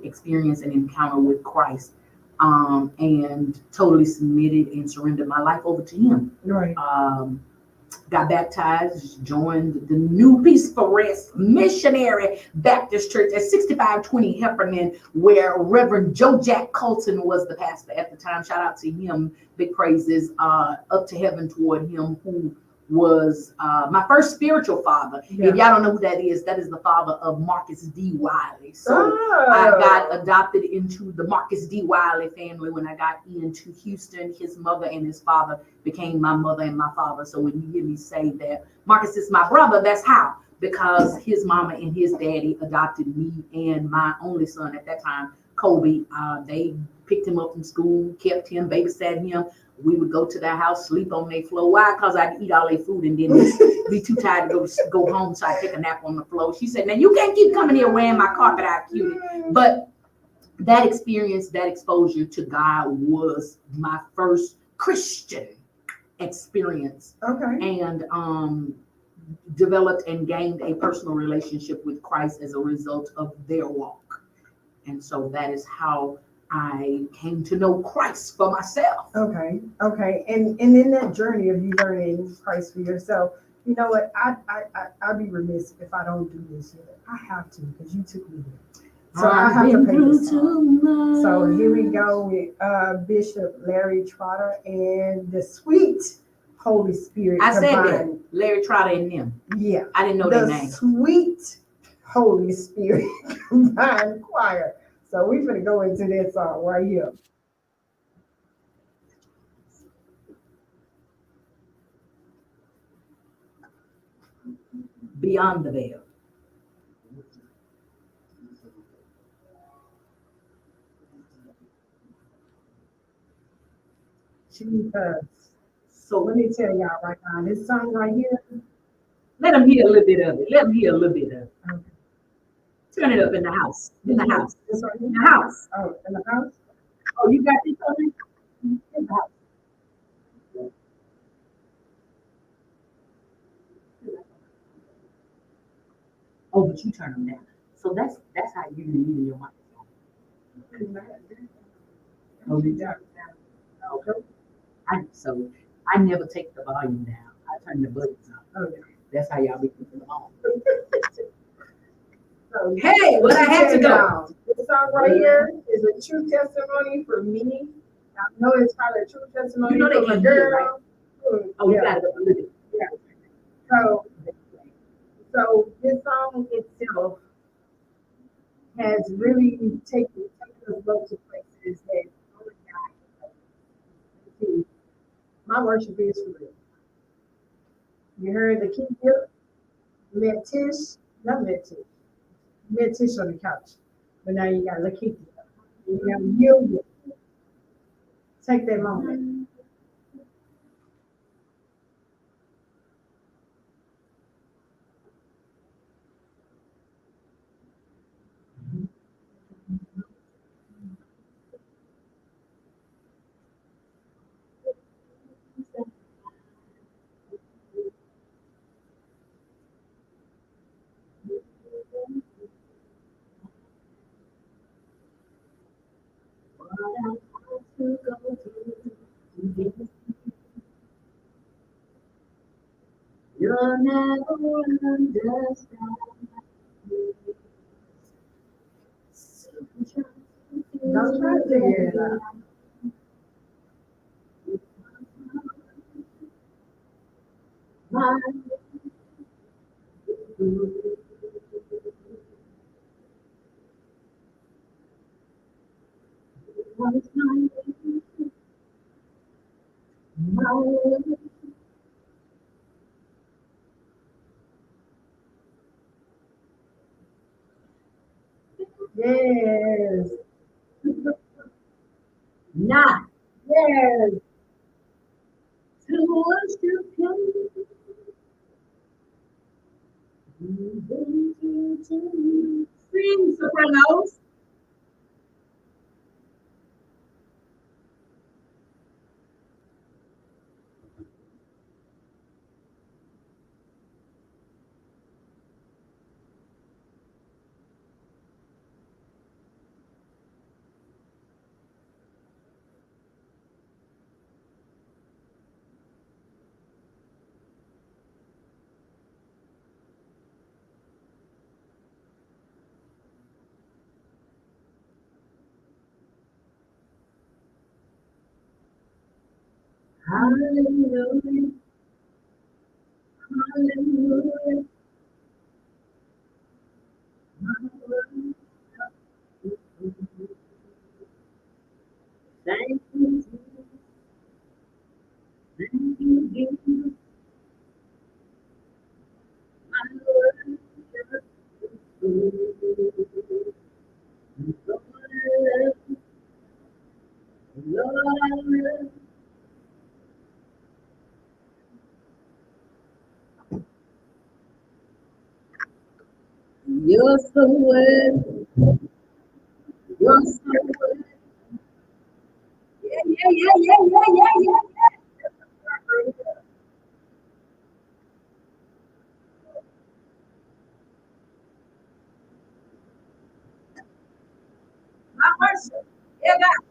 experience and encounter with Christ, and totally submitted and surrendered my life over to him. Right. Got baptized, joined the New Peace for Rest Missionary Baptist Church at 6520 Heffernan, where Reverend Joe Jack Colton was the pastor at the time. Shout out to him, big praises, up to heaven toward him, who was my first spiritual father. Yeah. If y'all don't know who that is the father of Marcus D. Wiley. So I got adopted into the Marcus D. Wiley family when I got into Houston. His mother and his father became my mother and my father. So when you hear me say that Marcus is my brother, that's how, because his mama and his daddy adopted me and my only son at that time, Kobe. They picked him up from school, kept him, babysat him. We would go to their house, sleep on their floor. Why? Because I'd eat all their food and then be too tired to go home, so I'd take a nap on the floor. She said, now you can't keep coming here wearing my carpet out, cutie. But that experience, that exposure to God was my first Christian experience. Okay. And developed and gained a personal relationship with Christ as a result of their walk. And so that is how I came to know Christ for myself. Okay. And in that journey of you learning Christ for yourself, you know what? I'd be remiss if I don't do this yet. I have to, because you took me there. So I have to pay this song. So here we go with Bishop Larry Trotter and the sweet Holy Spirit. I said that. Larry Trotter and them. Yeah. I didn't know their name. The sweet Holy Spirit combined choir. So we're going to go into that song right here. Beyond the Veil. Jesus. So let me tell y'all right now, this song right here. Let them hear a little bit of it. Let them hear a little bit of it. Okay. Turn it up in the house. In the house. This right here? In the house. Oh, in the house? Oh, you got this on in the house. Oh, but you turn them down. So that's how you need your microphone. Oh, you turn it down. Okay. I never take the volume down. I turn the buttons on. Okay. That's how y'all be keeping them on. So, Hey, what I had to go. This song right here is a true testimony for me. I know it's probably a true testimony You know they for a can't hear, girl. Oh, you Yeah. gotta go look at Yeah. So this song itself has really taken us both to places that only God can take. My worship is for real. You heard the key dip, met Tish, not met Tish. Met Tish on the couch. But now you got Lakeith. You got you. Take that moment. You'll never understand. Don't try to figure it out. Yes. Not Yes. to worship him. Sing, sopranos. Hallelujah. Hallelujah. Thank you, Jesus. Thank you, Jesus. My Lord. Lord, I love you. You're so worthy. You're so worthy. Yeah, yeah, yeah, yeah, yeah, yeah, yeah, yeah. My worship. Yeah, God.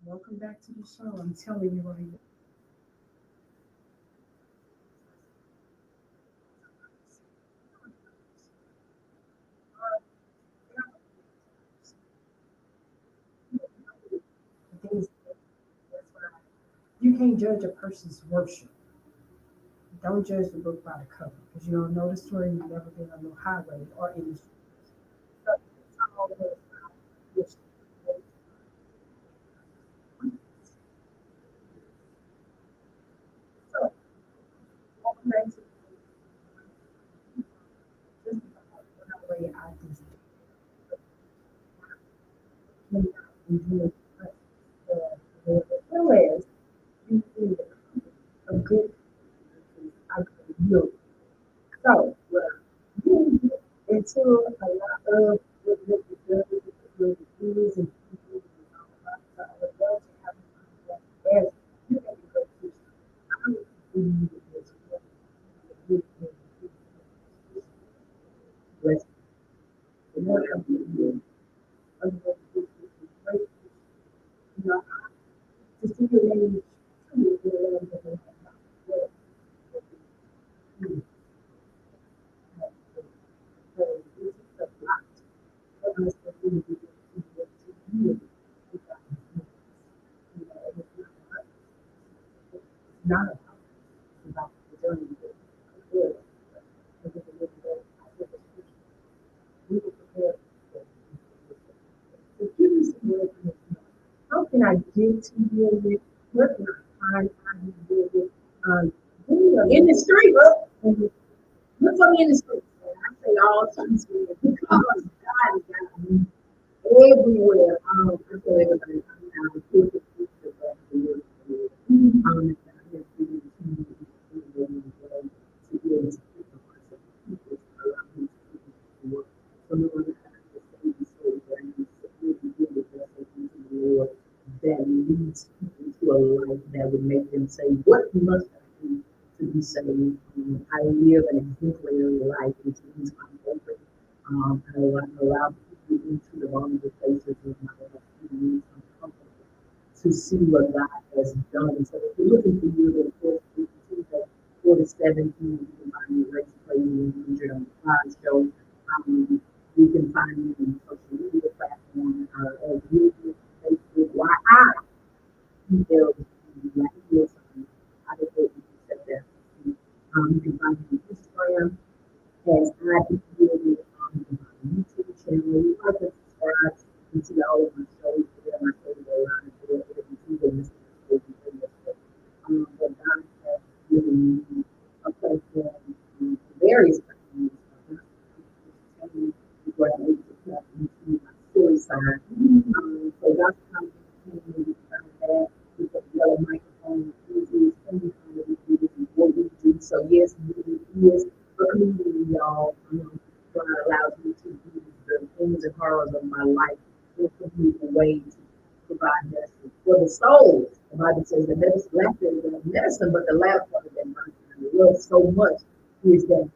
Welcome back to the show. I'm telling you right now. The thing is, that's what you can't judge a person's worship. Don't judge the book by the cover because you don't know the story. You've never been on no highway or in the street. So it's all about worship. So, welcome back to this highway. I just came out and doing the is you need a good I could you. So, you get into a lot of what the good is and people and all that. So, I would love to have you as you can go to. I would believe this really good bless the Lord of you. Otherwise, this is great. You know, to see your name truly in the land of the Lord. You have so this is a lot for us to really be able to you with our hands. You know, and it's not about it's about the journey that we live. Because if it was I said the scripture, we were prepared for it. So give me some words from this. How can I get to you with where can I find how you do it? Give me a in the street, and look for me in the street. And I say all times because God has got me everywhere. I tell everybody, I'm now the kids of future back to you. God has given me to be able to pick the hearts of people. would make them say, "What must I do to be saved?" I live an exemplary life, which means I'm open. I allow people into the vulnerable places of my life, which means I'm comfortable to see what God has done. So if you're looking for you, then of course, you can see that 47, you can find me Rachel Clayton and Injured on the Pod Show. You can find me on social media platforms as YouTube, Facebook, why I email like this. I just hope you can set that. You can find me on Instagram as I be building on my YouTube channel. You have to subscribe and see all of my shows. There, my shows are around there. Every Tuesday, Mr. But God has given me a platform, various platforms. Before I able to tap into my story side. So that's how we found that with the yellow microphone. This is any kind of this is what we do. So yes, it is a community, y'all. God allows me to do the things and horrors of my life in a way to provide medicine for the soul. The Bible says the medicine, laughter is the medicine, but the laughter that I love so much is that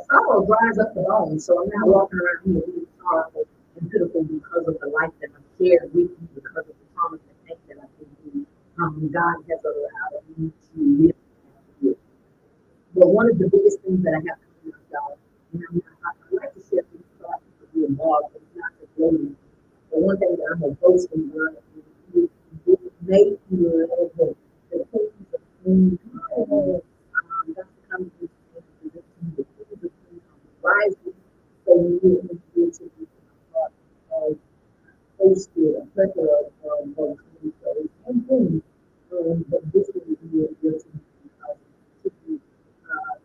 sorrow dries up the bones. So I'm not walking around here being sorrowful and pitiful because of the life that I've shared with you, because of the promise and faith that I've been through. God has allowed me to live with. But one of the biggest things that I have coming up, y'all, and I like to share things so I can be involved, but it's not just gloating. But one thing that I'm a boasting about is make you the things of things. That's the kind of things the things of things rising. So you need to be hosted a plethora of comedy shows and things. But this will be a good thing because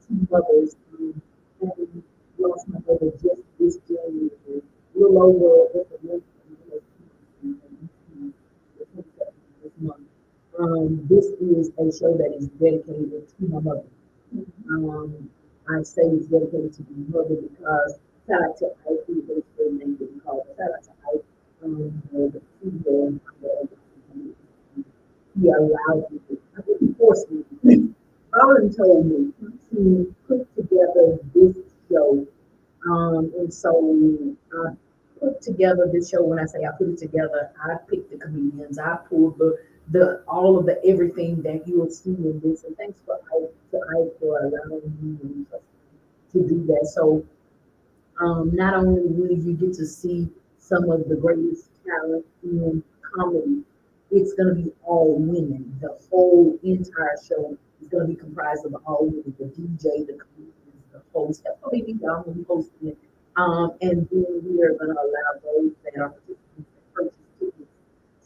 two mothers having lost my mother just this January, a little over a month, this month. This is a show that is dedicated to my mother. I say it's dedicated to my mother because shout out to Ike, who is the name that we call it. Shout out to Ike, the CEO and he allowed me to, I think he forced me to, Colin told me to put together this show. And so I put together this show. When I say I put it together, I picked the comedians, I pulled the all of the everything that you will see in this. And thanks for Ike for allowing me to do that. So not only will you get to see some of the greatest talent in comedy, it's going to be all women. The whole entire show is going to be comprised of all women. The DJ, the comedians, the host. That's going to be me. I'm going to be hosting it. And then we are going to allow those that are participants that purchase tickets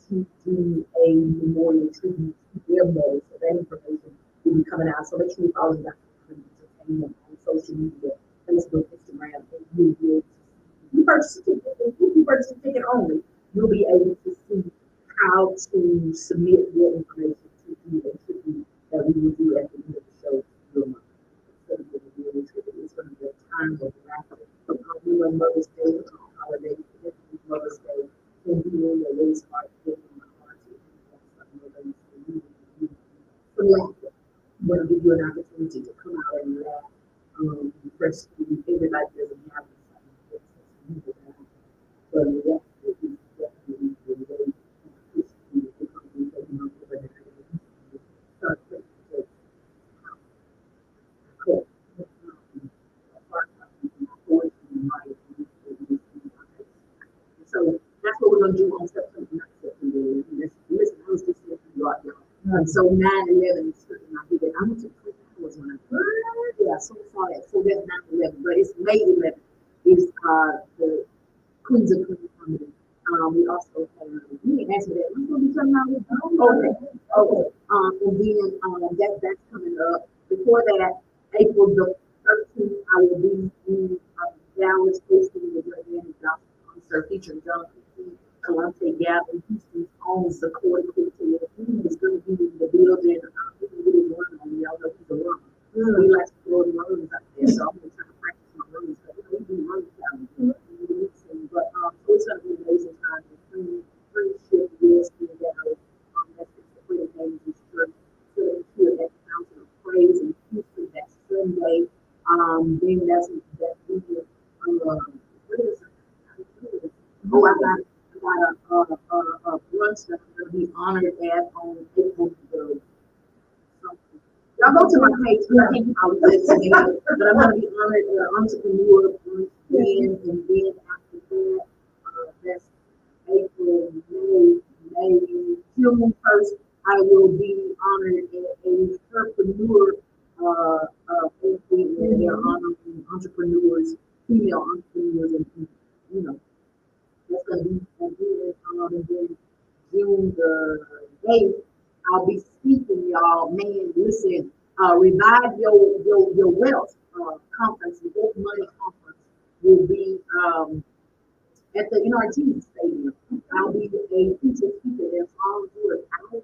to do a memorial tribute to their mothers. So that information will be coming out. So make sure you follow Dr. Entertainment on social media, Facebook, Instagram, and you'll be able to see. You purchase a ticket. If you purchase a ticket only, you'll be able to see how to submit your information to do a tribute that we will do at the end of the show. It's going to be a really tribute. It's going to be a time of laughter. We on Mother's Day, holiday, Mother's Day, can be in the ways heart, in my heart, for laughter. I'm going to give you an opportunity to come out and laugh. Fresh food, everybody doesn't have something. But laughter is definitely the way to start with. So that's what we're gonna do on September 9th. Listen, I was just listening to y'all. And so 9/11 is something I did. I went to Twin Towers when I yeah, so I saw that. So that's 9/11, but it's May 11th. Is the Queens of Queens comedy. We also have you didn't ask me that. We're gonna be talking about this. Okay. Okay. And then that's coming up. Before that, April the 13th, I will be in Dallas hosting the Gigantic Gospel concert featuring John P. Kalante Gavin, Houston's own Sequoia Quartet. He is going to be in the building. I'm going to get his run on. Y'all know he's a runner. He likes to throw the runs out there, so I'm going to try to practice my runs. But we do run challenges. But so it's going to be an amazing time. Friendship, yes, in Dallas. That's the Sequoia Name is church. Then that's what is it? Oh, I got a brunch that I'm gonna be honored at on April the something. Y'all go to my page, I can't all of this together, but I'm gonna be honored at an entrepreneur brunch then, and then after that, that's April, May, June 1st, I will be honored at a entrepreneur thing where they're honoring entrepreneurs, female entrepreneurs, and you know, that's gonna be and then June the 8th, I'll be speaking, y'all. Man, listen, revive your wealth conference, the Wealth Money conference will be at the NRT Stadium. I'll be a featured speaker there, so I'll do an hour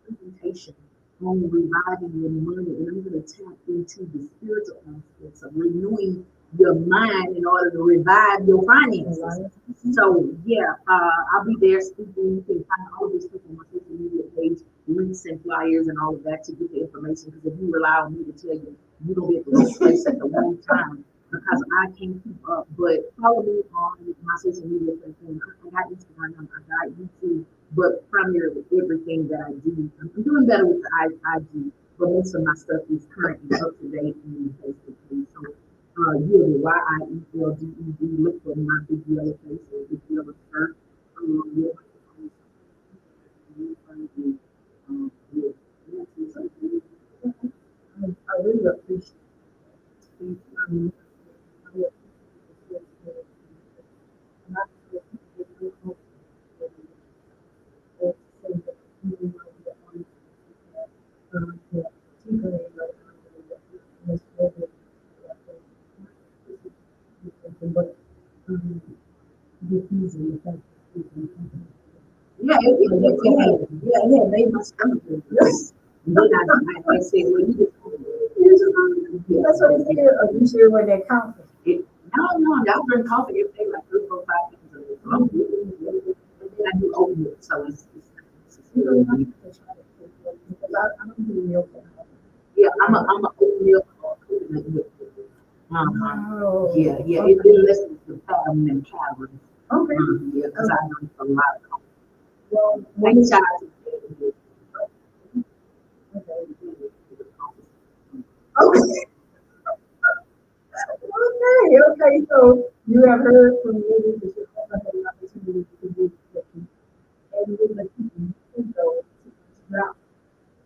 presentation on reviving your money, and I'm going to tap into the spiritual aspects of renewing your mind in order to revive your finances. So yeah, I'll be there speaking. You can find all of this stuff on my social media page, links and flyers and all of that to get the information. Because if you rely on me to tell you, you're gonna be at the wrong place at the wrong time because I can't keep up. But follow me on my social media platform. I got Instagram, I got YouTube, but primarily everything that I do, I'm doing better with the IG, but most of my stuff is currently up to date in the Facebook page. So yeah, the YIELDED, look for my big yellow face or big yellow shirt. Yeah, yeah, I really appreciate it. I really appreciate it. And I feel people that say that even though we are on the particularly right now, this weather, but diffusing the fact yeah, made my stomach hurt. Yes. And then I said, well, you just That's what it is. Are you sure where that comes from? no, y'all drink coffee every day, like 3, 4, 5 times a day. So I'm good. And then I do oatmeal, so it's really good. I don't do milk. Yeah, I'm a oatmeal coconut milk. Oh, Yeah, okay. it lessens the fat and calories. Okay. Yeah, because I drink a lot of coffee. Well, Thank you, child. okay. Okay, so you have heard from me that you also had an opportunity to do this, and we're going to keep you know, now.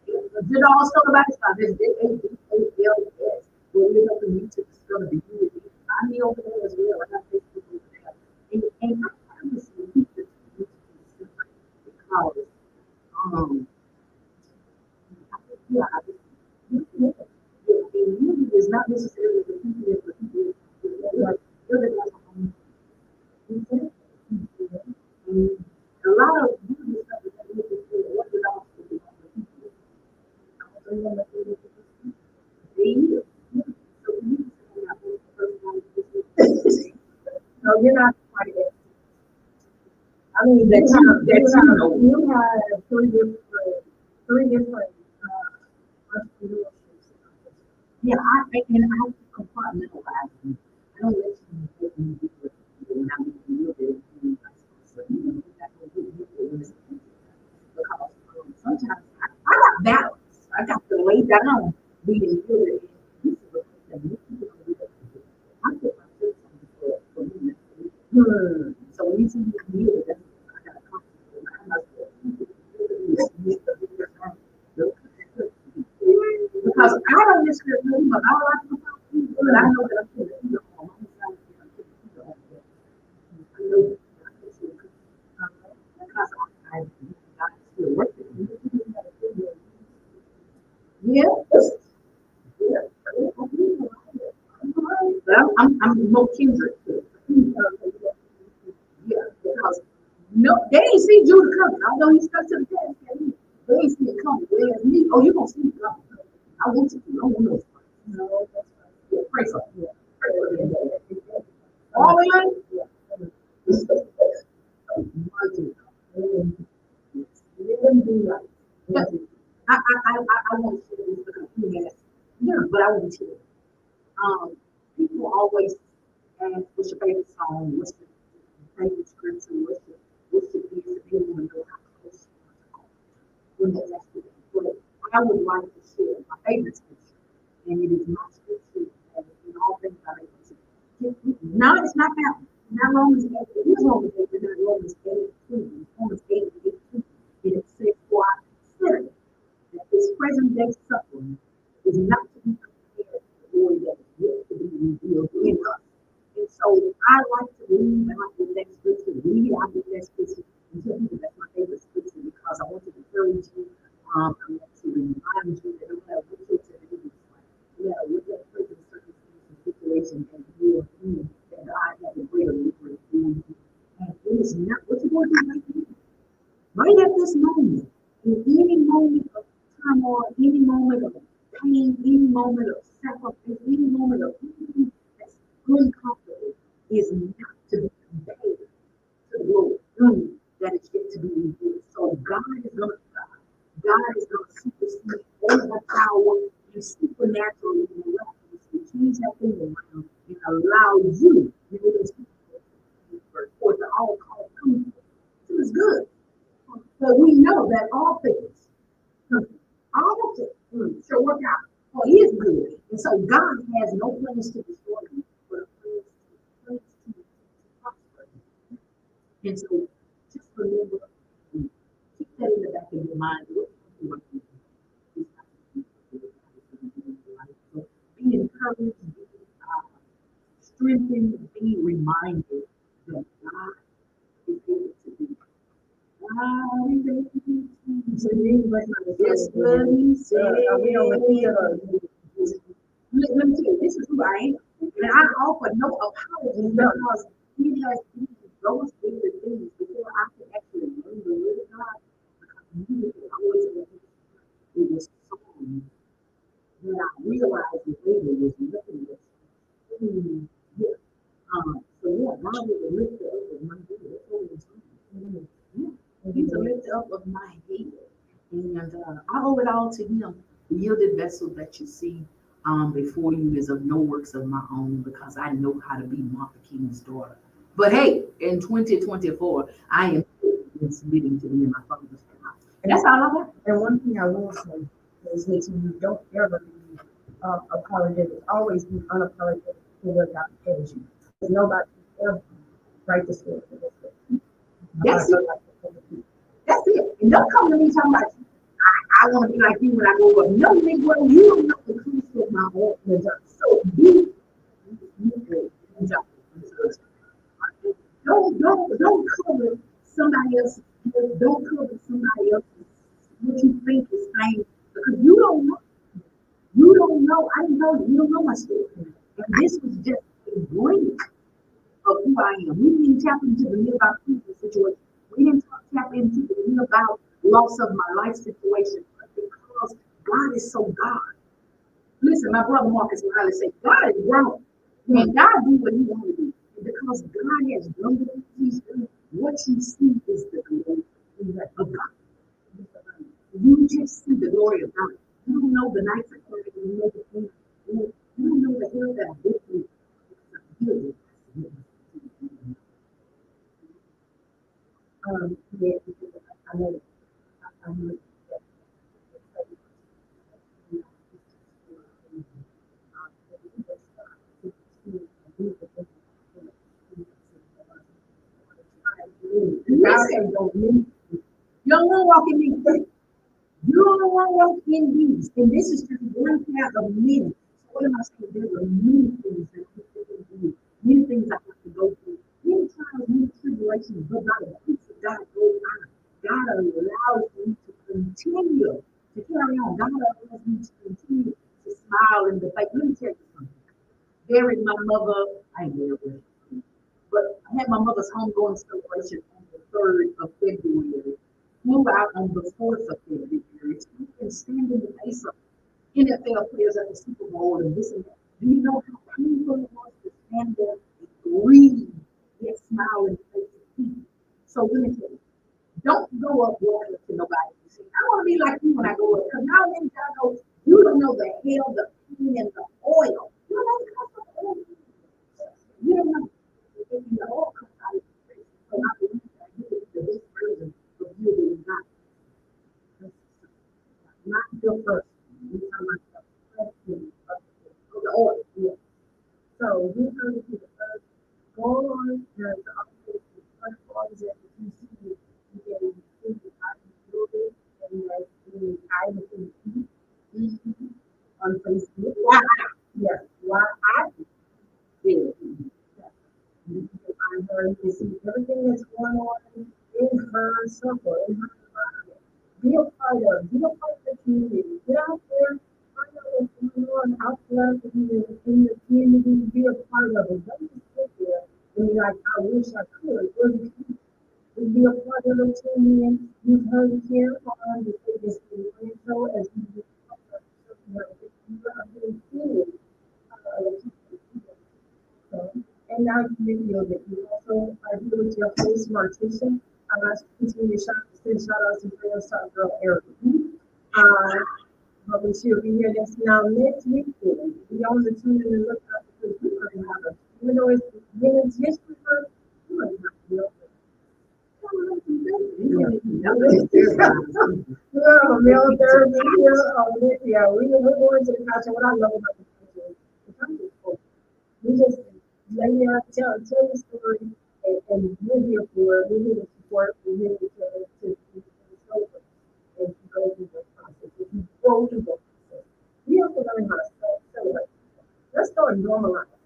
Did all stuff about this stuff. It's when we go to YouTube, it's going to be good. I mean, over there as well. I got Facebook over there. And I promise you, keep this because, yeah, and music is not necessarily the people that the people that and a lot of music stuff is that music is orthodox to the people. They is. So you say that was the first one to say, No, you're not quite it. I mean, That you have three different entrepreneurships. yeah, I compartmentalize them. I don't let you get me do it when I'm in the middle and vice versa. You know, that's what we do when it's because sometimes I got balance. I got to lay down being good. This is what you people don't do that. I put myself on for me. So when you see me here, that's I got to come because I don't necessarily know him, but I like to talk to you, but I know that I'm going to be on my side. I know that because I still working. Yeah. Yeah. But I'm more kindred to it. Yeah, because no, they ain't see Judah coming. Although he stuck to the test, they ain't see it coming. Whereas me, oh, you gonna see it coming. I want you to. I want those. No, that's right. Yeah, pray for them. Yeah, pray for them. All in? Yeah. Let them do right. Yeah. I want to share this because he has. Yeah, but I want to share. people always ask, what's your favorite song? What's your favorite scripture? What's your piece? They want to know how close you are to God when they ask you that. But I would like to share my favorite scripture, and it is my scripture that in all things I'm able to get. Now it's not that. Not Romans 8, it is Romans 8, but not Romans 8:2. Romans 8:2. And it says, for I consider that this present day suffering is not to be compared to the glory that is yet to be revealed in us. And so I like to read out the next scripture, read out the next scripture, and tell people that's my favorite scripture because I want to encourage you. I want to remind you that no matter what you're today, no matter what that present circumstance and situation that you are in, that God has a greater victory for you. And it is not what you're going to do right now. Right at this moment, in any moment of turmoil, any moment of pain, any moment of sacrifice, any moment of anything that's uncomfortable is not to be compared to the glory that is yet to be revealed. So God is going to supersede all power and supernaturally miraculously change that thing around and allow you, for the all called comfort. So it's good. But we know that all things shall work out. For He is good. And so God has no plans to destroy you, but plans to prosper you. And so just remember, keep that in the back of your mind. So be encouraged, be strengthened, be reminded that God is able to do. Yes, let me say. Let me tell you, this is who I am. And I offer no apologies because He has used those very things before I could actually learn the word of God. Because He always it was song that I realized that later was nothing but yeah. So yeah, God is a lifter up of my head. That's what it's saying. Yeah. He's a lifter up of my head. And I owe it all to Him. The yielded vessel that you see before you is of no works of my own because I know how to be Martha King's daughter. But hey, in 2024, I am submitting to be in my father's house. That's all I got. And one thing I will say is that you don't ever be apologetic. Always be unapologetic for what God tells you. Because nobody can ever write the story for this. That's it. That's it. And don't come to me talking about I want to be like you when I grow up. No, Negro, you don't know the truth of my heart. So you don't cover somebody else's. Don't cover somebody else's what you think is saying because you don't know. You don't know. I don't know. You don't know my story. And this was just a brink of who I am. We didn't tap into the live out people situation. We didn't tap into the live out loss of my life situation because God is so God. Listen, my brother Marcus Riley said, God is grown. And God do what He wants to do. And because God has done what He's done, what you see is the glory of God. You just see the glory of God. You don't know the nights I cried. You know the things. You don't know the hell that I've been through. Yeah, I know. I know. Listen, you don't want to walk in these things. You don't want to walk in these. And this is just one path of many. So what am I saying? There are many things that we can do, many things I have to go through, many trials, many tribulations, but by the grace of God goes on. God allows me to continue to carry on. God allows me to continue to smile in the face. Let me tell you something. Buried my mother, I ain't buried her, but I had my mother's homegoing celebration on the 3rd of February. Flew out on the 4th of February. And stand in the face of NFL players at the Super Bowl and this and that. Do you know how painful it was to stand there and breathe, yet smile in the face of people? So let me tell you, don't go up walking to nobody and say, I want to be like you when I go up. Because now many times you don't know the hell, the pain, and the oil. You don't know the cost of oil. or yeah. So you heard it first. Go on the office, the first ones that you see, you can see the building and like the item on Facebook. Why? Yes, why I did. You can find her, you can see everything that's going on in her circle, in her environment. Be a part of the community. Get out there, find out what's going on out there in the community, be a part of it. Don't just sit there and be like, I wish I could. Or you can be a part of the team. You've heard it here on the biggest show as we do. You have been feeling so, and now you feel that you also are here with your host, Martisha. I continue to send shout outs to Real Talk Girl Erica. But she'll be here next weekend. Be on the tune and look out because we're going to have even though it's Women's History Month, we're going to have to be open. Yeah, male Thursday here. Yeah, we're going to the couch. And what I love about the couch is the couch is full. We just lay there, tell the story, and we're here for it. We're here to support. We're here to celebrate and to go through the process. If you go through the process, we have to learn how to celebrate. Let's start normalizing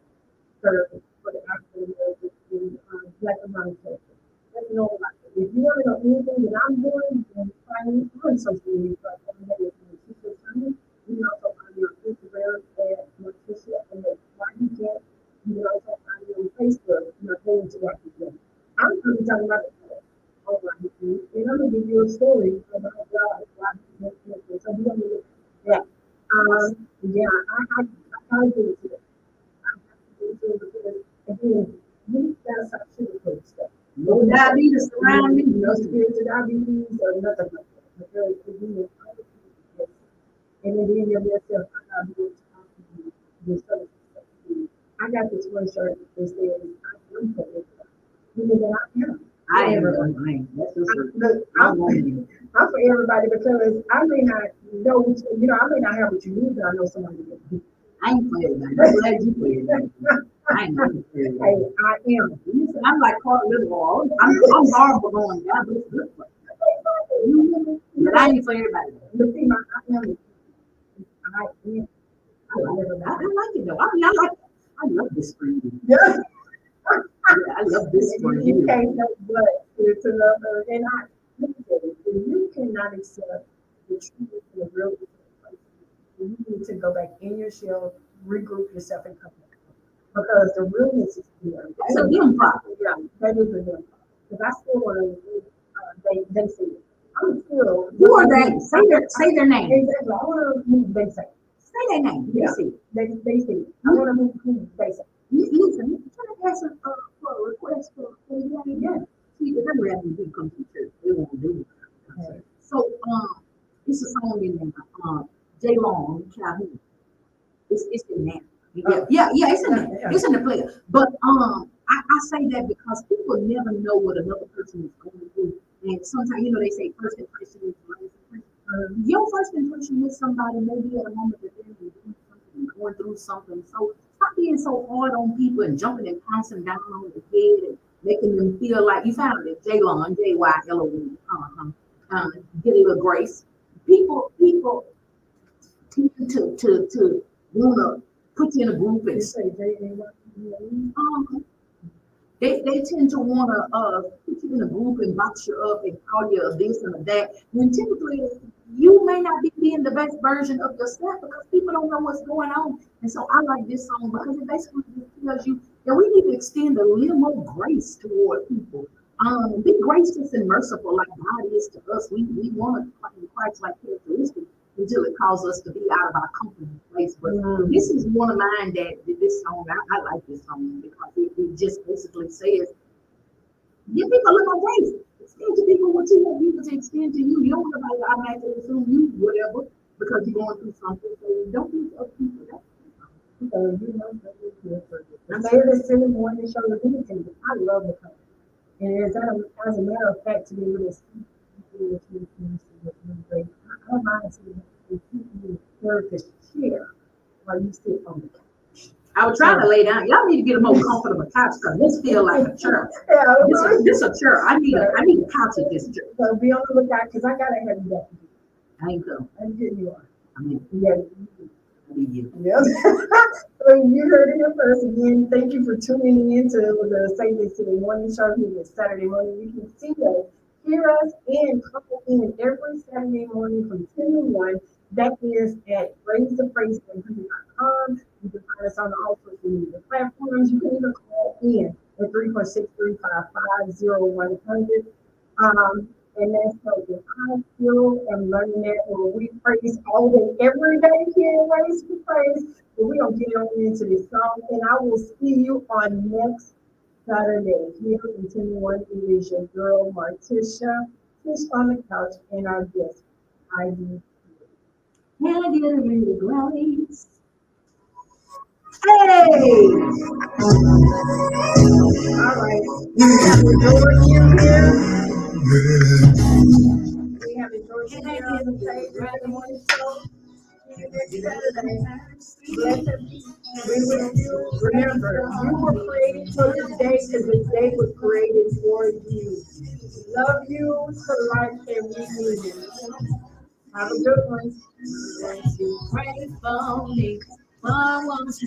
therapy for the African American in Black and Brown culture. Let's normalize it. If you want to know anything that I'm doing, then find me on social media. You can also find me on Instagram at Martisha and why you can't. You can also find me on Facebook, my page again. I'm going to be talking about the past on my YouTube, and I'm going to give you a story about God, why he makes it. So we're going to look at that. I can't do it today. I have to do it because, again, we got to stop sugarcoating stuff. No diabetes around me. No spiritual diabetes or nothing like that. Because, again, other people, and then in yourself, I got to do it. I got this one shirt that says, I am for everybody. You know that I am. I am. That's just I'm for everybody because I may not know, I may not have what you need, but I know somebody that do. I ain't for everybody. I'm glad you for everybody. I ain't for everybody. I am. Listen, I'm like Carter Little. I'm horrible going down, but it's good for you. But I ain't for everybody. But see, I am. I am. I like it though. I love this for you. Yeah. I love this for You you. can't help but to love her. And look at it. If you cannot accept the truth and the real person, you need to go back in your shell, regroup yourself, and come back. Because the realness is here. That's a them problem. Yeah, that is a them problem. Because I still want to, they say it. I'm still. Who are they? Say their name. Exactly. I want to move, they say. Say their name. Yeah. They say it. I want to move, they say. Listen, you trying to ask for a request for the yeah. See, the number having people come to church, they won't do it. Okay. So, it's a song in there, J Long, Calhoun. It's in there. Yeah, it's in there. It's in the player. But I say that because people never know what another person is going through. And sometimes, they say first impression is last impression. Your first impression with somebody may be at a moment that they're doing something, going through something. So stop being so hard on people and jumping and pouncing down on the head and making them feel like you found it. J-Lon, J-Y-L-O-N. Get a little grace. People tend to want to put you in a group and say they tend to want to put you in a group and box you up and call you a this and a that. When typically you may not be being the best version of yourself because people don't know what's going on. And so I like this song because it basically tells you that we need to extend a little more grace toward people. Be gracious and merciful like God is to us. We want to find Christ-like characteristics until it calls us to be out of our comfort place. But this is one of mine that this song, I like this song because it just basically says, give people a little grace. Extend to people what you want people to extend to you. You don't want to automatically assume you whatever because you're going through something. So don't do other people that. I'm able to send more to show you anything. I love the color. And as a matter of fact, to be able to speak to great. I don't mind seeing the therapist chair while you sit on the couch. I was trying to lay down. Y'all need to get a more comfortable couch because this feel like a chair. Yeah, This a chair. I need a couch at this chair. so be on the lookout because I got a heavy day. I ain't come. I'm good, you are. I mean, Yeah. I need you. Yep. So you heard it here first. Again, thank you for tuning in to the Say This Today morning show here this Saturday morning. You can see us, hear us, and come in every Saturday morning from 10 to 1. That is at raisethepraise.com. You can find us on all social media platforms. You can even call in at 346-355-0100. And that's something I still am learning that when we praise all day, every day here in Raise to Praise. But we're going to get on into this song, and I will see you on next Saturday. Here in 10-1, it is your girl, Martisha, Tish on the couch, and our guest, Ivy. Can I get a little grace? Hey! All right. We have enjoyed you here. We have enjoyed you here on the Say This morning show. See you next Saturday. Blessed be with you. Remember, you were created for this day because this day was created for you. Love you to life and we need you. Have a good one. Pray for me. I want to